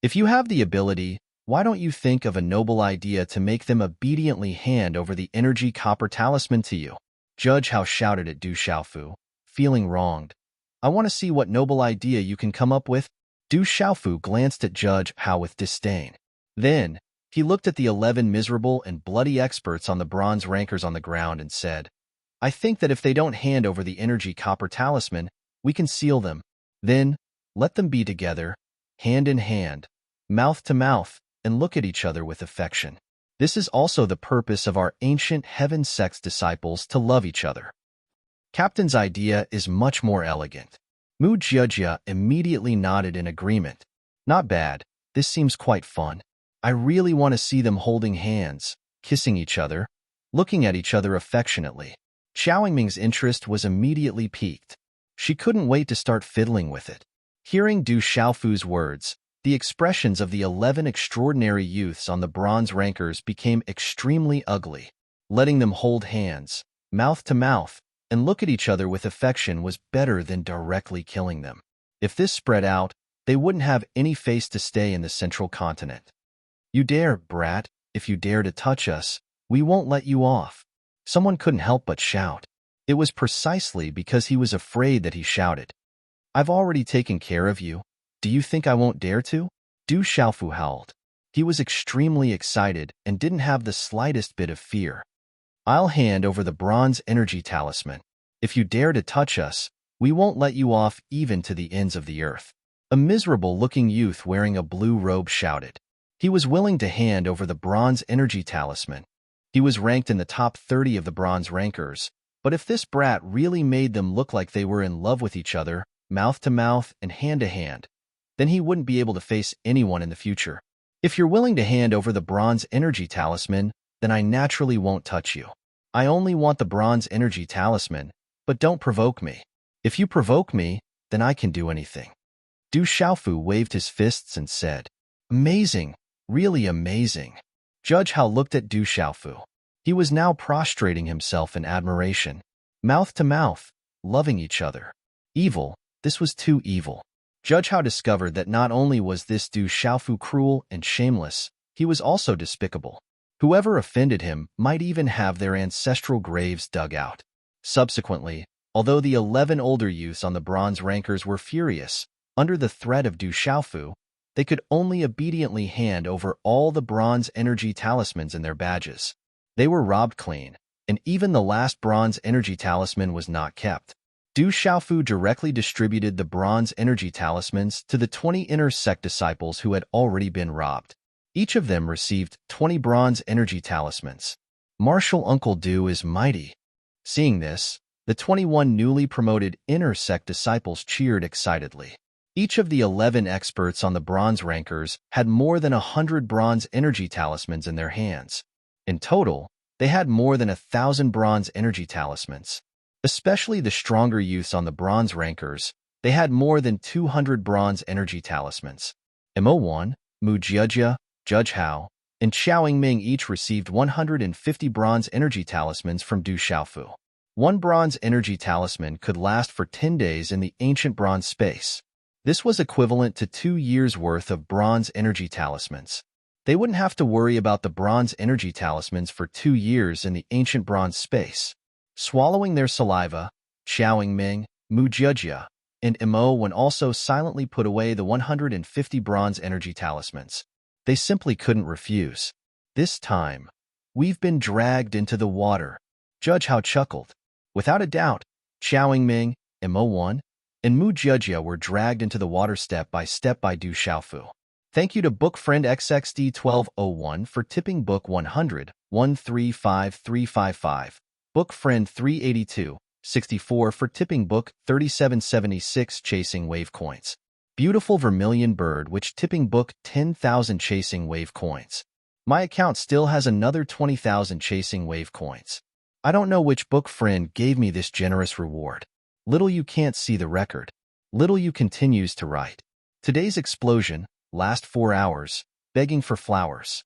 If you have the ability, why don't you think of a noble idea to make them obediently hand over the energy copper talisman to you? Judge How shouted at Du Xiaofu, feeling wronged. I want to see what noble idea you can come up with. Du Xiaofu glanced at Judge How with disdain. Then, he looked at the 11 miserable and bloody experts on the bronze rankers on the ground and said, I think that if they don't hand over the energy copper talisman, we can seal them. Then, let them be together, hand in hand, mouth to mouth, and look at each other with affection. This is also the purpose of our ancient heaven sex disciples, to love each other. Captain's idea is much more elegant. Mu Jiejia immediately nodded in agreement. Not bad, this seems quite fun. I really want to see them holding hands, kissing each other, looking at each other affectionately. Xiaoming's interest was immediately piqued. She couldn't wait to start fiddling with it. Hearing Du Xiaofu's words, the expressions of the 11 extraordinary youths on the bronze rankers became extremely ugly. Letting them hold hands, mouth to mouth, and look at each other with affection was better than directly killing them. If this spread out, they wouldn't have any face to stay in the central continent. You dare, brat, if you dare to touch us, we won't let you off. Someone couldn't help but shout. It was precisely because he was afraid that he shouted. I've already taken care of you. Do you think I won't dare to? Du Xiaofu howled. He was extremely excited and didn't have the slightest bit of fear. I'll hand over the bronze energy talisman. If you dare to touch us, we won't let you off even to the ends of the earth. A miserable-looking youth wearing a blue robe shouted. He was willing to hand over the bronze energy talisman. He was ranked in the top 30 of the bronze rankers, but if this brat really made them look like they were in love with each other, mouth to mouth and hand to hand, then he wouldn't be able to face anyone in the future. If you're willing to hand over the bronze energy talisman, then I naturally won't touch you. I only want the bronze energy talisman, but don't provoke me. If you provoke me, then I can do anything. Du Xiaofu waved his fists and said, Amazing, really amazing. Judge How looked at Du Xiaofu. He was now prostrating himself in admiration. Mouth to mouth, loving each other. Evil, this was too evil. Judge How discovered that not only was this Du Xiaofu cruel and shameless, he was also despicable. Whoever offended him might even have their ancestral graves dug out. Subsequently, although the 11 older youths on the bronze rankers were furious, under the threat of Du Xiaofu, they could only obediently hand over all the bronze energy talismans in their badges. They were robbed clean, and even the last bronze energy talisman was not kept. Du Xiaofu directly distributed the bronze energy talismans to the 20 inner sect disciples who had already been robbed. Each of them received 20 bronze energy talismans. Martial Uncle Du is mighty. Seeing this, the 21 newly promoted inner sect disciples cheered excitedly. Each of the 11 experts on the bronze rankers had more than 100 bronze energy talismans in their hands. In total, they had more than 1,000 bronze energy talismans. Especially the stronger youths on the bronze rankers, they had more than 200 bronze energy talismans. Mo1, Mu Jiejia, Judge How, and Xiaoming each received 150 bronze energy talismans from Du Xiaofu. One bronze energy talisman could last for 10 days in the ancient bronze space. This was equivalent to 2 years' worth of bronze energy talismans. They wouldn't have to worry about the bronze energy talismans for 2 years in the ancient bronze space. Swallowing their saliva, Xiaoming, Mu Jiejia, and Mo1 also silently put away the 150 bronze energy talismans. They simply couldn't refuse. This time, we've been dragged into the water. Judge How chuckled. Without a doubt, Xiaoming, Mo1, and Mu Jiejia were dragged into the water step by Du Xiaofu. Thank you to Book Friend XXD1201 for tipping Book 100, 135355. Book Friend 382, 64 for tipping book 3776 chasing wave coins. Beautiful vermilion bird which tipping book 10,000 chasing wave coins. My account still has another 20,000 chasing wave coins. I don't know which book friend gave me this generous reward. Little you can't see the record. Little you continues to write. Today's explosion, last 4 hours, begging for flowers.